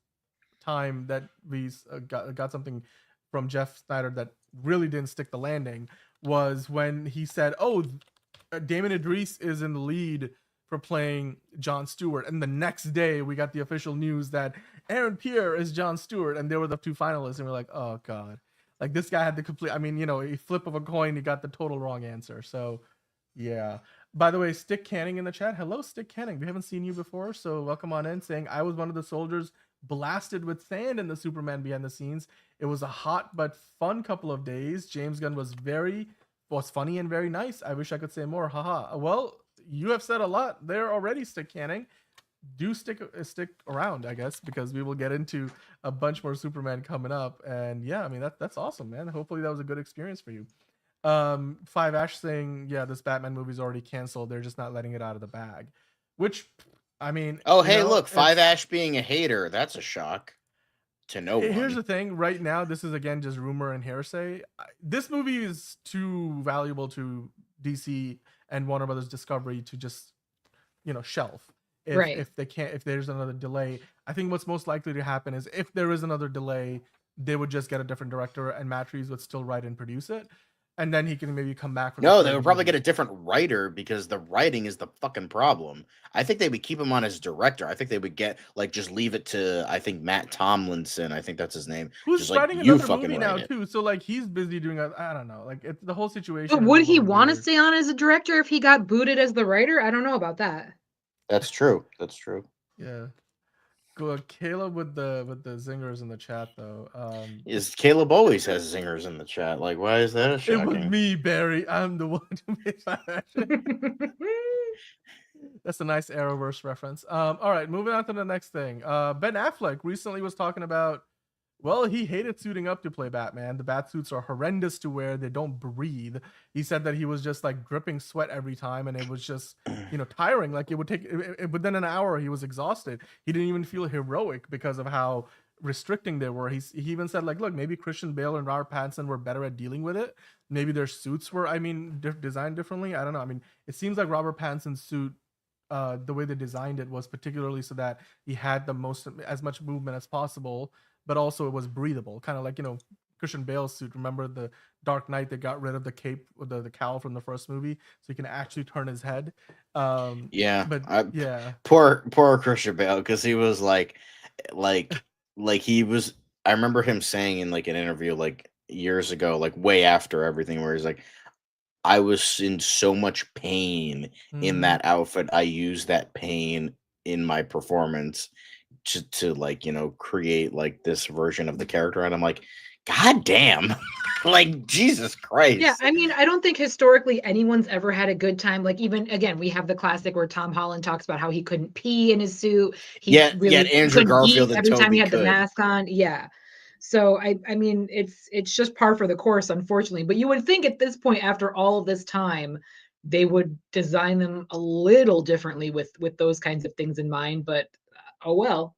time that we got something from Jeff Snyder that really didn't stick the landing was when he said, "Oh, Damon Idris is in the lead for playing Jon Stewart," and the next day we got the official news that Aaron Pierre is Jon Stewart, and they were the two finalists, and we're like, "Oh God." Like, this guy had the complete, I mean, you know, a flip of a coin, he got the total wrong answer. So, yeah. By the way, Stick Canning in the chat. Hello, Stick Canning. We haven't seen you before, so welcome on in, saying, I was one of the soldiers blasted with sand in the Superman behind the scenes. It was a hot but fun couple of days. James Gunn was funny and very nice. I wish I could say more. Haha. Well, you have said a lot there already, Stick Canning. Do stick around, I guess, because we will get into a bunch more Superman coming up. And yeah, I mean, that's awesome, man. Hopefully that was a good experience for you. 5 Ash saying, yeah, this Batman movie's already canceled. They're just not letting it out of the bag. Which, I mean, oh, hey, look, 5 Ash being a hater. That's a shock to no one. Here's the thing. Right now, this is, again, just rumor and hearsay. This movie is too valuable to DC and Warner Brothers Discovery to just shelf. Right. If they can't, if there's another delay, I think what's most likely to happen is if there is another delay, they would just get a different director and Matt Reeves would still write and produce it, and then he can maybe come back for No, they would probably get a different writer because the writing is the fucking problem. I think they would keep him on as director. I think they would get just leave it to Matt Tomlinson. I think that's his name. Who's just writing you another fucking movie now it. too. So he's busy doing I don't know. It's the whole situation. But would he want to stay on as a director if he got booted as the writer? I don't know about that. That's true. That's true. Yeah. Caleb with the zingers in the chat though. Is Caleb always has zingers in the chat? Why is that shocking? It was me, Barry. I'm the one who made that. That's a nice Arrowverse reference. All right, moving on to the next thing. Ben Affleck recently was talking about, well, he hated suiting up to play Batman. The bat suits are horrendous to wear. They don't breathe. He said that he was just dripping sweat every time, and it was just, tiring. It would take, within an hour, he was exhausted. He didn't even feel heroic because of how restricting they were. He even said, look, maybe Christian Bale and Robert Pattinson were better at dealing with it. Maybe their suits were, designed differently. I don't know. It seems like Robert Pattinson's suit, the way they designed it was particularly so that he had as much movement as possible, but also it was breathable, kind of Christian Bale's suit. Remember the Dark Knight? They got rid of the cape, the cowl from the first movie, so he can actually turn his head. Yeah, but poor Christian Bale, because he was he was. I remember him saying in an interview years ago, way after everything, where he's like, I was in so much pain in that outfit. I used that pain in my performance to create this version of the character. And I'm like, God damn. Jesus Christ. Yeah, I don't think historically anyone's ever had a good time. Even again, we have the classic where Tom Holland talks about how he couldn't pee in his suit. Andrew Garfield every time he had the mask on. Yeah. So it's just par for the course, unfortunately. But you would think at this point, after all of this time, they would design them a little differently with those kinds of things in mind. But oh well.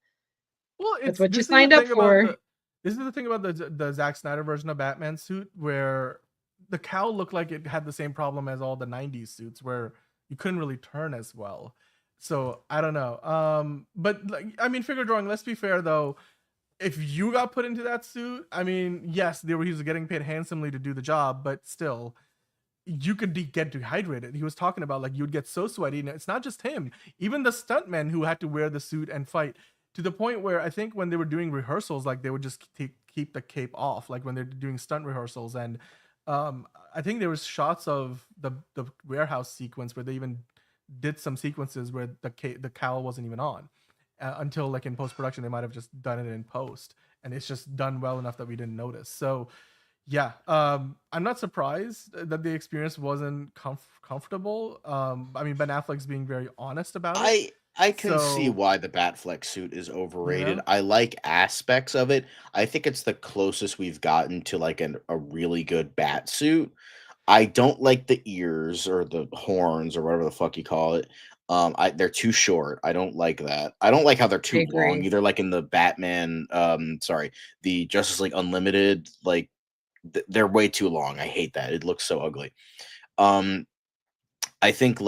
Well, that's what you signed up for. This is the thing about the Zack Snyder version of Batman suit, where the cowl looked like it had the same problem as all the 90s suits, where you couldn't really turn as well. So I don't know. But figure drawing, let's be fair though. If you got put into that suit, yes, he was getting paid handsomely to do the job, but still, you could get dehydrated. He was talking about you'd get so sweaty, and it's not just him. Even the stuntmen who had to wear the suit and fight, to the point where I think when they were doing rehearsals, they would just keep the cape off, when they're doing stunt rehearsals. And I think there was shots of the warehouse sequence where they even did some sequences where the cowl wasn't even on. Until in post-production, they might have just done it in post, and it's just done well enough that we didn't notice. So yeah, I'm not surprised that the experience wasn't comfortable. Ben Affleck's being very honest about it. I can see why the Batfleck suit is overrated. Yeah. I like aspects of it. I think it's the closest we've gotten to a really good bat suit. I don't like the ears or the horns or whatever the fuck you call it. They're too short. I don't like that. I don't like how they're too long either. In the Batman, the Justice League Unlimited, they're way too long. I hate that. It looks so ugly. I think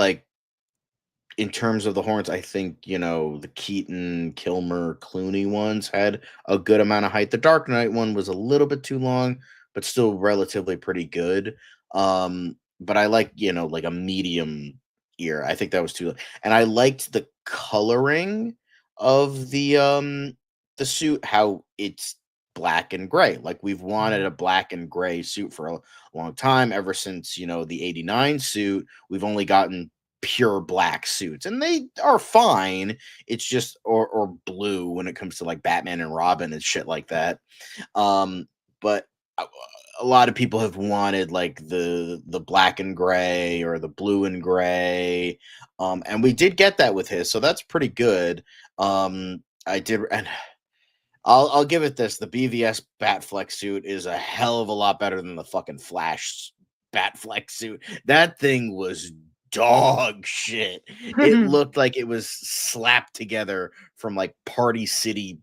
in terms of the horns, I think the Keaton, Kilmer, Clooney ones had a good amount of height. The Dark Knight one was a little bit too long, but still relatively pretty good. But I like a medium ear. I think that was too long. And I liked the coloring of the suit, how it's black and gray. We've wanted a black and gray suit for a long time, ever since the 89 suit. We've only gotten pure black suits, and they are fine. It's just or blue when it comes to Batman and Robin and shit like that. But a lot of people have wanted the black and gray or the blue and gray, and we did get that with his, so that's pretty good. I did, and I'll give it this: the BVS Batfleck suit is a hell of a lot better than the fucking Flash Batfleck suit. That thing was dog shit. It looked like it was slapped together from Party City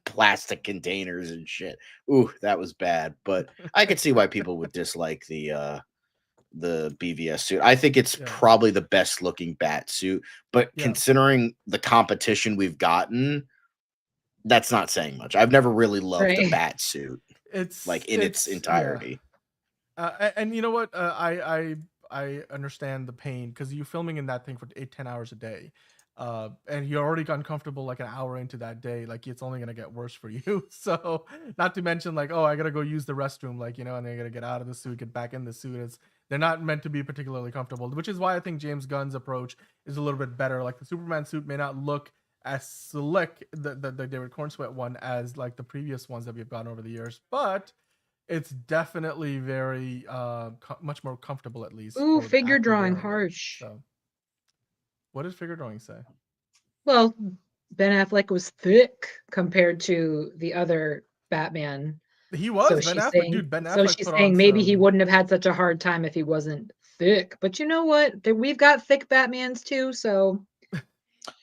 plastic containers and shit. Ooh, that was bad. But I could see why people would dislike the the BVS suit. I think it's probably the best looking bat suit, but considering the competition we've gotten, that's not saying much. I've never really loved the bat suit. It's like in its entirety. And you know what? I understand the pain because you're filming in that thing for 8-10 hours a day. And you're already gotten comfortable like an hour into that day. Like it's only gonna get worse for you. So not to mention like, oh, I gotta go use the restroom, like, you know, and then I gotta get out of the suit, get back in the suit. They're not meant to be particularly comfortable, which is why I think James Gunn's approach is a little bit better. Like the Superman suit may not look as slick, the David Cornsweet one, as like the previous ones that we've gotten over the years, but it's definitely very much more comfortable, at least. Ooh, figure drawing, harsh. So, what did figure drawing say? Well, Ben Affleck was thick compared to the other Batman. He was Ben Affleck, saying, dude. Ben Affleck. So she's saying maybe he wouldn't have had such a hard time if he wasn't thick. But you know what? We've got thick Batmans too, so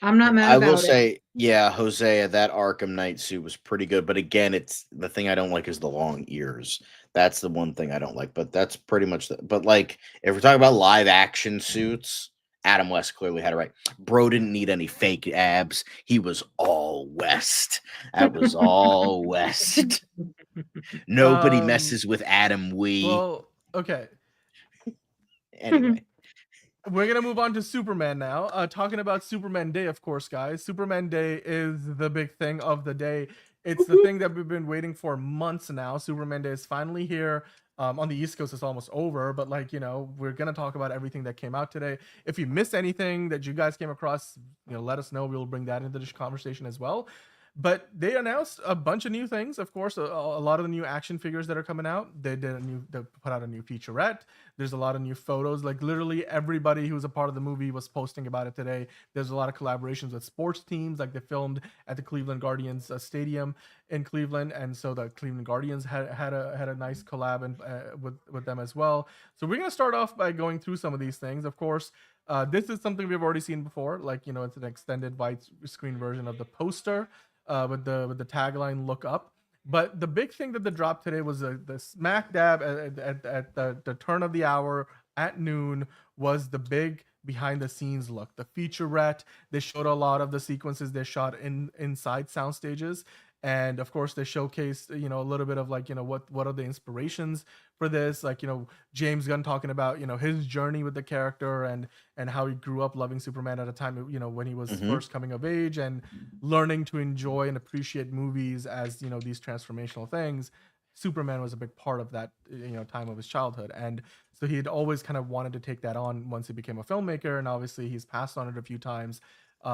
I'm not mad about it. I will say, yeah, Hosea, that Arkham Knight suit was pretty good. But again, it's the thing I don't like is the long ears. That's the one thing I don't like. But that's pretty much but like, if we're talking about live action suits, Adam West clearly had it right. Bro didn't need any fake abs. He was all West. That was all West. Nobody messes with Adam Wee. Well, okay. Anyway. We're going to move on to Superman now. Talking about Superman Day, of course, guys. Superman Day is the big thing of the day. It's the thing that we've been waiting for months now. Superman Day is finally here. On the East Coast, it's almost over, but like, you know, we're going to talk about everything that came out today. If you missed anything that you guys came across, you know, let us know. We'll bring that into this conversation as well. But they announced a bunch of new things. Of course, a lot of the new action figures that are coming out. They put out a new featurette. There's a lot of new photos. Like literally everybody who was a part of the movie was posting about it today. There's a lot of collaborations with sports teams. Like they filmed at the Cleveland Guardians stadium in Cleveland, and so the Cleveland Guardians had a nice collab with them as well. So we're gonna start off by going through some of these things. Of course, this is something we've already seen before. Like, you know, it's an extended widescreen version of the poster. With the tagline "Look Up," but the big thing that they dropped today was the smack dab at the turn of the hour at noon was the big behind the scenes look, the featurette. They showed a lot of the sequences they shot inside sound stages, and of course they showcased, you know, a little bit of like, you know, what are the inspirations for this, like, you know, James Gunn talking about, you know, his journey with the character and how he grew up loving Superman at a time, you know, when he was first coming of age and learning to enjoy and appreciate movies as, you know, these transformational things. Superman was a big part of that, you know, time of his childhood, and so he had always kind of wanted to take that on once he became a filmmaker, and obviously he's passed on it a few times.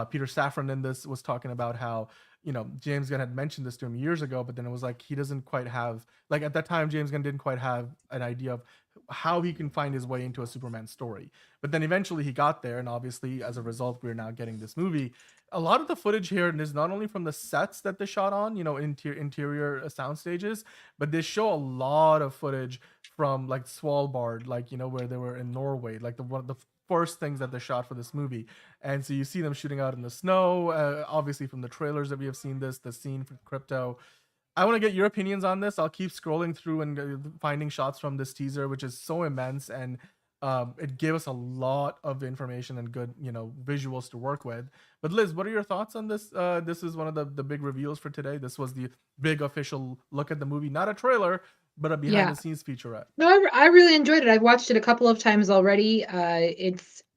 Peter Safran in this was talking about how, you know, James Gunn had mentioned this to him years ago, but then it was like he doesn't quite have, like at that time James Gunn didn't quite have an idea of how he can find his way into a Superman story. But then eventually he got there, and obviously as a result we're now getting this movie. A lot of the footage here is not only from the sets that they shot on, you know, interior sound stages, but they show a lot of footage from like Svalbard, like, you know, where they were in Norway, like one of the first things that they shot for this movie. And so you see them shooting out in the snow, obviously from the trailers that we have seen the scene from Crypto. I want to get your opinions on this. I'll keep scrolling through and finding shots from this teaser, which is so immense, and it gave us a lot of information and good, you know, visuals to work with. But Liz, what are your thoughts on this? This is one of the big reveals for today. This was the big official look at the movie, not a trailer, but a behind the scenes featurette. No, I really enjoyed it. I've watched it a couple of times already. I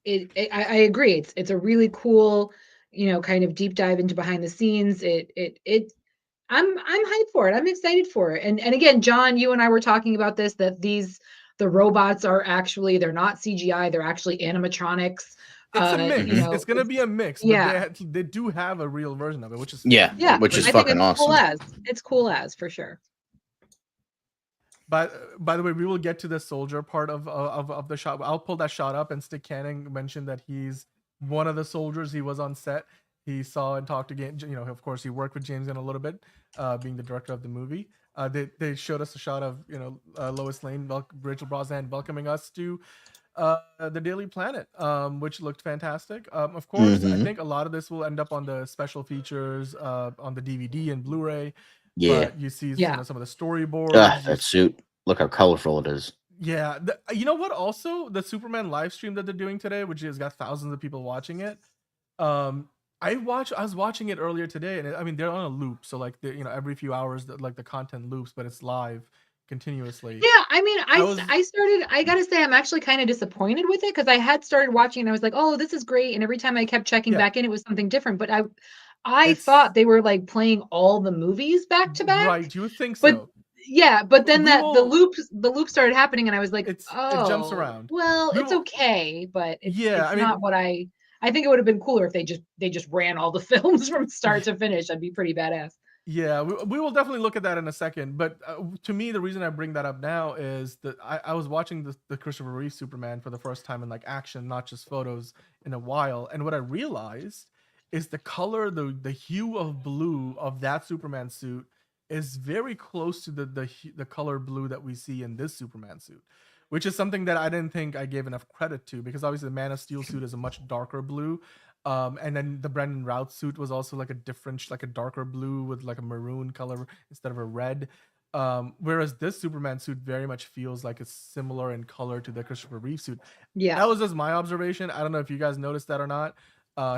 agree. It's a really cool, you know, kind of deep dive into behind the scenes. I'm hyped for it. I'm excited for it. And again, John, you and I were talking about this, that the robots are actually, they're not CGI, they're actually animatronics. It's a mix. You know, it's gonna be a mix. But they do have a real version of it, which is which is fucking awesome. It's cool as for sure. But by the way, we will get to the soldier part of the shot. I'll pull that shot up, and Stick Canning mentioned that he's one of the soldiers. He was on set. He saw and talked to, you know, of course he worked with James Gunn a little bit, being the director of the movie. They showed us a shot of, you know, Lois Lane, Rachel Brosnahan welcoming us to the Daily Planet, which looked fantastic. Of course, I think a lot of this will end up on the special features on the DVD and Blu-ray. Yeah, but you see, you know, some of the storyboards. That suit, look how colorful it is. Yeah, you know what? Also, the Superman live stream that they're doing today, which has got thousands of people watching it. I was watching it earlier today, and I mean they're on a loop, so like every few hours, like the content loops, but it's live continuously. Yeah, I mean, I I gotta say, I'm actually kind of disappointed with it because I had started watching and I was like, oh, this is great. And every time I kept checking back in, it was something different. But I thought they were like playing all the movies back to back. Right, you would think But so. yeah, but then the loop started happening, and I was like, it jumps oh, around. well, it's okay, but it's I mean, not what I think it would have been cooler if they just ran all the films from start to finish. That'd be pretty badass. Yeah, we will definitely look at that in a second. But to me, the reason I bring that up now is that I was watching the Christopher Reeve Superman for the first time in like action, not just photos, in a while. And what I realized is the color, the hue of blue of that Superman suit is very close to the color blue that we see in this Superman suit, which is something that I didn't think I gave enough credit to, because obviously the Man of Steel suit is a much darker blue. And then the Brendan Routh suit was also like a different, like a darker blue with like a maroon color instead of a red. Whereas this Superman suit very much feels like it's similar in color to the Christopher Reeve suit. Yeah, that was just my observation. I don't know if you guys noticed that or not.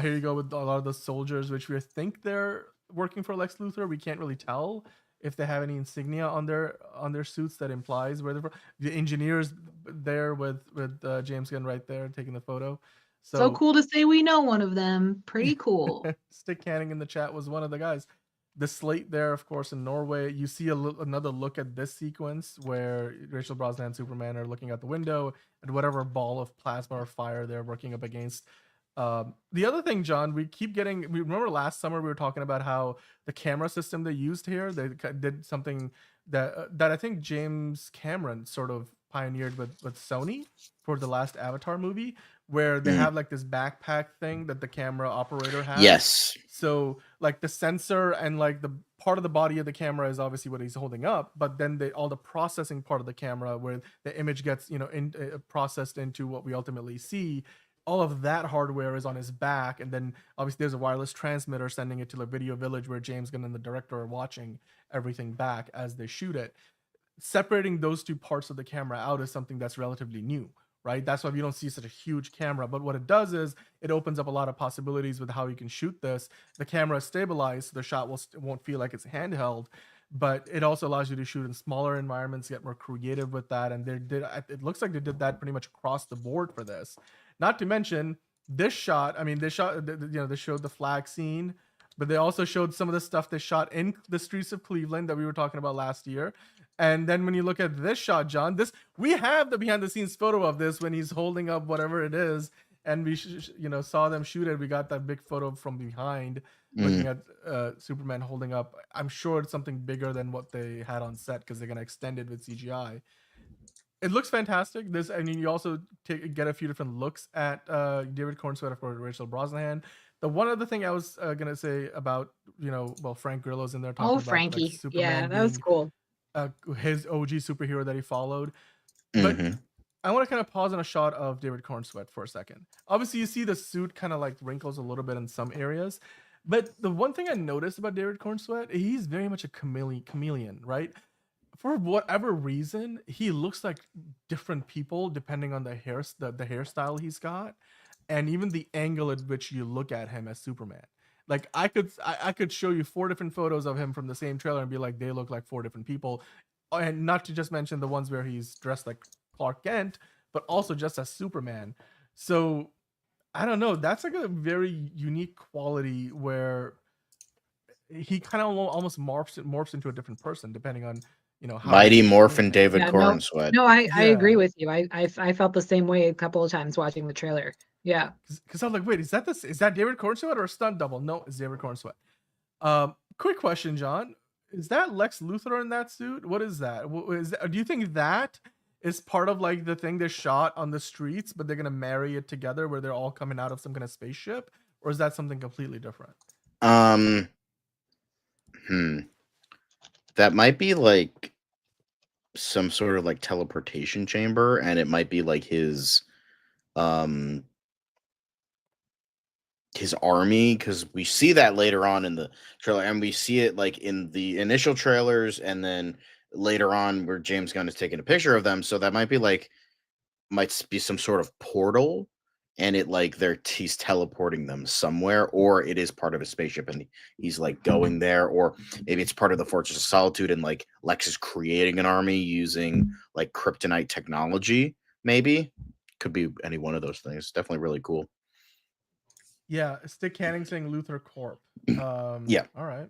Here you go with a lot of the soldiers, which we think they're working for Lex Luthor. We can't really tell if they have any insignia on their suits that implies where they're from. The engineers there with James Gunn right there taking the photo. So cool to say we know one of them. Pretty cool. Stick Canning in the chat was one of the guys. The slate there, of course, in Norway. You see another look at this sequence where Rachel Brosnahan and Superman are looking out the window and whatever ball of plasma or fire they're working up against. The other thing, John, we remember last summer we were talking about how the camera system they used here, they did something that I think James Cameron sort of pioneered with Sony for the last Avatar movie, where they have like this backpack thing that the camera operator has. Yes. So like the sensor and like the part of the body of the camera is obviously what he's holding up, but then all the processing part of the camera where the image gets processed into what we ultimately see, all of that hardware is on his back. And then obviously there's a wireless transmitter sending it to the video village where James Gunn and the director are watching everything back as they shoot it. Separating those two parts of the camera out is something that's relatively new, right? That's why we don't see such a huge camera. But what it does is it opens up a lot of possibilities with how you can shoot this. The camera is stabilized, so the shot won't feel like it's handheld, but it also allows you to shoot in smaller environments, get more creative with that. And it looks like they did that pretty much across the board for this. Not to mention this shot. I mean, they showed the flag scene, but they also showed some of the stuff they shot in the streets of Cleveland that we were talking about last year. And then when you look at this shot, John, we have the behind the scenes photo of this when he's holding up whatever it is, and we saw them shoot it. We got that big photo from behind, looking at Superman holding up. I'm sure it's something bigger than what they had on set because they're gonna extend it with CGI. It looks fantastic. You also get a few different looks at David Cornsweet for Rachel Brosnahan. The one other thing I was gonna say about Frank Grillo's in there talking about Frankie, like, Superman yeah, that was cool. His OG superhero that he followed. But I want to kind of pause on a shot of David Cornsweet for a second. Obviously, you see the suit kind of like wrinkles a little bit in some areas. But the one thing I noticed about David Cornsweet, he's very much a chameleon, right? For whatever reason, he looks like different people depending on the hairstyle he's got, and even the angle at which you look at him as Superman. Like I could show you 4 different photos of him from the same trailer and be like, they look like 4 different people. And not to just mention the ones where he's dressed like Clark Kent, but also just as Superman. So I don't know. That's like a very unique quality where he kind of almost morphs into a different person depending on how Mighty Morphin David Cornsweet. No, I agree with you. I felt the same way a couple of times watching the trailer. Yeah, because I was like, wait, is that David Cornsweet or a stunt double? No, it's David Cornsweet. Quick question, John. Is that Lex Luthor in that suit? What is that? Do you think that is part of like the thing they shot on the streets, but they're gonna marry it together where they're all coming out of some kind of spaceship, or is that something completely different? That might be like some sort of like teleportation chamber, and it might be like his army, because we see that later on in the trailer, and we see it like in the initial trailers, and then later on where James Gunn is taking a picture of them. So that might be some sort of portal, and he's teleporting them somewhere, or it is part of a spaceship and he's like going there, or maybe it's part of the Fortress of Solitude and like Lex is creating an army using like kryptonite technology. Maybe could be any one of those things. Definitely really cool. Yeah, Stick Canning saying Luthor Corp. Yeah. All right.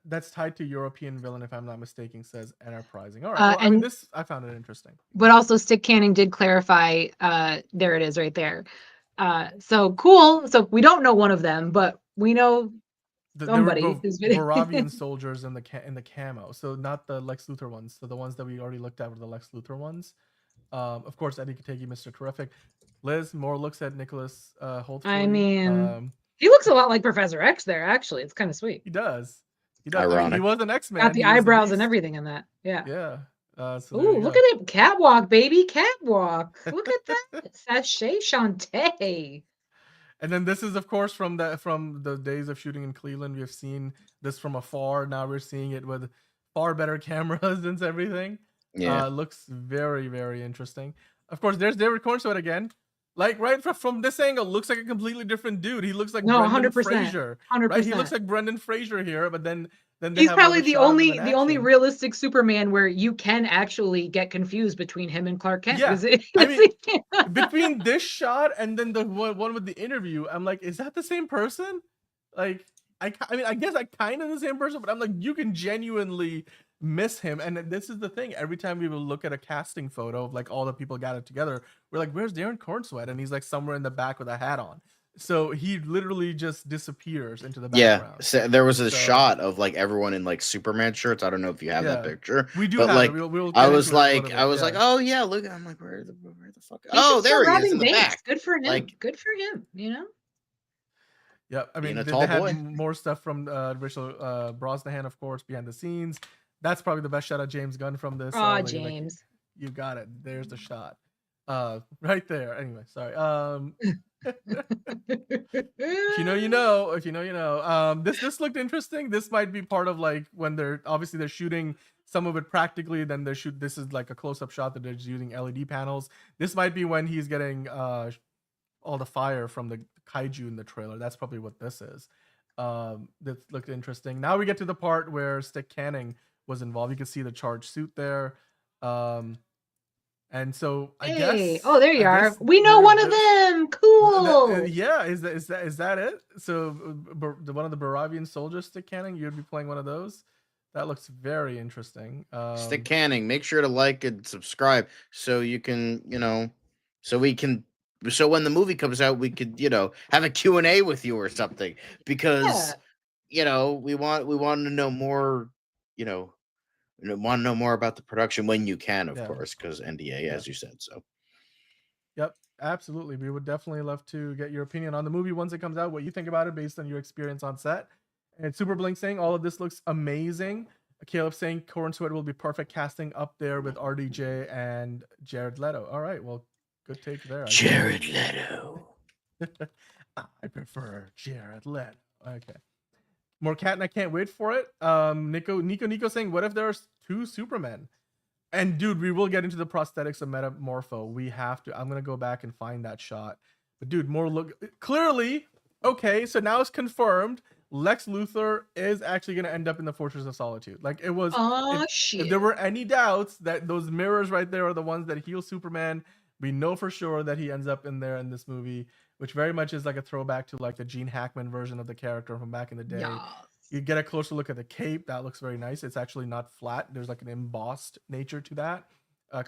That's tied to European villain, if I'm not mistaken, says Enterprising. All right. Well, I mean, this I found it interesting. But also, Stick Canning did clarify. There it is, right there. So cool. So we don't know one of them, but we know somebody. They were both Moravian soldiers in the camo, so not the Lex Luthor ones. So the ones that we already looked at were the Lex Luthor ones. Of course, Eddie Kategi, Mr. Terrific. Liz more looks at Nicholas Holt. I mean, he looks a lot like Professor X there. Actually, it's kind of sweet. He does. I mean, he was an X-Man. Got the eyebrows and everything in that. Yeah. Yeah. Ooh, look at him. Catwalk, baby. Catwalk. Look at that. Sachet Shantae. And then this is, of course, from the days of shooting in Cleveland. We have seen this from afar. Now we're seeing it with far better cameras and everything. Yeah. Looks very, very interesting. Of course, there's David Cornswet again. Like right from this angle, looks like a completely different dude. He looks like Brendan 100%. Fraser. 100%. Right? He looks like Brendan Fraser here, but then they he's have probably another the shot of him in only action. realistic Superman where you can actually get confused between him and Clark Kent. Yeah. I mean, between this shot and then the one with the interview, I'm like, is that the same person? Like, I mean, I guess I kind of the same person, but I'm like, you can genuinely miss him. And this is the thing, every time we will look at a casting photo of like all the people gathered together, we're like, where's Darren Cornswet? And he's like somewhere in the back with a hat on. So he literally just disappears into the background. Yeah, so there was a shot of like everyone in like Superman shirts. I don't know if you have that picture. We do, but have like it. We'll I was like, oh yeah, look. I'm like, where the fuck? Oh, there he is in the back. Good for him. Like, good for him. You know. Yeah, I mean, they had more stuff from Rachel Brosnahan, of course, behind the scenes. That's probably the best shot of James Gunn from this. Oh, James. You got it. There's the shot. Right there. Anyway, sorry. If you know, you know. If you know, you know. This looked interesting. This might be part of like when they're shooting some of it practically. Then this is like a close-up shot that they're using LED panels. This might be when he's getting all the fire from the kaiju in the trailer. That's probably what this is. That looked interesting. Now we get to the part where Stick Canning was involved. You can see the charged suit there. And so I guess. Oh, there you are. We know one of them. Cool. Yeah, is that it? So one of the Baravian soldiers, Stick Canning, you'd be playing one of those. That looks very interesting. Stick Canning, make sure to like and subscribe so you can, so when the movie comes out, we could, have a Q&A with you or something, because we want to know more, want to know more about the production when you can, of course, because NDA, as you said. So yep, absolutely, we would definitely love to get your opinion on the movie once it comes out, what you think about it based on your experience on set. And Super Blink saying all of this looks amazing. Caleb saying Cornswet will be perfect casting up there with RDJ and Jared Leto. All right, well, good take there. Jared Leto. I prefer Jared Leto. Okay. More cat, and I can't wait for it. Nico saying, what if there's two Supermen? And dude, we will get into the prosthetics of Metamorpho. We have to. I'm gonna go back and find that shot. But dude, more look clearly. Okay, so now it's confirmed. Lex Luthor is actually gonna end up in the Fortress of Solitude. Like it was. If there were any doubts that those mirrors right there are the ones that heal Superman, we know for sure that he ends up in there in this movie, which very much is like a throwback to like the Gene Hackman version of the character from back in the day. Yes. You get a closer look at the cape. That looks very nice. It's actually not flat. There's like an embossed nature to that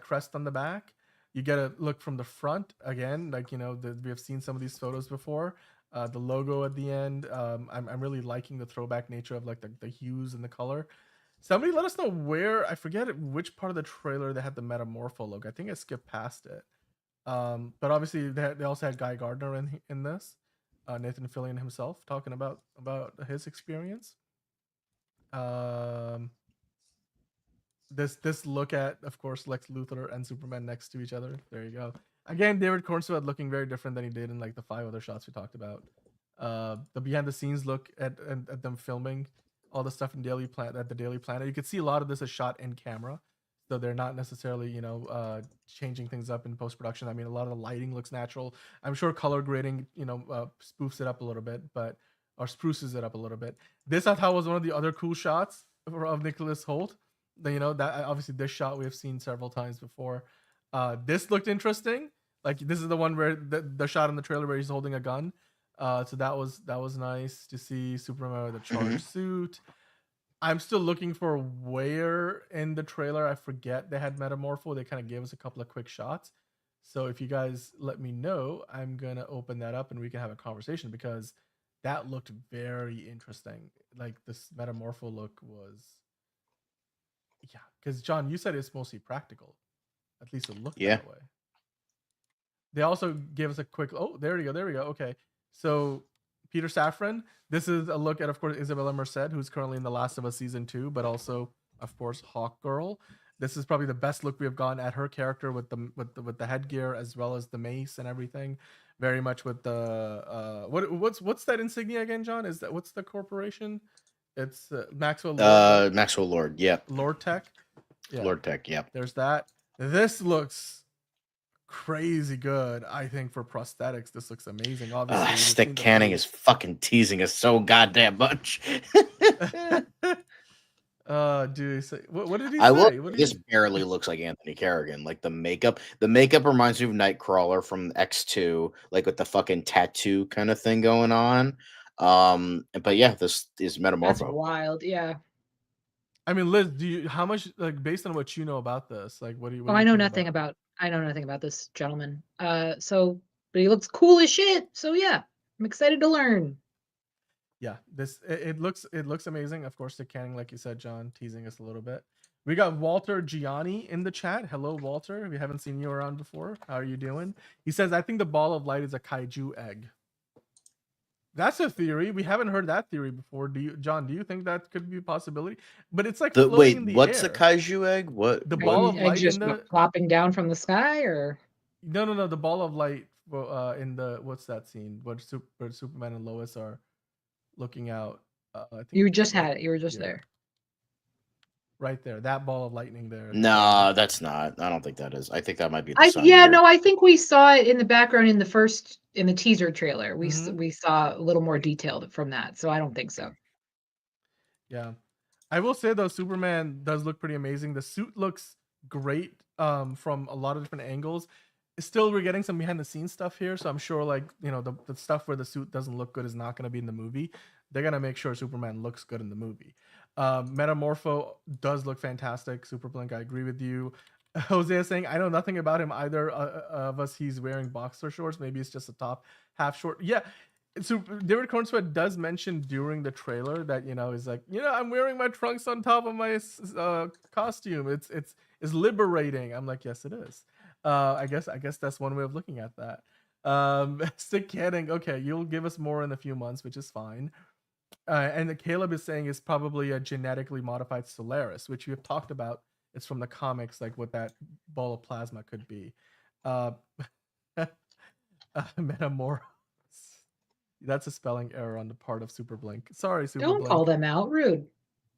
crest on the back. You get a look from the front again, like, we have seen some of these photos before. The logo at the end. I'm really liking the throwback nature of like the hues and the color. Somebody let us know where, I forget which part of the trailer they had the Metamorpho logo. I think I skipped past it. But obviously they also had Guy Gardner in this, Nathan Fillion himself talking about his experience. This look at, of course, Lex Luthor and Superman next to each other. There you go. Again, David Cornswet looking very different than he did in like the 5 other shots we talked about. The behind the scenes look at them filming all the stuff in Daily Planet at the Daily Planet. You can see a lot of this is shot in camera, so they're not necessarily changing things up in post production. I mean, a lot of the lighting looks natural. I'm sure color grading spoofs it up a little bit, or spruces it up a little bit. This I thought was one of the other cool shots of Nicholas Hoult. That obviously this shot we have seen several times before. This looked interesting. Like this is the one where the shot in the trailer where he's holding a gun. So that was nice to see Superman with a charged suit. I'm still looking for where in the trailer. I forget they had Metamorpho. They kind of gave us a couple of quick shots. So if you guys let me know, I'm gonna open that up and we can have a conversation because that looked very interesting. Like this Metamorpho look was, yeah. Because John, you said it's mostly practical. At least it looked that way. They also gave us a quick. Oh, there we go. Okay. So Peter Safran, this is a look at, of course, Isabella Merced, who's currently in The Last of Us season 2, but also, of course, Hawk Girl. This is probably the best look we have gotten at her character with the headgear as well as the mace and everything. Very much with the what's that insignia again, John? What's the corporation? It's Maxwell Lord. Maxwell Lord, yeah. Lord Tech. Yeah. Lord Tech, yeah. There's that. This looks crazy good. I think for prosthetics, this looks amazing. Obviously, Stick Canning is fucking teasing us so goddamn much. Dude, what did he say? This barely looks like Anthony Carrigan. Like the makeup reminds me of Nightcrawler from X2, like with the fucking tattoo kind of thing going on. But yeah, this is Metamorpho. That's wild, yeah. I mean, Liz, how much, like, based on what you know about this, like, what do you? I know nothing about this gentleman. But he looks cool as shit. So yeah, I'm excited to learn. Yeah, it looks amazing. Of course, Stick Canning, like you said, John, teasing us a little bit. We got Walter Gianni in the chat. Hello, Walter. We haven't seen you around before. How are you doing? He says, I think the ball of light is a kaiju egg. That's a theory. We haven't heard that theory before. John, do you think that could be a possibility? But it's like what's the kaiju egg? What the ball of light just plopping down from the sky, or no, the ball of light in the what's that scene? Where Superman and Lois are looking out. I think you just had it. You were just there. Right there, that ball of lightning there. No, that's not. I don't think that is. I think that might be. I think we saw it in the background in the teaser trailer. We saw a little more detailed from that, so I don't think so. Yeah, I will say though, Superman does look pretty amazing. The suit looks great from a lot of different angles. Still, we're getting some behind the scenes stuff here, so I'm sure the stuff where the suit doesn't look good is not going to be in the movie. They're going to make sure Superman looks good in the movie. Metamorpho does look fantastic. Super Blink, I agree with you. Jose is saying, I know nothing about him either of us. He's wearing boxer shorts. Maybe it's just a top half short. Yeah. So David Cornsweat does mention during the trailer that, he's like, I'm wearing my trunks on top of my costume. It's liberating. I'm like, yes, it is. I guess that's one way of looking at that. Stick Canning, okay, you'll give us more in a few months, which is fine. And Caleb is saying it's probably a genetically modified Solaris, which we have talked about. It's from the comics, like what that ball of plasma could be. Metamorpho. That's a spelling error on the part of Super Blink. Sorry, Super Blink. Don't call them out. Rude.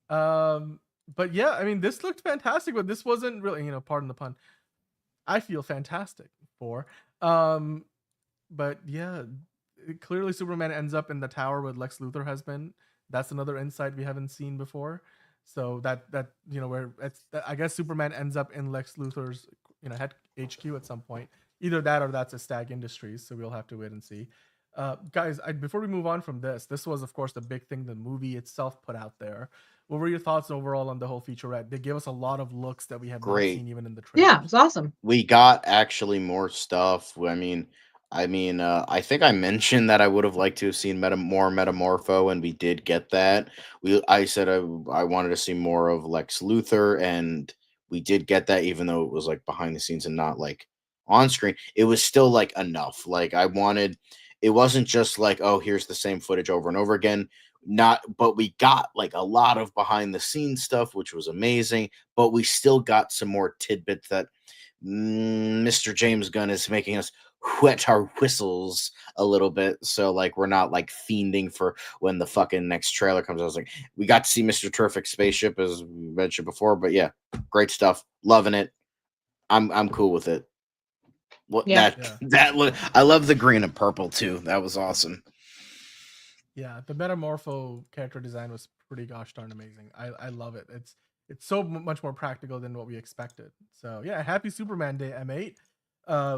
But yeah, I mean, this looked fantastic, but this wasn't really, pardon the pun. I feel fantastic for. But yeah, clearly Superman ends up in the tower with Lex Luthor has been. That's another insight we haven't seen before. So that where I guess Superman ends up in Lex Luthor's head HQ at some point. Either that or that's a Stag Industries. So we'll have to wait and see. Guys, before we move on from this was of course the big thing the movie itself put out there. What were your thoughts overall on the whole featurette? They gave us a lot of looks that we have not seen even in the trailer. Yeah, it's awesome. We got actually more stuff. I mean, I think I mentioned that I would have liked to have seen more Metamorpho, and we did get that. I said I wanted to see more of Lex Luthor, and we did get that, even though it was like behind the scenes and not like on screen. It was still like enough. Like it wasn't just like, oh, here's the same footage over and over again. But we got like a lot of behind the scenes stuff, which was amazing. But we still got some more tidbits that Mr. James Gunn is making us wet our whistles a little bit, so like we're not like fiending for when the fucking next trailer comes. I was like, we got to see Mr. Terrific spaceship as we mentioned before, but yeah, great stuff, loving it. I'm cool with it. What that look, I love the green and purple too. That was awesome. Yeah, the Metamorpho character design was pretty gosh darn amazing. I love it. It's so much more practical than what we expected. So yeah, happy Superman Day, M8.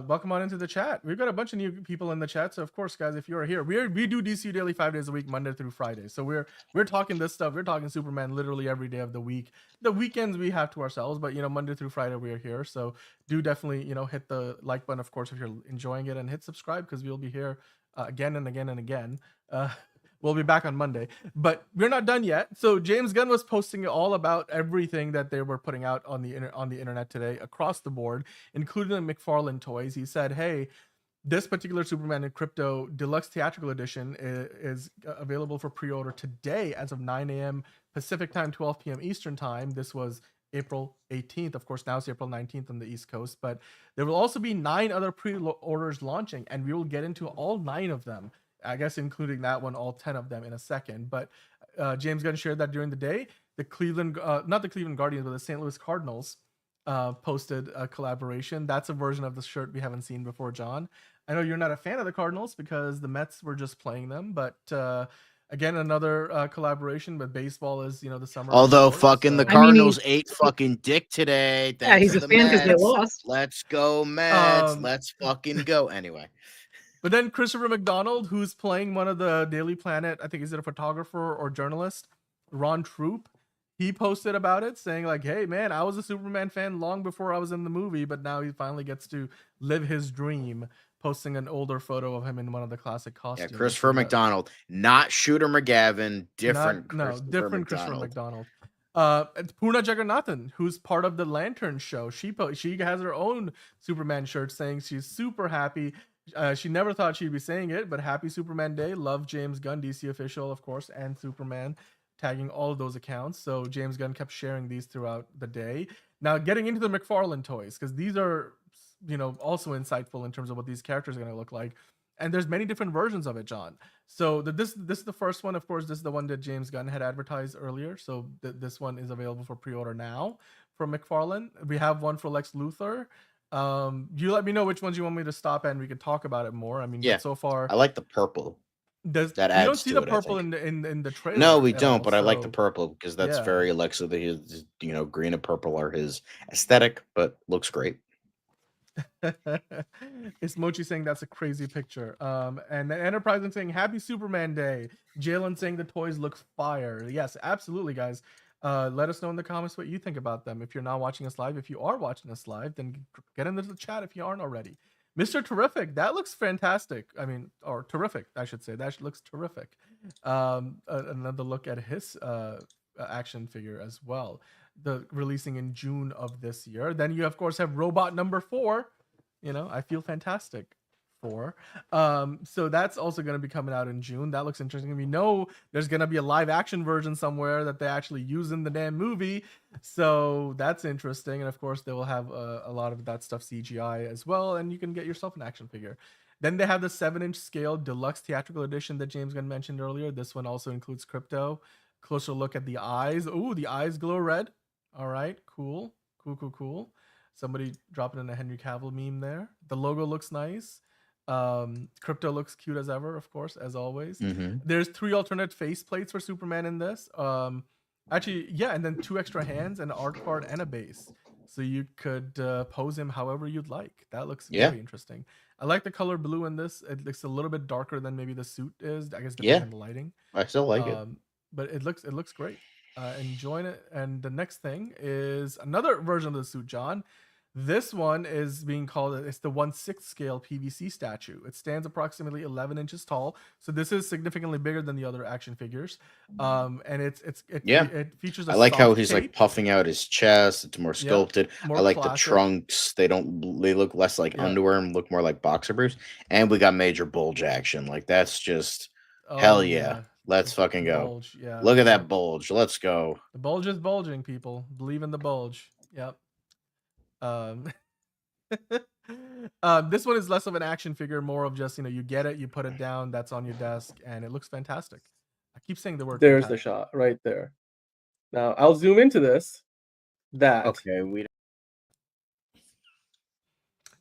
Welcome on into the chat. We've got a bunch of new people in the chat. So of course, guys, if you're here, we do DCU Daily 5 days a week, Monday through Friday. So we're talking this stuff. We're talking Superman literally every day of the week. The weekends we have to ourselves, but Monday through Friday we are here. So do definitely hit the like button, of course, if you're enjoying it, and hit subscribe because we'll be here again and again and again. We'll be back on Monday, but we're not done yet. So James Gunn was posting all about everything that they were putting out on the internet today across the board, including the McFarlane toys. He said, "Hey, this particular Superman in Crypto Deluxe Theatrical Edition is available for pre-order today as of 9 a.m. Pacific time, 12 p.m. Eastern time. This was April 18th. Of course, now it's April 19th on the East Coast, but there will also be 9 other pre-orders launching, and we will get into all 9 of them. I guess including that one, all 10 of them in a second. But James Gunn shared that during the day, the not the Cleveland Guardians, but the St. Louis Cardinals posted a collaboration. That's a version of the shirt we haven't seen before, John. I know you're not a fan of the Cardinals because the Mets were just playing them, but again, another collaboration. But baseball is, the summer. Although fucking the Cardinals ate fucking dick today. Yeah, he's a fan because they lost. Let's go Mets. Let's fucking go. Anyway. But then Christopher McDonald, who's playing one of the Daily Planet, I think, is it a photographer or journalist, Ron Troop, he posted about it saying like, hey man, I was a Superman fan long before I was in the movie, but now he finally gets to live his dream, posting an older photo of him in one of the classic costumes. Yeah, Christopher McDonald, not Shooter McGavin, different Christopher McDonald. Purna Jagannathan, who's part of the Lantern show, she has her own Superman shirt saying she's super happy. She never thought she'd be saying it, but happy Superman Day. Love James Gunn, DC official, of course, and Superman, tagging all of those accounts. So James Gunn kept sharing these throughout the day. Now, getting into the McFarlane toys, because these are, also insightful in terms of what these characters are going to look like. And there's many different versions of it, John. So this is the first one. Of course, this is the one that James Gunn had advertised earlier. So this one is available for pre-order now from McFarlane. We have one for Lex Luthor. You let me know which ones you want me to stop at, and we can talk about it more. I mean, yeah, so far I like the purple. That you don't see the purple in the trailer. No, we don't, but I like the purple because that's very Alexa. His, green and purple are his aesthetic, but looks great. It's Mochi saying that's a crazy picture. And the Enterprise saying happy Superman Day. Jalen saying the toys look fire. Yes, absolutely, guys. Let us know in the comments what you think about them. If you're not watching us live, if you are watching us live, then get into the chat if you aren't already. Mr. Terrific, that looks fantastic. I mean, or terrific, I should say. That looks terrific. Another look at his action figure as well. The releasing in June of this year. Then you, of course, have Robot number 4. I Feel Fantastic 4. So that's also going to be coming out in June. That looks interesting. We know there's going to be a live action version somewhere that they actually use in the damn movie. So that's interesting. And of course, they will have a lot of that stuff CGI as well. And you can get yourself an action figure. Then they have the 7-inch scale deluxe theatrical edition that James Gunn mentioned earlier. This one also includes Crypto. Closer look at the eyes. Ooh, the eyes glow red. All right, cool. Somebody dropping in a Henry Cavill meme there. The logo looks nice. Crypto looks cute as ever, of course, as always. There's 3 alternate face plates for Superman in this. Actually, yeah, and then 2 extra hands, and an art card, and a base. So you could pose him however you'd like. That looks very interesting. I like the color blue in this. It looks a little bit darker than maybe the suit is. I guess depending on the lighting. I still like it. But it looks great. Enjoying it. And the next thing is another version of the suit, John. This one is being called, it's the 1/6 scale PVC statue. It stands approximately 11 inches tall. So this is significantly bigger than the other action figures. And it features a I like how he's shape. like puffing out his chest. It's more sculpted. More I like classic. the trunks. They look less like underwear and look more like boxer briefs. And we got major bulge action. Like that's just hell yeah. Let's fucking go. Bulge, yeah. Look at that bulge. Let's go. The bulge is bulging, people. Believe in the bulge. Yep. This one is less of an action figure, more of just, you get it, you put it down, that's on your desk, and it looks fantastic. I keep saying the word There's the fantastic. shot right there. Now I'll zoom into this. Okay,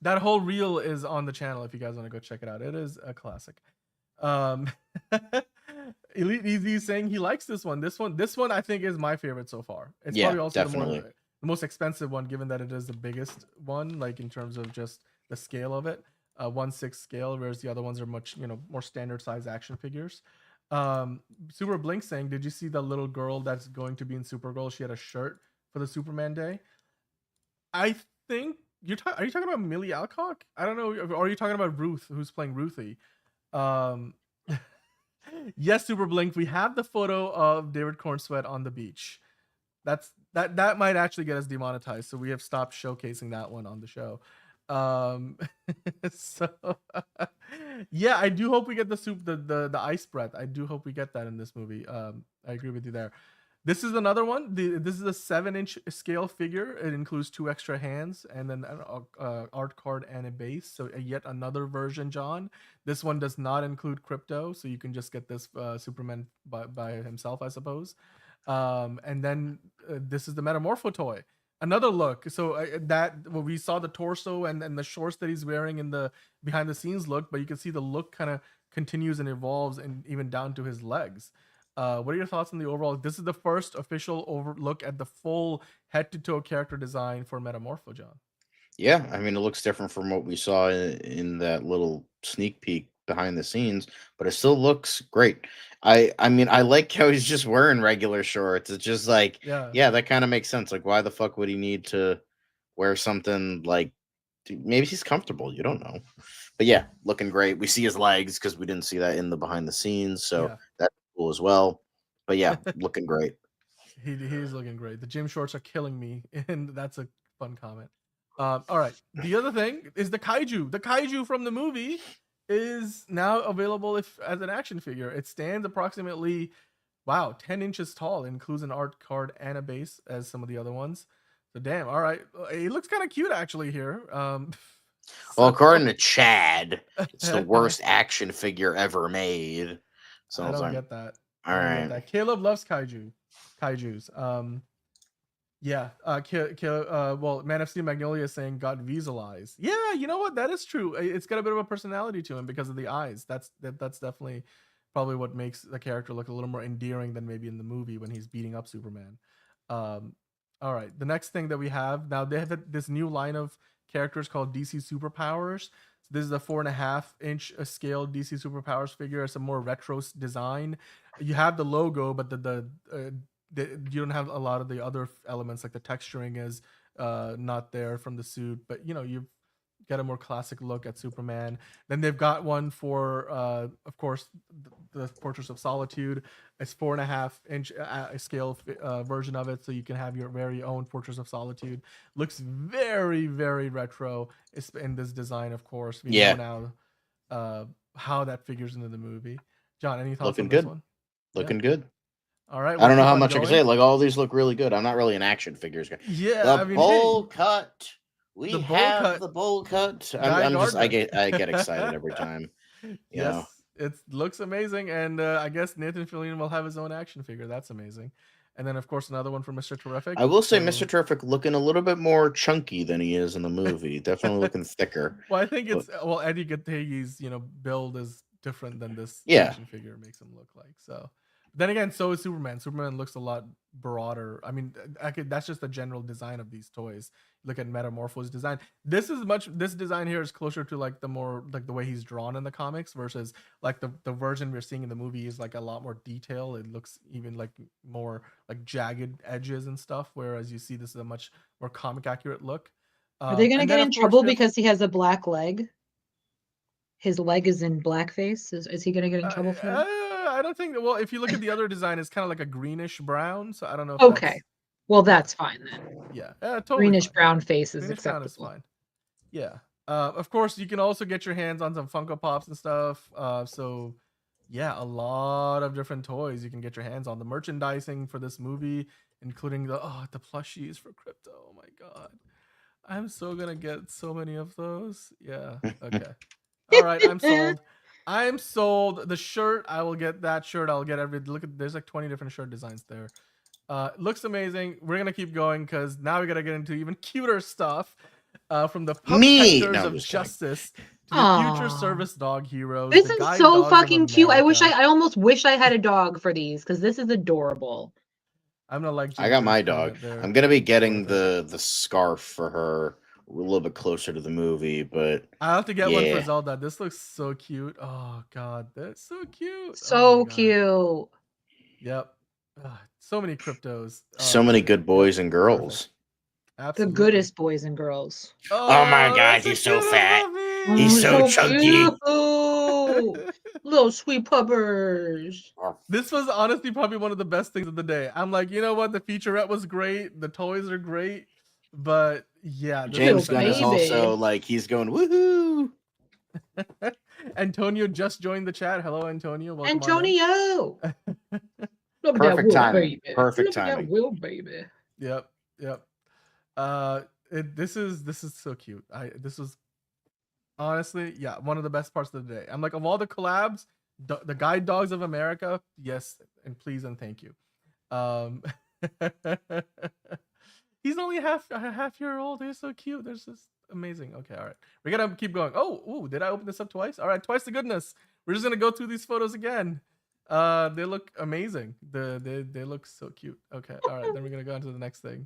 That whole reel is on the channel if you guys want to go check it out. It is a classic. Elite Easy is saying he likes this one. This one I think is my favorite so far. It's probably also the most expensive one, given that it is the biggest one, like in terms of just the scale of it. 1/6 scale, whereas the other ones are much more standard size action figures. Super Blink saying, did you see the little girl that's going to be in Supergirl? She had a shirt for the Superman Day. I think are you talking about Millie Alcock? I don't know. Or are you talking about Ruth, who's playing Ruthie? Yes, Super Blink. We have the photo of David Cornsweat on the beach. That might actually get us demonetized, so we have stopped showcasing that one on the show. So yeah, I do hope we get the ice breath. I do hope we get that in this movie. I agree with you there. This is another one. This is a 7-inch scale figure. It includes 2 extra hands and then an art card and a base. So yet another version, John. This one does not include crypto, so you can just get this Superman by himself, I suppose. And then this is the Metamorpho toy. Another look. So we saw the torso and the shorts that he's wearing in the behind the scenes look, but you can see the look kind of continues and evolves, and even down to his legs. What are your thoughts on the overall? This is the first official look at the full head-to-toe character design for Metamorpho, John. Yeah, I mean, it looks different from what we saw in that little sneak peek behind the scenes, but it still looks great. I mean, I like how he's just wearing regular shorts. It's just like, yeah, that kind of makes sense. Like, why the fuck would he need to wear something like? Maybe he's comfortable. You don't know. But yeah, looking great. We see his legs because we didn't see that in the behind the scenes, so that's cool as well. But yeah, looking great. He's looking great. The gym shorts are killing me, and that's a fun comment. All right. The other thing is the kaiju. The kaiju from the movie is now available as an action figure. It stands approximately 10 inches tall. It includes an art card and a base as some of the other ones. So damn. All right. It looks kind of cute actually here. Well, according to Chad, it's the worst action figure ever made. So I don't get that. All right. Caleb loves kaijus. Well, Man of Steel Magnolia is saying got Visual eyes. Yeah, you know what? That is true. It's got a bit of a personality to him because of the eyes. That's definitely probably what makes the character look a little more endearing than maybe in the movie when he's beating up Superman. All right. The next thing that we have now, they have this new line of characters called DC Superpowers. So this is a 4.5-inch scale DC Superpowers figure. It's a more retro design. You have the logo, but you don't have a lot of the other elements, like the texturing is not there from the suit, but you get a more classic look at Superman. Then they've got one for of course the Fortress of Solitude. It's 4.5-inch scale version of it, so you can have your very own Fortress of Solitude. Looks very, very retro. It's in this design, of course. We know now how that figures into the movie. John, any thoughts on this one? Looking good. All right. I don't know how much I can say. Like, all these look really good. I'm not really an action figures guy. Yeah, bowl cut. We have the bowl cut. I get excited every time. Yes, it looks amazing, and I guess Nathan Fillion will have his own action figure. That's amazing. And then, of course, another one for Mr. Terrific. I will say Mr. Terrific looking a little bit more chunky than he is in the movie. Definitely looking thicker. Well, I think Eddie Gategi's build is different than this action figure makes him look like. So then again, so is Superman. Superman looks a lot broader. I mean, that's just the general design of these toys. Look at Metamorpho's design. This design here is closer to like the more like the way he's drawn in the comics versus like the version we're seeing in the movie is like a lot more detail. It looks even like more like jagged edges and stuff. Whereas you see this is a much more comic accurate look. Are they going to get in trouble because he has a black leg? His leg is in blackface. Is he going to get in trouble for that? I don't think. Well, if you look at the other design, it's kind of like a greenish brown. So I don't know. If okay. Well, that's fine then. Yeah, totally greenish fine. brown face is greenish acceptable. Brown is fine. Yeah. Of course, you can also get your hands on some Funko Pops and stuff. So, yeah, a lot of different toys you can get your hands on. The merchandising for this movie, including the plushies for Crypto. Oh my god. I'm so gonna get so many of those. Yeah. Okay. All right. I'm sold. I'm sold. The shirt, I will get that shirt. I'll get look at, there's like 20 different shirt designs there. Looks amazing. We're gonna keep going because now we gotta get into even cuter stuff. From the pup protectors of justice to the future service dog heroes. This the is guide so dogs of fucking cute. America. I almost wish I had a dog for these because this is adorable. I'm gonna like. I got my Ginger's dog. comment there. I'm gonna be getting the scarf for her a little bit closer to the movie, but I have to get one for yeah. Zelda. This looks so cute. Oh god, that's so cute. So cute. Yep. So many cryptos. So many good boys and girls. Absolutely. The goodest boys and girls. Oh my god, he's so fat. He's so chunky. Little sweet puppers. This was honestly probably one of the best things of the day. I'm like, you know what? The featurette was great. The toys are great. But yeah. James Gunn is also like, he's going, woohoo. Antonio just joined the chat. Hello, Antonio. Welcome Antonio. Perfect timing. Perfect timing. Will, baby. Yep. This is so cute. This was honestly, yeah, one of the best parts of the day. I'm like, of all the collabs, the guide dogs of America, yes, and please and thank you. He's only a half year old. They're so cute. They're just amazing. Okay, all right, we gotta keep going. Oh, did I open this up twice? All right, twice the goodness. We're just gonna go through these photos again. They look amazing. They look so cute. Okay, all right, then we're gonna go on to the next thing.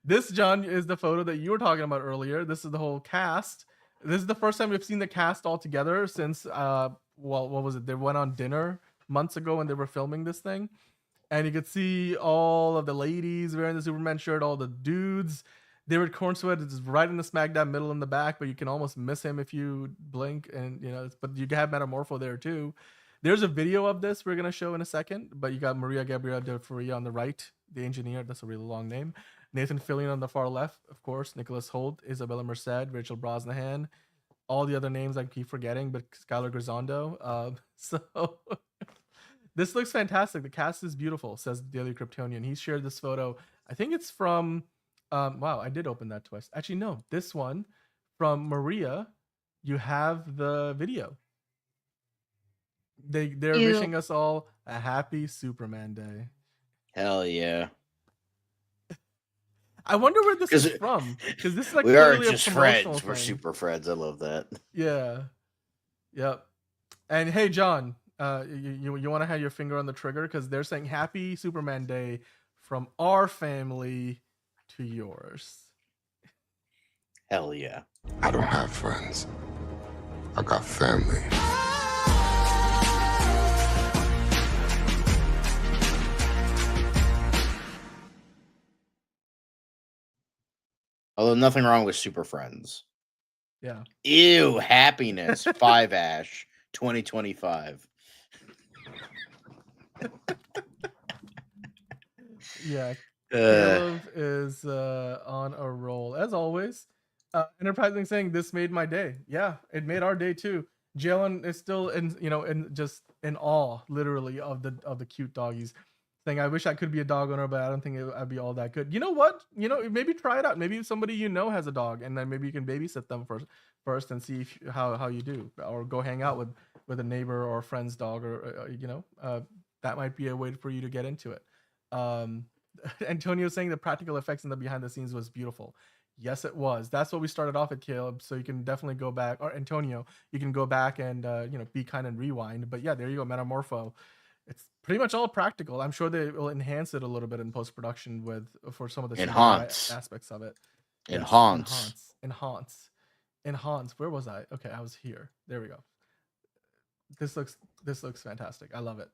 This, John, is the photo that you were talking about earlier. This is the whole cast. This is the first time we've seen the cast all together since well, what was it? They went on dinner months ago when they were filming this thing. And you could see all of the ladies wearing the Superman shirt, all the dudes. David Cornsweet is right in the smack dab middle in the back, but you can almost miss him if you blink. And but you have Metamorpho there too. There's a video of this we're gonna show in a second, but you got Maria Gabriela de Faria on the right, the engineer. That's a really long name. Nathan Fillion on the far left, of course. Nicholas Hoult, Isabella Merced, Rachel Brosnahan. All the other names I keep forgetting, but Skylar Grisondo. So this looks fantastic. The cast is beautiful, says Daily Kryptonian. He shared this photo. I think it's from. Wow, I did open that twice. Actually, no, this one from Maria. You have the video. They're wishing us all a happy Superman Day. Hell yeah. I wonder where this is from, because this is like we are clearly just a promotional friends. thing. We're super friends. I love that. Yeah. Yep. And hey, John, you want to have your finger on the trigger because they're saying happy Superman Day from our family to yours. Hell yeah. I don't have friends. I got family. Although nothing wrong with Super Friends. Yeah. Ew, happiness. 5 Ash 2025. Yeah. Caleb is on a roll as always. Enterprising saying this made my day. Yeah, it made our day too. Jalen is still just in awe, literally, of the cute doggies. Saying, I wish I could be a dog owner, but I don't think I'd be all that good. You know what? Maybe try it out. Maybe somebody has a dog, and then maybe you can babysit them first and see how you do, or go hang out with a neighbor or a friend's dog, or that might be a way for you to get into it. Antonio saying the practical effects in the behind the scenes was beautiful. Yes, it was. That's what we started off at, Caleb. So you can definitely go back, or Antonio, you can go back and be kind and rewind. But yeah, there you go, Metamorpho. It's pretty much all practical. I'm sure they will enhance it a little bit in post-production for some of the aspects of it. Enhance. Where was I? Okay, I was here. There we go. This looks fantastic. I love it.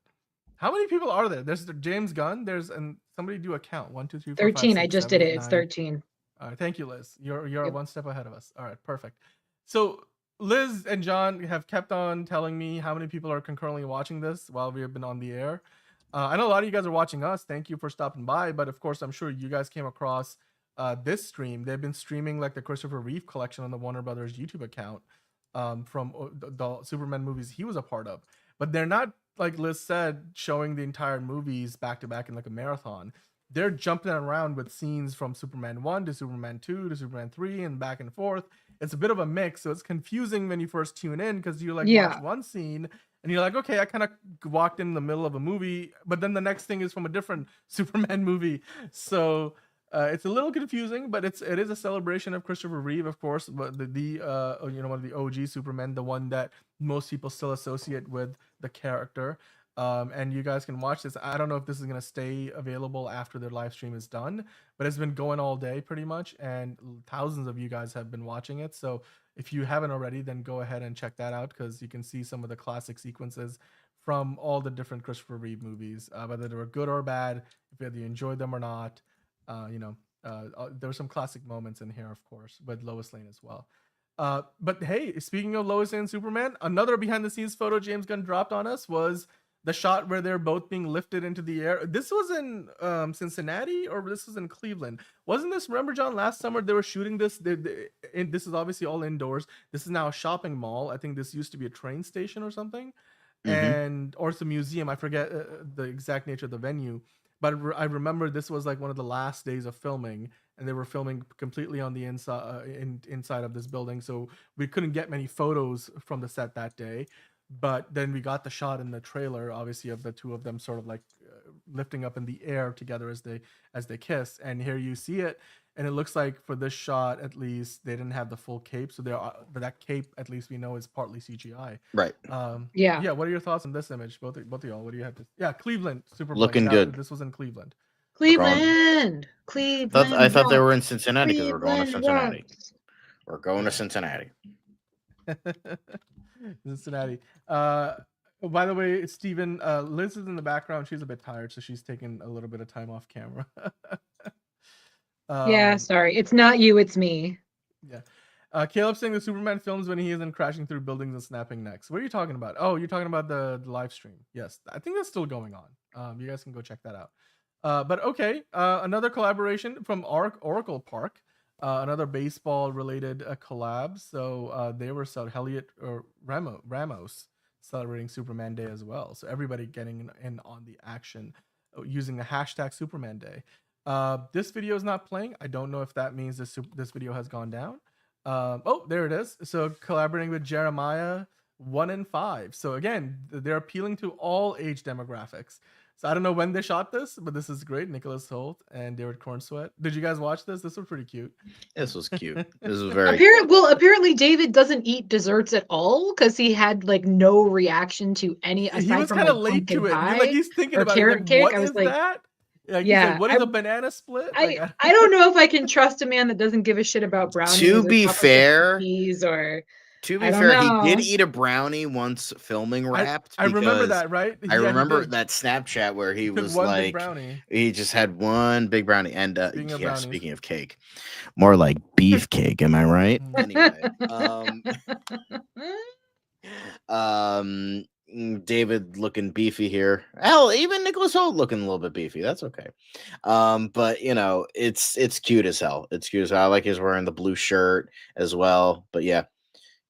How many people are there? There's James Gunn. And somebody do a count. 1, 2, 3, 4, 13. 5, 6, I just 7, did it. 8, It's 9. 13. All right, thank you, Liz. You're one step ahead of us. All right, perfect. So Liz and John have kept on telling me how many people are concurrently watching this while we have been on the air. I know a lot of you guys are watching us. Thank you for stopping by. But of course, I'm sure you guys came across this stream. They've been streaming like the Christopher Reeve collection on the Warner Brothers YouTube account from the Superman movies he was a part of. But they're not, like Liz said, showing the entire movies back to back in like a marathon. they're jumping around with scenes from Superman 1 to Superman 2 to Superman 3 and back and forth. It's a bit of a mix, so it's confusing when you first tune in because you like watch one scene and you're like, okay, I kind of walked in the middle of a movie, but then the next thing is from a different Superman movie. So it's a little confusing, but it is a celebration of Christopher Reeve, of course, but one of the OG Superman, the one that most people still associate with the character. And you guys can watch this. I don't know if this is going to stay available after their live stream is done, but it's been going all day pretty much, and thousands of you guys have been watching it. So if you haven't already, then go ahead and check that out, because you can see some of the classic sequences from all the different Christopher Reeve movies, whether they were good or bad, whether you enjoyed them or not. There were some classic moments in here, of course, with Lois Lane as well. But hey, speaking of Lois Lane and Superman, another behind the scenes photo James Gunn dropped on us was the shot where they're both being lifted into the air. This was in Cincinnati, or this was in Cleveland? Wasn't this, remember, John, last summer they were shooting this? This is obviously all indoors. This is now a shopping mall. I think this used to be a train station or something, or it's a museum. I forget the exact nature of the venue. But I remember this was like one of the last days of filming, and they were filming completely on the inside of this building. So we couldn't get many photos from the set that day. But then we got the shot in the trailer, obviously, of the two of them sort of like lifting up in the air together as they kiss. And here you see it, and it looks like for this shot, at least, they didn't have the full cape. So that cape, at least we know, is partly CGI. Right. Yeah. What are your thoughts on this image, both of y'all? What do you have to? Yeah, Cleveland, Superman. Looking good. This was in Cleveland. Cleveland. I thought they were in Cincinnati because we're going to Cincinnati. Rocks. We're going to Cincinnati. Cincinnati. By the way, Steven, Liz is in the background. She's a bit tired, so she's taking a little bit of time off camera. Yeah, sorry. It's not you, it's me. Yeah. Caleb saying the Superman films when he isn't crashing through buildings and snapping necks. What are you talking about? Oh, you're talking about the live stream. Yes, I think that's still going on. You guys can go check that out. But okay, another collaboration from Oracle Park. Another baseball related collab. So they were Elliot or Ramos celebrating Superman Day as well. So everybody getting in on the action using the hashtag Superman Day. This video is not playing. I don't know if that means this video has gone down. Oh, there it is. So collaborating with Jeremiah 1 and 5. So again, they're appealing to all age demographics. So I don't know when they shot this, but this is great. Nicholas Hoult and David Cornsweet. Did you guys watch this? This was pretty cute. This was cute. This was very apparently David doesn't eat desserts at all because he had like no reaction to any aside he was from kind of like, late to it. pie He's thinking or about carrot it. cake. What I was is like, that? Like, yeah, said, what is a banana split? I don't know if I can trust a man that doesn't give a shit about brownies. To be fair, he did eat a brownie once filming Wrapped. I remember that, right? I remember that Snapchat where he was like, he just had one big brownie. And speaking of cake, more like beef cake. Am I right? Anyway, David looking beefy here. Hell, even Nicholas Hoult looking a little bit beefy. That's okay. But you know, it's cute as hell. It's cute as hell. I like he's wearing the blue shirt as well. But yeah.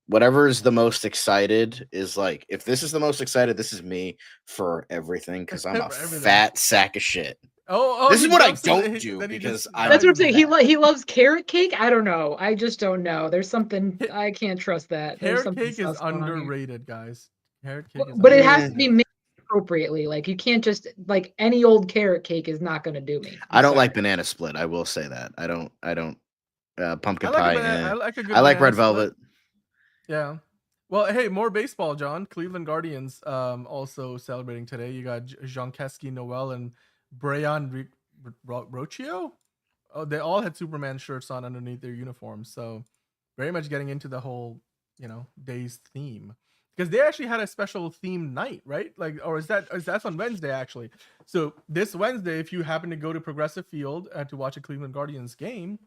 Whatever is the most excited is like, if this is the most excited, this is me for everything because I'm a fat sack of shit. This is what I don't do because that's what I'm saying. He loves carrot cake. I don't know. I just don't know. There's something I can't trust that. Carrot cake is underrated, guys. Carrot cake is but it has to be made appropriately. Like you can't just like any old carrot cake is not going to do me. I don't like banana split. I will say that. I don't pumpkin pie. I like red velvet. Yeah. Well, hey, more baseball, John. Cleveland Guardians also celebrating today. You got Jean-Kesky Noel and Brayan Rocchio. Oh, they all had Superman shirts on underneath their uniforms. So very much getting into the whole, day's theme. Because they actually had a special theme night, right? Like, or is that's on Wednesday, actually. So this Wednesday, if you happen to go to Progressive Field to watch a Cleveland Guardians game,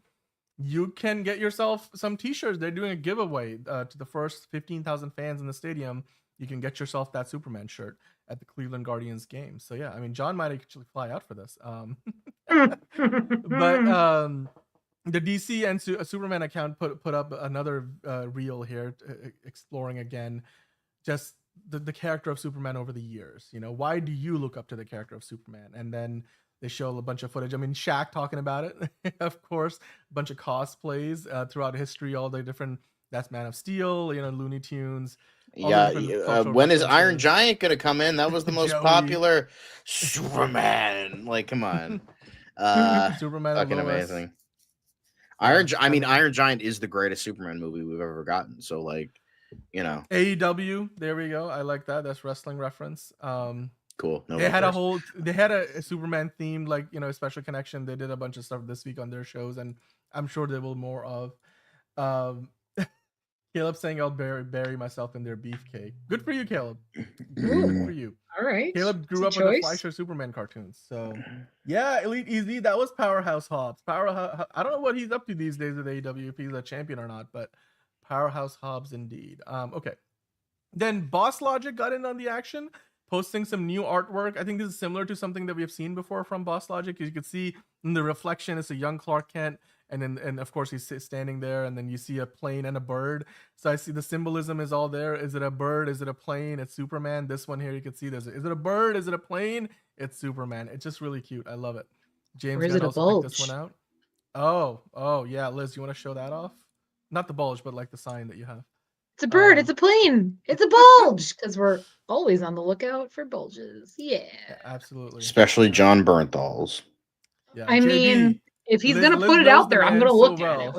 you can get yourself some t-shirts. They're doing a giveaway to the first 15,000 fans in the stadium. You can get yourself that Superman shirt at the Cleveland Guardians game. So yeah, I mean, John might actually fly out for this. But the DC and Superman account put up another reel here, exploring again just the character of Superman over the years. Why do you look up to the character of Superman? And then They show a bunch of footage. I mean, Shaq talking about it, of course. A bunch of cosplays throughout history, all the different. That's Man of Steel, Looney Tunes. Yeah, when is Iron Giant gonna come in? That was the most popular Superman. Like, come on, Superman, fucking amazing. Iron Giant is the greatest Superman movie we've ever gotten. So, like, AEW. There we go. I like that. That's wrestling reference. Cool. They had a Superman themed, like, special connection. They did a bunch of stuff this week on their shows, and I'm sure there will more of. Caleb saying I'll bury myself in their beefcake. Good for you, Caleb. Good for you. All right. Caleb grew up with the Fleischer Superman cartoons. So yeah, Elite Easy. That was Powerhouse Hobbs. I don't know what he's up to these days with AEW, if he's a champion or not, but Powerhouse Hobbs indeed. Okay. Then Boss Logic got in on the action, posting some new artwork. I think this is similar to something that we have seen before from Boss Logic. As you can see in the reflection, it's a young Clark Kent. And of course he's standing there, and then you see a plane and a bird. So I see the symbolism is all there. Is it a bird? Is it a plane? It's Superman. This one here, you can see is it a bird? Is it a plane? It's Superman. It's just really cute. I love it. James Gunn also picked this one out. Oh yeah, Liz, you want to show that off? Not the bulge, but like the sign that you have. It's a bird. It's a plane. It's a bulge, because we're always on the lookout for bulges. Yeah, absolutely. Especially John Bernthal's. Yeah, I mean, if he's gonna put it out there, I'm gonna look at it.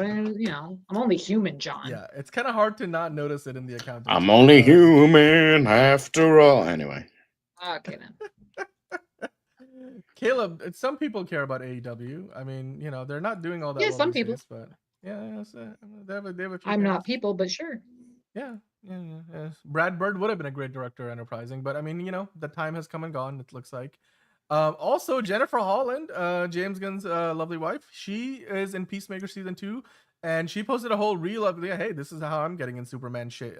I'm only human, John. Yeah, it's kind of hard to not notice it in the account. I'm only human after all. Anyway. Okay then. Caleb, some people care about AEW. I mean, they're not doing all that. Yeah, well some these people. days, but yeah, they have a few I'm not people, but sure. Yeah. Brad Bird would have been a great director, enterprising, but I mean, the time has come and gone. It looks like. Also, Jennifer Holland, James Gunn's lovely wife, she is in Peacemaker season 2, and she posted a whole reel of, hey, this is how I'm getting in Superman shape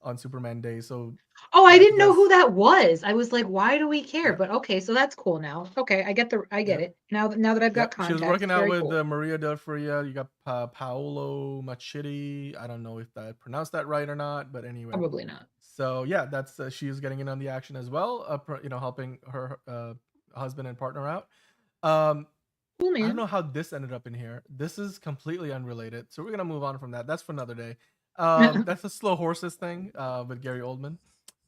on Superman Day. So, I didn't know who that was. I was like, why do we care? But okay, so that's cool now. Okay, I get it now that I've got context. She was working out with cool. Maria Del Fria. You got Paolo Machidi. I don't know if I pronounced that right or not, but anyway, probably not. So yeah, that's she is getting in on the action as well. Helping her husband and partner out. Cool, man. I don't know how this ended up in here. This is completely unrelated, so we're gonna move on from that. That's for another day. That's a Slow Horses thing with Gary Oldman.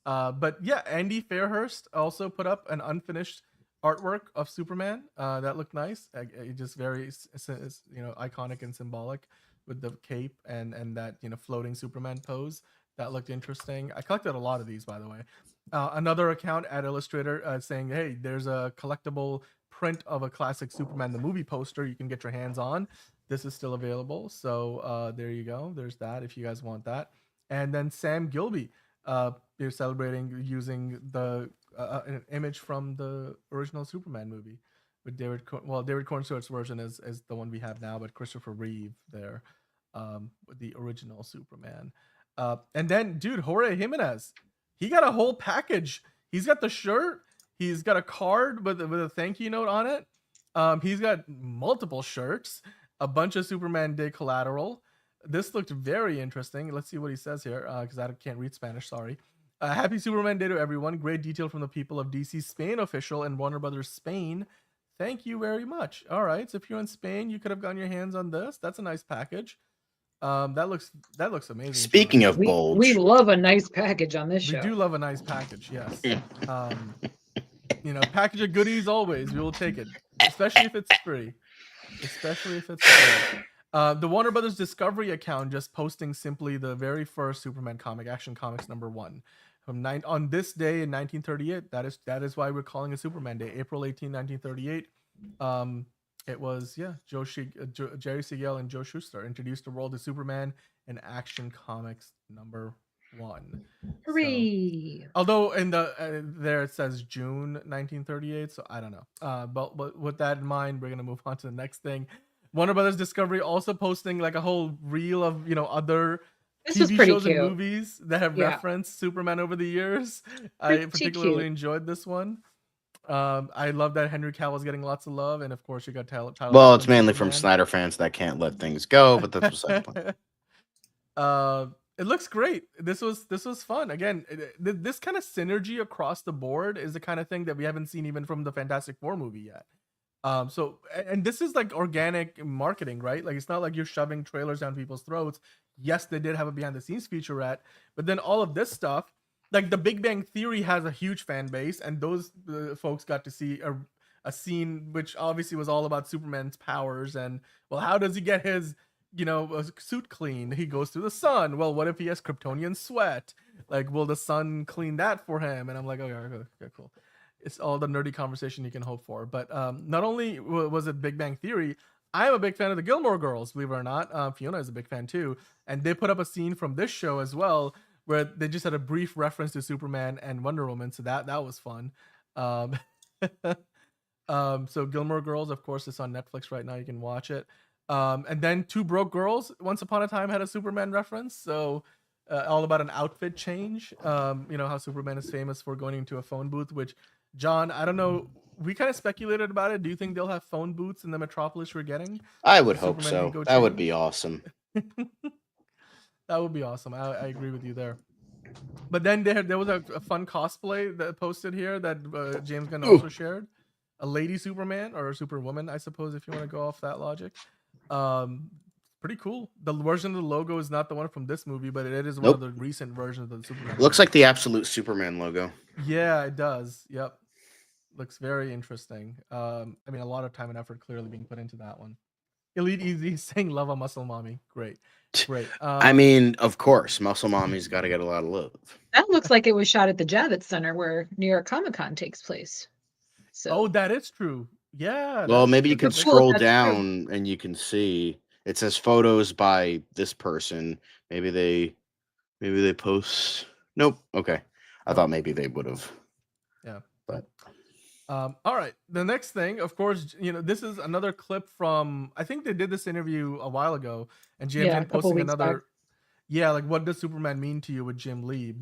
But yeah, Andy Fairhurst also put up an unfinished artwork of Superman. That looked nice. Just very iconic and symbolic with the cape and that floating Superman pose. That looked interesting. I collected a lot of these, by the way. Another account at Illustrator saying, hey, there's a collectible print of a classic Superman the movie poster you can get your hands on. This is still available. So there you go. There's that if you guys want that. And then Sam Gilby, they're celebrating using an image from the original Superman movie with David Cornstewart's version is the one we have now, but Christopher Reeve there with the original Superman. And then, dude, Jorge Jimenez, he got a whole package. He's got the shirt. He's got a card with a thank you note on it. He's got multiple shirts, a bunch of Superman Day collateral. This looked very interesting. Let's see what he says here, because I can't read Spanish. Sorry. Happy Superman Day to everyone. Great detail from the people of DC Spain official and Warner Brothers Spain. Thank you very much. All right, so if you're in Spain, you could have gotten your hands on this. That's a nice package. That looks amazing. Speaking of bulge, we love a nice package on this show. We do love a nice package, yes. Package of goodies always. We will take it, especially if it's free. The Warner Brothers Discovery account just posting simply the very first Superman comic, Action Comics #1, on this day in 1938. That is why we're calling it Superman Day, April 18, 1938. It was, Jerry Siegel and Joe Shuster introduced the world of Superman in Action Comics #1. Hooray! So, although in the there it says June 1938, so I don't know. But with that in mind, we're gonna move on to the next thing. Warner Brothers Discovery also posting like a whole reel of other TV shows and movies that have referenced Superman over the years. I particularly enjoyed this one. I love that Henry Cavill's getting lots of love, and of course you got Tyler. Well, it's mainly from Snyder fans that can't let things go, but that's beside the point. It looks great. This was fun. Again, this kind of synergy across the board is the kind of thing that we haven't seen even from the Fantastic Four movie yet. And this is like organic marketing, right? Like it's not like you're shoving trailers down people's throats. Yes, they did have a behind the scenes featurette, but then all of this stuff, like the Big Bang Theory has a huge fan base, and those folks got to see a scene which obviously was all about Superman's powers and, well, how does he get his suit clean? He goes through the sun. Well, what if he has Kryptonian sweat? Like, will the sun clean that for him? And I'm like, okay, cool. It's all the nerdy conversation you can hope for. But not only was it Big Bang Theory, I'm a big fan of the Gilmore Girls, believe it or not. Fiona is a big fan too. And they put up a scene from this show as well, where they just had a brief reference to Superman and Wonder Woman. So that was fun. So Gilmore Girls, of course, it's on Netflix right now. You can watch it. And then Two Broke Girls, Once Upon a Time, had a Superman reference. So all about an outfit change. How Superman is famous for going into a phone booth, which, John, I don't know. We kind of speculated about it. Do you think they'll have phone booths in the metropolis we're getting? I would hope so. That would be awesome. That would be awesome. I agree with you there. But then there was a fun cosplay that posted here that James Gunn also shared. A lady Superman or a Superwoman, I suppose, if you want to go off that logic. Pretty cool. The version of the logo is not the one from this movie, but it is one of the recent versions of the Superman. Looks like the absolute Superman logo. Yeah, it does. Yep. Looks very interesting. A lot of time and effort clearly being put into that one. Elite Easy saying love a muscle mommy. Great. Of course, muscle mommy's got to get a lot of love. That looks like it was shot at the Javits Center where New York Comic Con takes place. So that is true. Yeah. Well, maybe you can scroll down and you can see it says photos by this person. Maybe they post. Nope. Okay. I thought maybe they would have. Yeah. But all right. The next thing, of course, this is another clip from, I think they did this interview a while ago, and Jim posting another. Back. Yeah, like what does Superman mean to you with Jim Lee?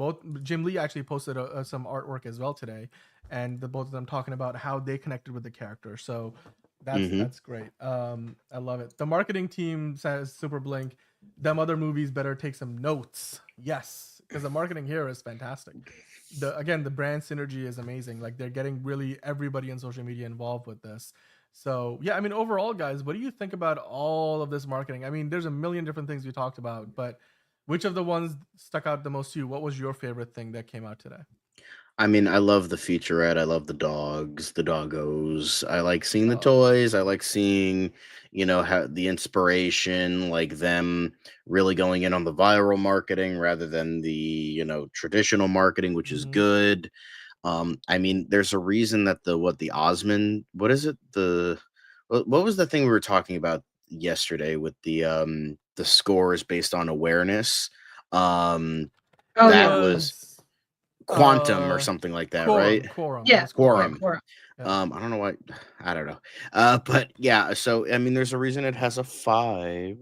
Jim Lee actually posted some artwork as well today, and both of them talking about how they connected with the character. So that's great. I love it. The marketing team says, Super Blink, them other movies better take some notes. Yes, because the marketing here is fantastic. The brand synergy is amazing. Like they're getting really everybody on social media involved with this. So yeah, overall, guys, what do you think about all of this marketing? There's a million different things we talked about, but which of the ones stuck out the most to you? What was your favorite thing that came out today? I love the featurette. I love the dogs, the doggos. I like seeing the toys. I like seeing, how the inspiration, like them really going in on the viral marketing rather than the, traditional marketing, which is good. There's a reason that the Osmond, what is it? What was the thing we were talking about yesterday with the score is based on awareness? Was Quantum or something like that, Quorum, right? Quorum. Yeah. Quorum. Yeah. I don't know why. I don't know. But yeah, so there's a reason it has a 5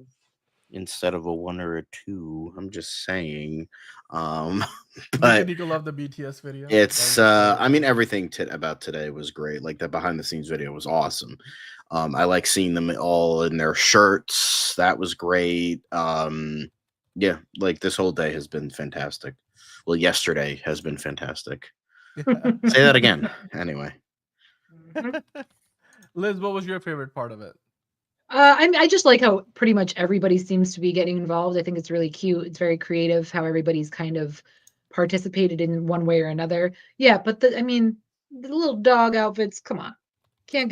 instead of a 1 or a 2. I'm just saying. But you love the BTS video. It's everything about today was great. Like the behind the scenes video was awesome. I like seeing them all in their shirts. That was great. Yeah, like this whole day has been fantastic. Well, yesterday has been fantastic. Say that again. Anyway. Liz, what was your favorite part of it? I just like how pretty much everybody seems to be getting involved. I think it's really cute. It's very creative how everybody's kind of participated in one way or another. Yeah, but the little dog outfits, come on. Can't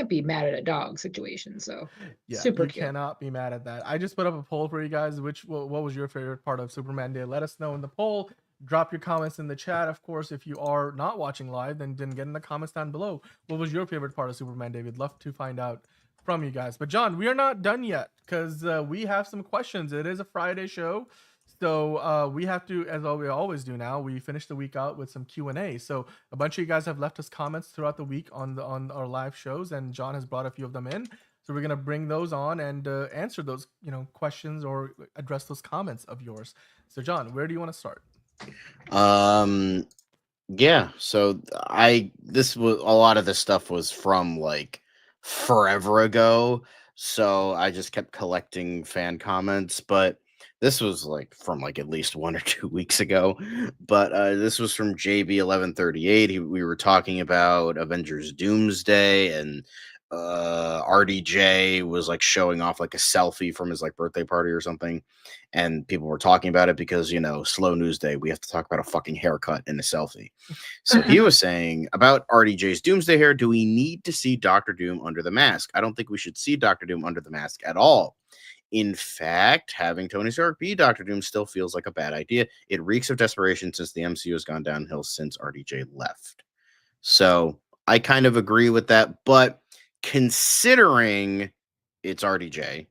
be mad at a dog situation. So yeah, super cute. Cannot be mad at that. I just put up a poll for you guys. What was your favorite part of Superman Day? Let us know in the poll. Drop your comments in the chat. Of course, if you are not watching live, then get in the comments down below. What was your favorite part of Superman Day? We'd love to find out from you guys. But John, we are not done yet because we have some questions. It is a Friday show. So we have to, as we always do now, we finish the week out with some Q&A. So a bunch of you guys have left us comments throughout the week on our live shows, and John has brought a few of them in. So we're going to bring those on and answer those questions or address those comments of yours. So John, where do you want to start? Yeah, so a lot of this stuff was from like forever ago, so I just kept collecting fan comments, but this was like from like at least 1 or 2 weeks ago. But this was from JB1138. We were talking about Avengers Doomsday and RDJ was like showing off like a selfie from his like birthday party or something, and people were talking about it because, you know, slow news day, we have to talk about a fucking haircut and a selfie. So he was saying about RDJ's Doomsday hair, do we need to see Doctor Doom under the mask? I don't think we should see Doctor Doom under the mask at all. In fact, having Tony Stark be Doctor Doom still feels like a bad idea. It reeks of desperation since the MCU has gone downhill since RDJ left. So I kind of agree with that, but considering it's RDJ,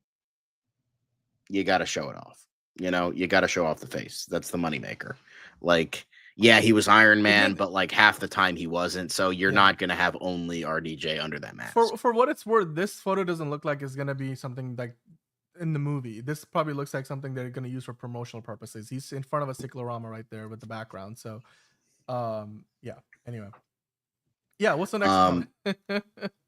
you got to show it off. You know, you got to show off the face. That's the moneymaker. Like, yeah, he was Iron Man, but like half the time he wasn't. So you're not going to have only RDJ under that mask. For what it's worth, this photo doesn't look like it's going to be something like in the movie. This probably looks like something they're going to use for promotional purposes. He's in front of a cyclorama right there with the background. So, yeah. Anyway. Yeah, what's the next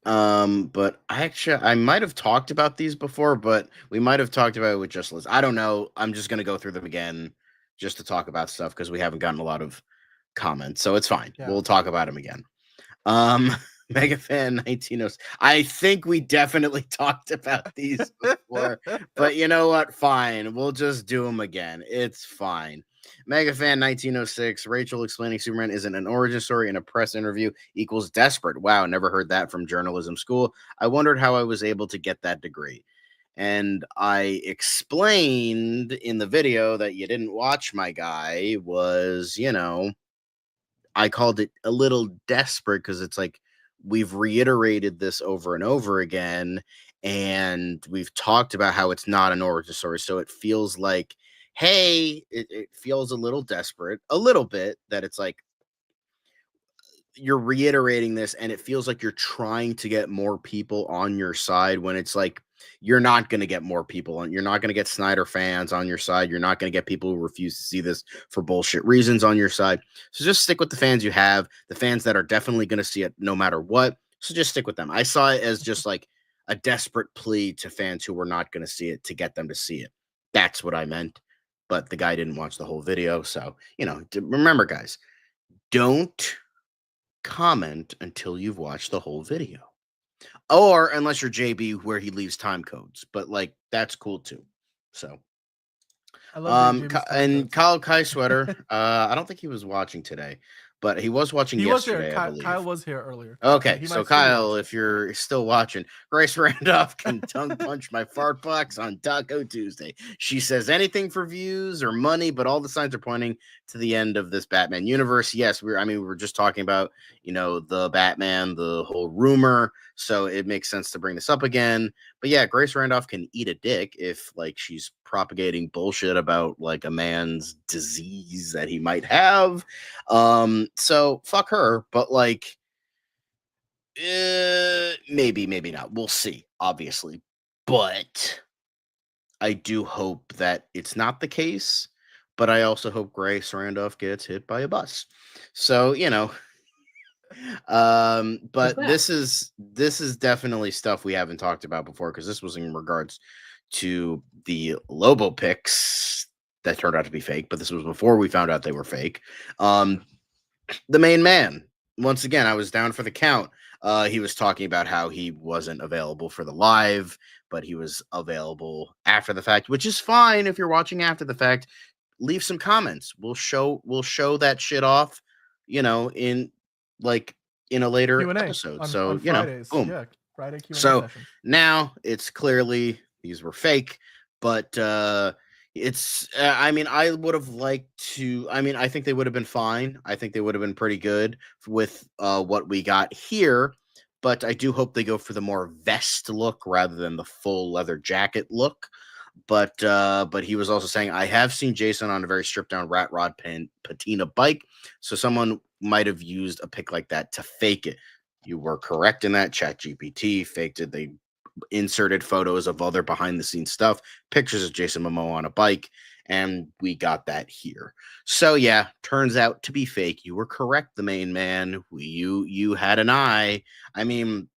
one? But I might have talked about these before, but we might have talked about it with just Liz. I don't know. I'm just gonna go through them again just to talk about stuff because we haven't gotten a lot of comments, so it's fine. Yeah. We'll talk about them again. Megafan 1906. I think we definitely talked about these before, but you know what? Fine. We'll just do them again. It's fine. Megafan 1906. Rachel explaining Superman isn't an origin story in a press interview equals desperate. Wow, never heard that from journalism school. I wondered how I was able to get that degree. And I explained in the video that you didn't watch, my guy, was, you know, I called it a little desperate because it's like we've reiterated this over and over again, and we've talked about how it's not an origin story. So it feels like, hey, it feels a little desperate, a little bit, that it's like you're reiterating this and it feels like you're trying to get more people on your side when it's like you're not going to get more people on. You're not going to get Snyder fans on your side. You're not going to get people who refuse to see this for bullshit reasons on your side. So just stick with the fans you have, the fans that are definitely going to see it no matter what. So just stick with them. I saw it as just like a desperate plea to fans who were not going to see it to get them to see it. That's what I meant. But the guy didn't watch the whole video. So, you know, remember, guys, don't comment until you've watched the whole video. Or unless you're JB where he leaves time codes. But, like, that's cool, too. So. I love and Kyle Kai Sweater, I don't think he was watching today, but he was watching yesterday. Was here. Kyle was here earlier. Okay, so Kyle, if you're still watching, Grace Randolph can tongue punch my fart box on Taco Tuesday. She says anything for views or money, but all the signs are pointing to the end of this Batman universe. Yes, we were just talking about, you know, the Batman, the whole rumor, so it makes sense to bring this up again. But yeah, Grace Randolph can eat a dick if like she's propagating bullshit about like a man's disease that he might have. So fuck her, but like maybe not. We'll see, obviously. But I do hope that it's not the case, but I also hope Grace Randolph gets hit by a bus. So, you know, but this is definitely stuff we haven't talked about before because this was in regards to the Lobo pics that turned out to be fake, but this was before we found out they were fake. The main man, once again, I was down for the count. He was talking about how he wasn't available for the live, but he was available after the fact, which is fine. If you're watching after the fact, leave some comments. We'll show that shit off, you know, in a later Q&A episode. So, you Fridays. know, boom. Yeah, Friday Q&A so session. Now it's clearly these were fake, but it's I mean, I would have liked to. I mean, I think they would have been fine. I think they would have been pretty good with what we got here. But I do hope they go for the more vest look rather than the full leather jacket look. But he was also saying, I have seen Jason on a very stripped down rat rod patina bike, so someone might have used a pic like that to fake it. You were correct in that. ChatGPT faked it. They inserted photos of other behind the scenes stuff, pictures of Jason Momoa on a bike, and we got that here. So yeah, turns out to be fake. You were correct, the main man. You had an eye. I mean,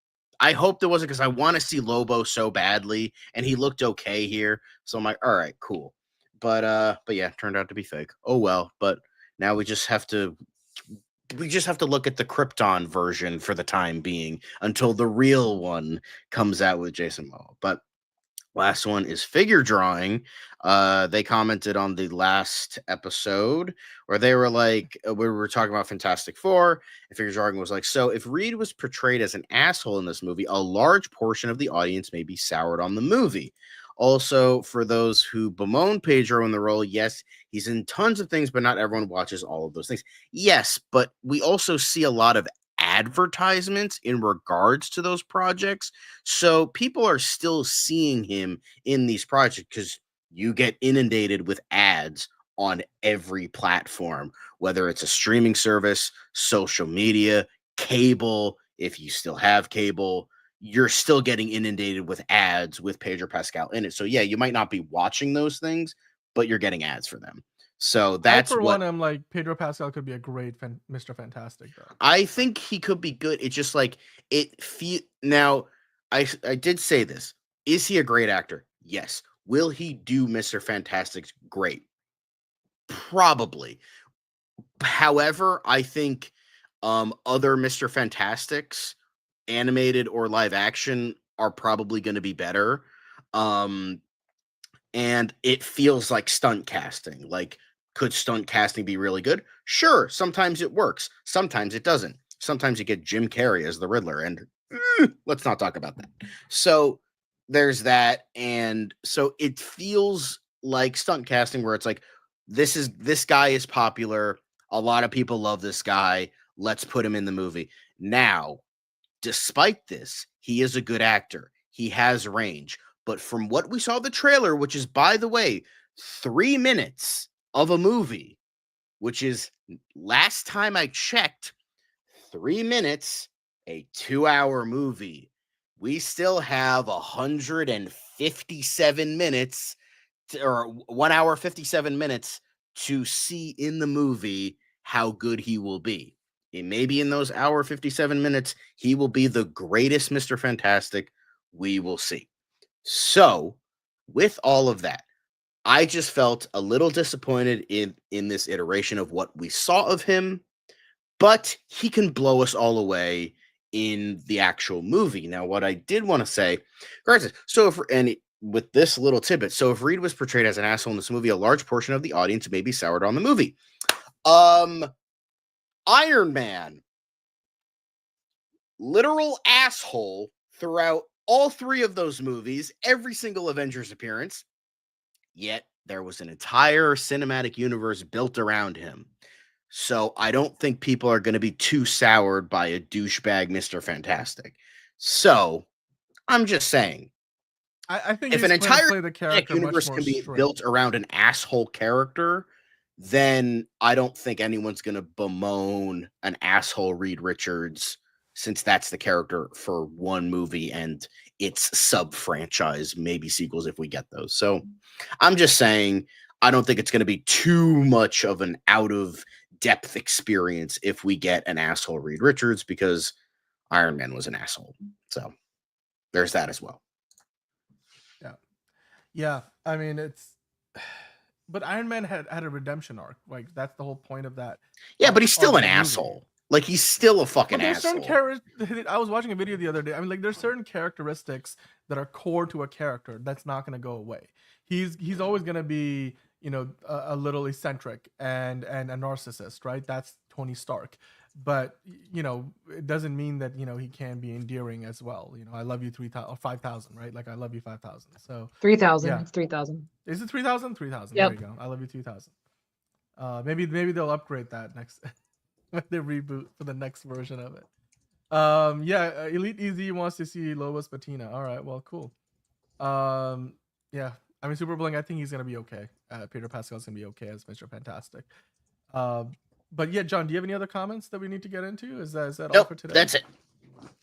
I hoped it wasn't because I want to see Lobo so badly, and he looked okay here. So I'm like, all right, cool. But yeah, turned out to be fake. Oh well. But now we just have to we just have to look at the Krypton version for the time being until the real one comes out with Jason Momoa. But last one is figure drawing. They commented on the last episode where they were like, we were talking about Fantastic Four, and figure drawing was like, so if Reed was portrayed as an asshole in this movie, a large portion of the audience may be soured on the movie. Also, for those who bemoan Pedro in the role, yes, he's in tons of things, but not everyone watches all of those things. Yes, but we also see a lot of advertisements in regards to those projects. So people are still seeing him in these projects because you get inundated with ads on every platform, whether it's a streaming service, social media, cable, if you still have cable. You're still getting inundated with ads with Pedro Pascal in it. So yeah, you might not be watching those things, but you're getting ads for them. So that's for what one, I'm like, Pedro Pascal could be a great Mr. Fantastic, though. I think he could be good. It's just like now. I did say this. Is he a great actor? Yes. Will he do Mr. Fantastic great? Probably. However, I think other Mr. Fantastics, animated or live action, are probably going to be better. And it feels like stunt casting. Like, could stunt casting be really good? Sure. Sometimes it works. Sometimes it doesn't. Sometimes you get Jim Carrey as the Riddler, and let's not talk about that. So there's that. And so it feels like stunt casting where it's like, this guy is popular. A lot of people love this guy. Let's put him in the movie. Now, despite this, he is a good actor. He has range. But from what we saw the trailer, which is, by the way, 3 minutes of a movie, which is, last time I checked, 3 minutes, a 2-hour movie. We still have 157 minutes, or 1 hour, 57 minutes to see in the movie how good he will be. And maybe in those hour 57 minutes, he will be the greatest Mr. Fantastic we will see. So, with all of that, I just felt a little disappointed in this iteration of what we saw of him, but he can blow us all away in the actual movie. Now, what I did want to say, so with this little tidbit, so if Reed was portrayed as an asshole in this movie, a large portion of the audience may be soured on the movie. Iron Man, literal asshole throughout all 3 of those movies, every single Avengers appearance, yet there was an entire cinematic universe built around him. So I don't think people are going to be too soured by a douchebag Mr. Fantastic. So I'm just saying, I think if an entire universe can be built around an asshole character, then I don't think anyone's going to bemoan an asshole Reed Richards, since that's the character for one movie and its sub-franchise, maybe sequels if we get those. So I'm just saying, I don't think it's going to be too much of an out-of-depth experience if we get an asshole Reed Richards, because Iron Man was an asshole. So there's that as well. Yeah. I mean, but Iron Man had a redemption arc. Like, that's the whole point of that. Yeah, but he's still an asshole. Like, he's still a fucking asshole. I was watching a video the other day. I mean, like, there's certain characteristics that are core to a character that's not going to go away. He's always going to be, a little eccentric and a narcissist, right? That's Tony Stark. But, it doesn't mean that, he can be endearing as well. I love you 3,000 or 5,000, right? Like, I love you 5,000. So 3,000. Yeah. It's 3,000. Is it 3,000? 3,000. Yep. There you go. I love you 2,000. Maybe they'll upgrade that next when they reboot for the next version of it. Elite Easy wants to see Lois Patina. All right, well, cool. Yeah. I mean, Super Bling, I think he's gonna be okay. Peter Pascal's gonna be okay as Mr. Fantastic. But yeah, John, do you have any other comments that we need to get into? Is that all for today? That's it.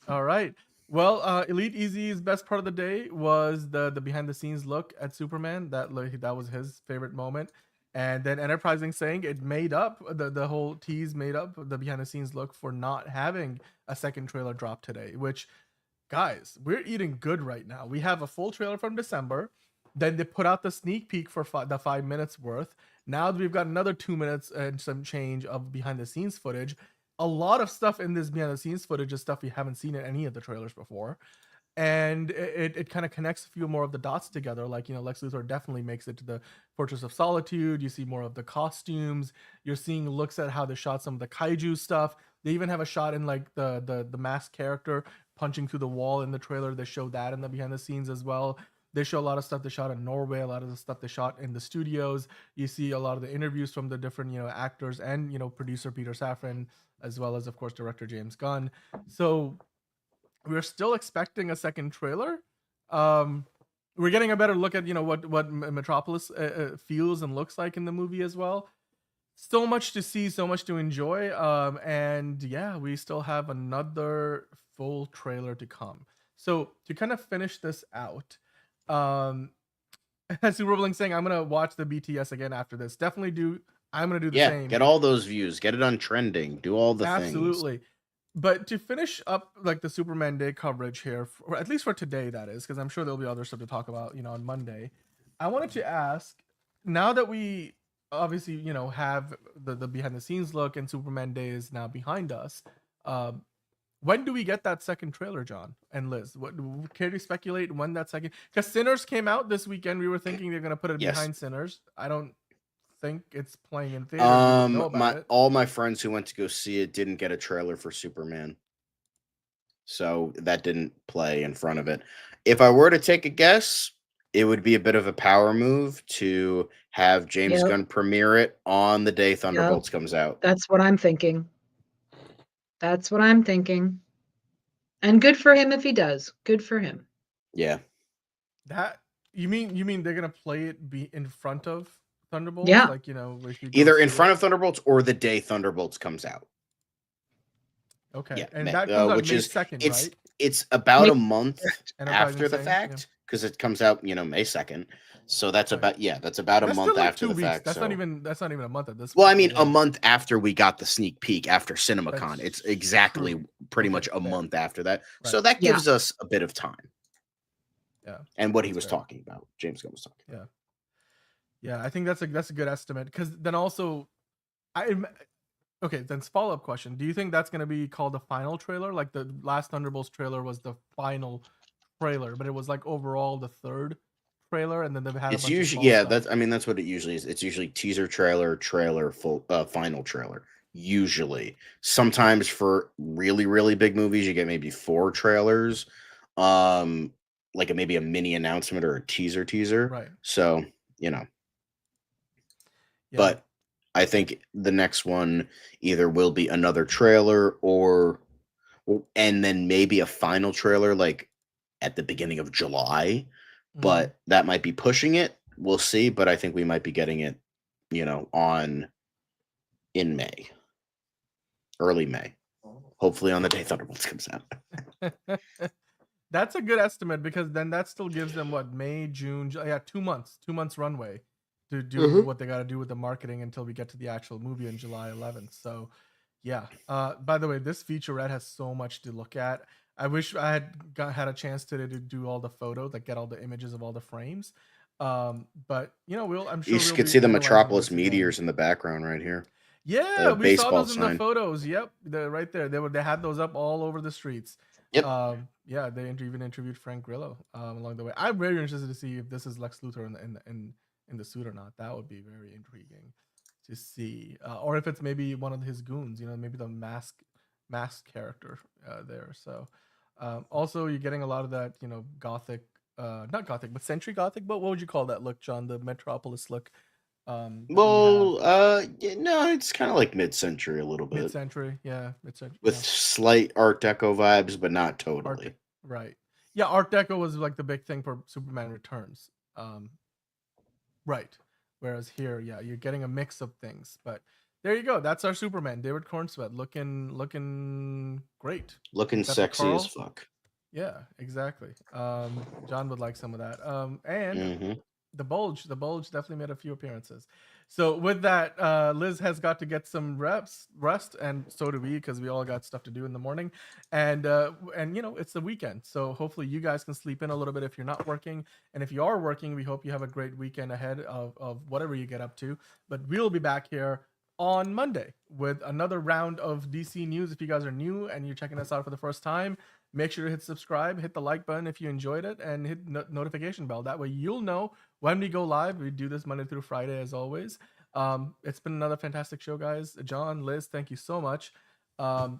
All right. Well, Elite Easy's best part of the day was the behind the scenes look at Superman. That was his favorite moment. And then Enterprising saying it made up, the whole tease made up the behind the scenes look for not having a second trailer drop today, which, guys, we're eating good right now. We have a full trailer from December. Then they put out the sneak peek for the 5 minutes worth. Now we've got another 2 minutes and some change of behind the scenes footage. a lot of stuff in this behind the scenes footage is stuff we haven't seen in any of the trailers before. And it kind of connects a few more of the dots together. Like, Lex Luthor definitely makes it to the Fortress of Solitude. You see more of the costumes. You're seeing looks at how they shot some of the kaiju stuff. They even have a shot in like the masked character punching through the wall in the trailer. They show that in the behind the scenes as well. They show a lot of stuff they shot in Norway, a lot of the stuff they shot in the studios. You see a lot of the interviews from the different, actors and, producer Peter Safran, as well as, of course, director James Gunn. So we're still expecting a second trailer. We're getting a better look at, what Metropolis feels and looks like in the movie as well. So much to see, so much to enjoy. And yeah, we still have another full trailer to come. So to kind of finish this out, Super Bling saying, I'm gonna watch the BTS again after this. Definitely do. I'm gonna do the same. Get all those views, get it on trending, do all the things. Absolutely. But to finish up like the Superman Day coverage here, or at least for today, that is, because I'm sure there'll be other stuff to talk about, on Monday. I wanted to ask, now that we obviously, have the behind the scenes look and Superman Day is now behind us, when do we get that second trailer, John and Liz? What care to speculate when that second? Because Sinners came out this weekend. We were thinking they're gonna put it behind Sinners. I don't think it's playing in theaters. All my friends who went to go see it didn't get a trailer for Superman, so that didn't play in front of it. If I were to take a guess, it would be a bit of a power move to have James Gunn premiere it on the day Thunderbolts comes out. That's what I'm thinking. That's what I'm thinking. And good for him if he does. Good for him. Yeah. That you mean they're gonna play it be in front of Thunderbolts? Yeah. Like, either in front of Thunderbolts or the day Thunderbolts comes out. Okay. Yeah. And that comes out which May is 2nd, right? It's about a month after the Insane, fact, because it comes out, May 2nd. So that's about a month like after 2 the weeks. fact. That's not even a month at this point. Well, I mean, a month after we got the sneak peek after CinemaCon. It's exactly pretty much a month after that. Right. So that gives us a bit of time. Yeah. And what he was talking about, James Gunn was talking about. Yeah, I think that's a good estimate, because then also then follow-up question. Do you think that's going to be called the final trailer? Like the last Thunderbolts trailer was the final trailer, but it was like overall the third trailer, and then they've had it's usually that's what it usually is. It's usually teaser trailer, full final trailer. Usually, sometimes for really, really big movies, you get maybe 4 trailers, like maybe a mini announcement or a teaser. Right. So but I think the next one either will be another trailer and then maybe a final trailer like at the beginning of July. But that might be pushing it. We'll see. But I think we might be getting it, in May, early May, hopefully on the day Thunderbolts comes out. That's a good estimate, because then that still gives them May, June, July, 2 months, 2 months runway to do what they got to do with the marketing until we get to the actual movie on July 11th. So, yeah. By the way, this featurette has so much to look at. I wish I had a chance to do all the photos, like get all the images of all the frames. But I'm sure you could see the Metropolis meteors in the background right here. Yeah, we saw those in the photos. Yep, they're right there. They had those up all over the streets. Yep. Yeah, they even interviewed Frank Grillo along the way. I'm very interested to see if this is Lex Luthor in the suit or not. That would be very intriguing to see, or if it's maybe one of his goons. Maybe the mask character there. So also you're getting a lot of that gothic, not gothic but century gothic, but what would you call that look, John? The Metropolis look. It's kind of like mid-century a little bit. Mid-century, mid-century with slight Art Deco vibes, but not totally. Right. Yeah, Art Deco was like the big thing for Superman Returns. Right. Whereas here, you're getting a mix of things. But there you go. That's our Superman, David Cornsweet, looking great. Looking sexy as fuck. Yeah, exactly. John would like some of that. And the Bulge definitely made a few appearances. So with that, Liz has got to get some rest, and so do we, because we all got stuff to do in the morning, and it's the weekend, so hopefully you guys can sleep in a little bit if you're not working, and if you are working, we hope you have a great weekend ahead of whatever you get up to. But we'll be back here on Monday with another round of DC news. If you guys are new and you're checking us out for the first time, make sure to hit subscribe, hit the like button if you enjoyed it, and hit notification bell. That way you'll know when we go live. We do this Monday through Friday as always. It's been another fantastic show, guys. John, Liz, thank you so much. Now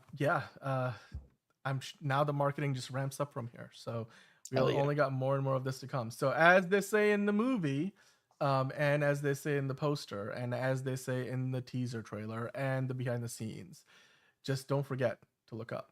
the marketing just ramps up from here. So we only got more and more of this to come. So as they say in the movie, and as they say in the poster, and as they say in the teaser trailer and the behind the scenes, just don't forget to look up.